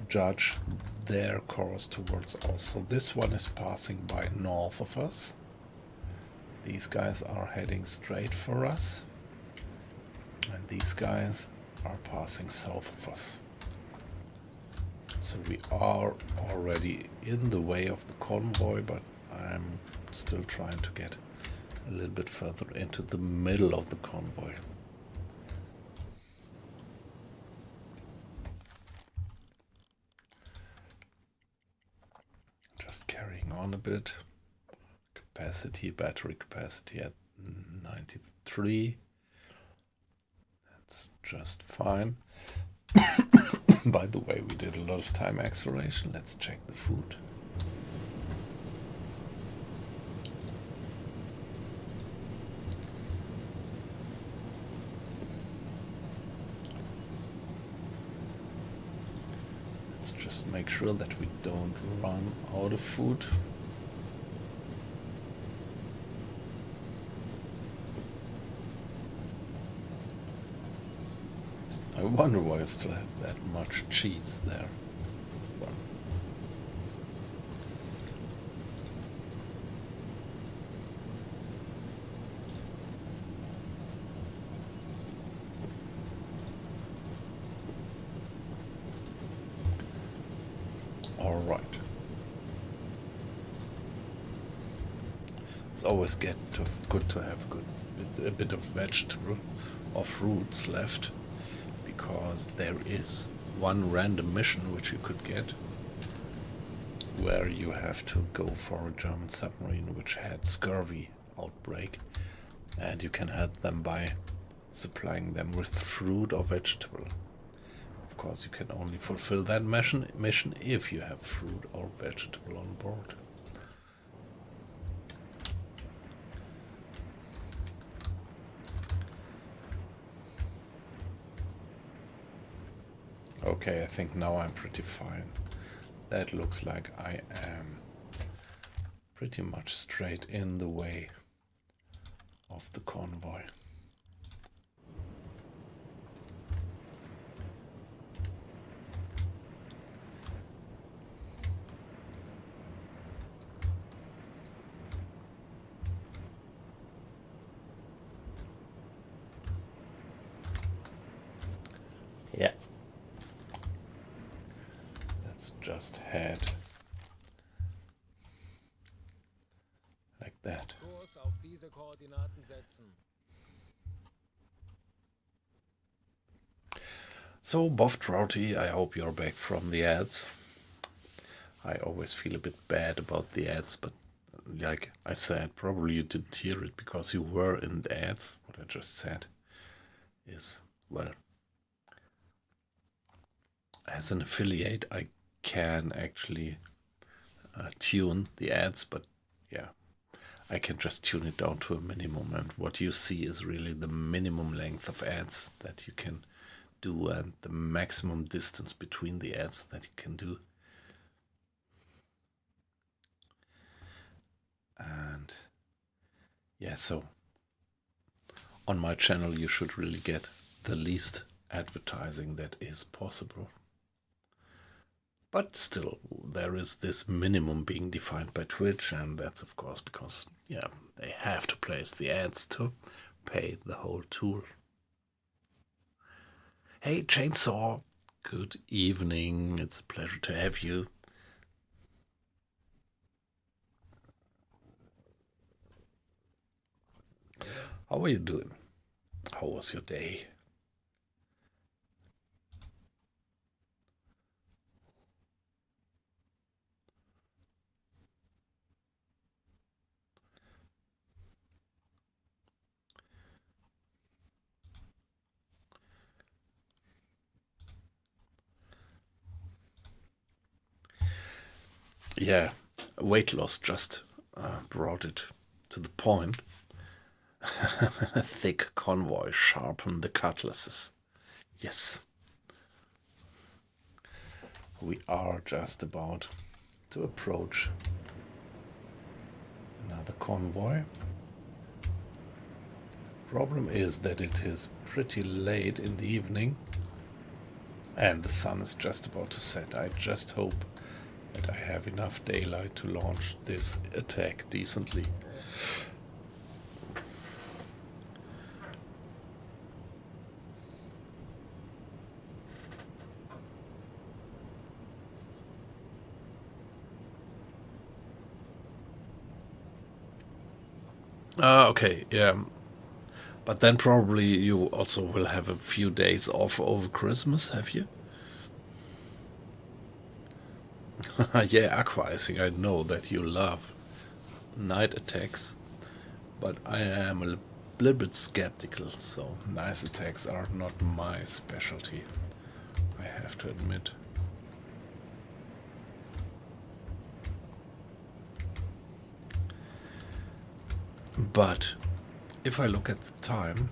judge their course towards us. So this one is passing by north of us. These guys are heading straight for us, and these guys are passing south of us. So we are already in the way of the convoy, but I'm still trying to get a little bit further into the middle of the convoy. Just carrying on a bit. Battery capacity at 93. That's just fine. By the way, we did a lot of time acceleration. Let's check the food. Let's just make sure that we don't run out of food. I wonder why I still have that much cheese there. Well. All right. It's always good to have a bit of vegetable or fruits left. Because there is one random mission which you could get, where you have to go for a German submarine which had scurvy outbreak, and you can help them by supplying them with fruit or vegetable. Of course, you can only fulfill that mission if you have fruit or vegetable on board. Okay, I think now I'm pretty fine. That looks like I am pretty much straight in the way of the convoy. Yeah. Let's just head like that.
Kurs auf diese Koordinaten setzen.
So, Boff Trouty, I hope you're back from the ads. I always feel a bit bad about the ads, but like I said, probably you didn't hear it because you were in the ads. What I just said is, well, as an affiliate, I can actually tune the ads, but yeah, I can just tune it down to a minimum, and what you see is really the minimum length of ads that you can do and the maximum distance between the ads that you can do. And yeah, so on my channel you should really get the least advertising that is possible. But still, there is this minimum being defined by Twitch, and that's of course because, yeah, they have to place the ads to pay the whole tool. Hey, Chainsaw, good evening. It's a pleasure to have you. How are you doing? How was your day? Yeah, weight loss just brought it to the point. A thick convoy, sharpen the cutlasses. Yes. We are just about to approach another convoy. Problem is that it is pretty late in the evening and the sun is just about to set. I just hope that I have enough daylight to launch this attack decently. Okay, yeah. But then probably you also will have a few days off over Christmas, have you? Yeah, aqua icing, I know that you love night attacks, but I am a little bit skeptical, so night attacks are not my specialty, I have to admit. But if I look at the time,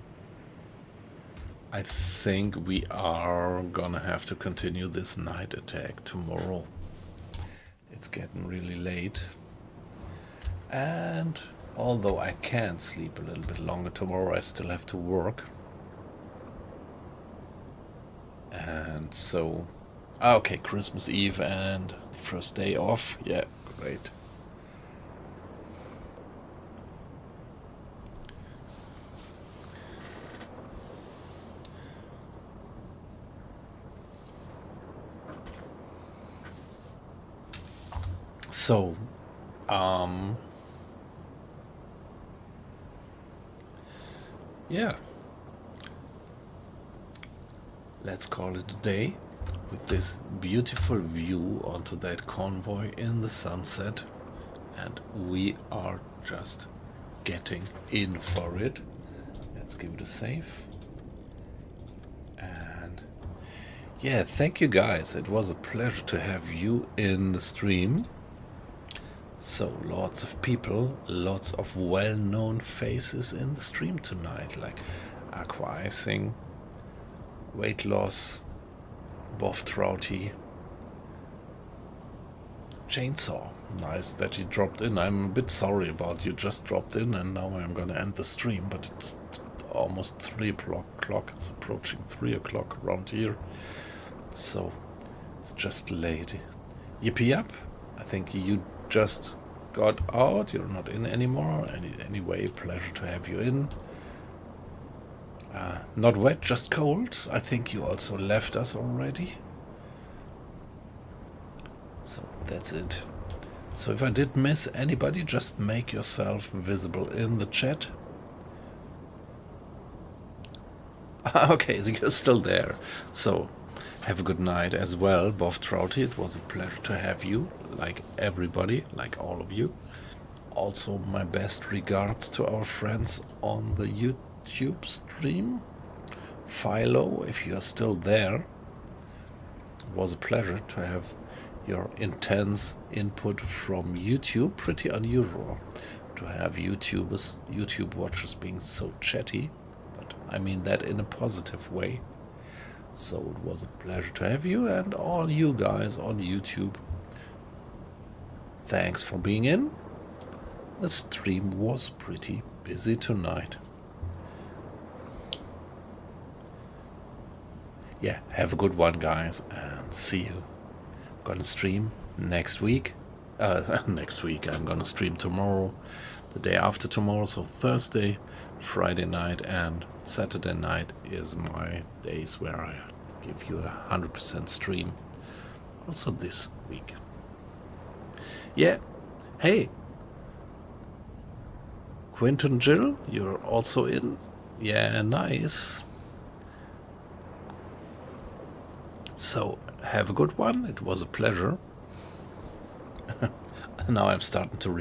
I think we are gonna have to continue this night attack tomorrow. It's getting really late. And although I can sleep a little bit longer tomorrow, I still have to work. And so, okay, Christmas Eve and the first day off. Yeah, great. So, yeah. Let's call it a day. with this beautiful view onto that convoy in the sunset, and we are just getting in for it. Let's give it a save. And yeah, thank you guys. It was a pleasure to have you in the stream. So lots of people, lots of well-known faces in the stream tonight, like Aqua Icing, Weight Loss, Boff Trouty, Chainsaw. Nice that you dropped in. I'm a bit sorry about you just dropped in, and now I'm gonna end the stream, but it's almost 3 o'clock. It's approaching 3 o'clock around here, so it's just late. Yippee up. I think you just got out. You're not in anymore. Anyway, pleasure to have you in. Not wet, just cold. I think you also left us already. So that's it. So if I did miss anybody, just make yourself visible in the chat. Okay, so you're still there. So have a good night as well, Boff Trouty. It was a pleasure to have you, like everybody, like all of you. Also, my best regards to our friends on the YouTube stream. Philo, if you're still there. It was a pleasure to have your intense input from YouTube. Pretty unusual to have YouTube watchers being so chatty, but I mean that in a positive way. So it was a pleasure to have you, and all you guys on YouTube. Thanks for being in. The stream was pretty busy tonight. Yeah, have a good one, guys, and see you. I'm gonna stream next week. Next week I'm gonna stream tomorrow, the day after tomorrow, so Thursday, Friday night, and Saturday night is my days where I give you 100% stream. Also this week. Yeah. Hey, Quinton Jill, you're also in. Yeah, nice. So, have a good one. It was a pleasure. Now I'm starting to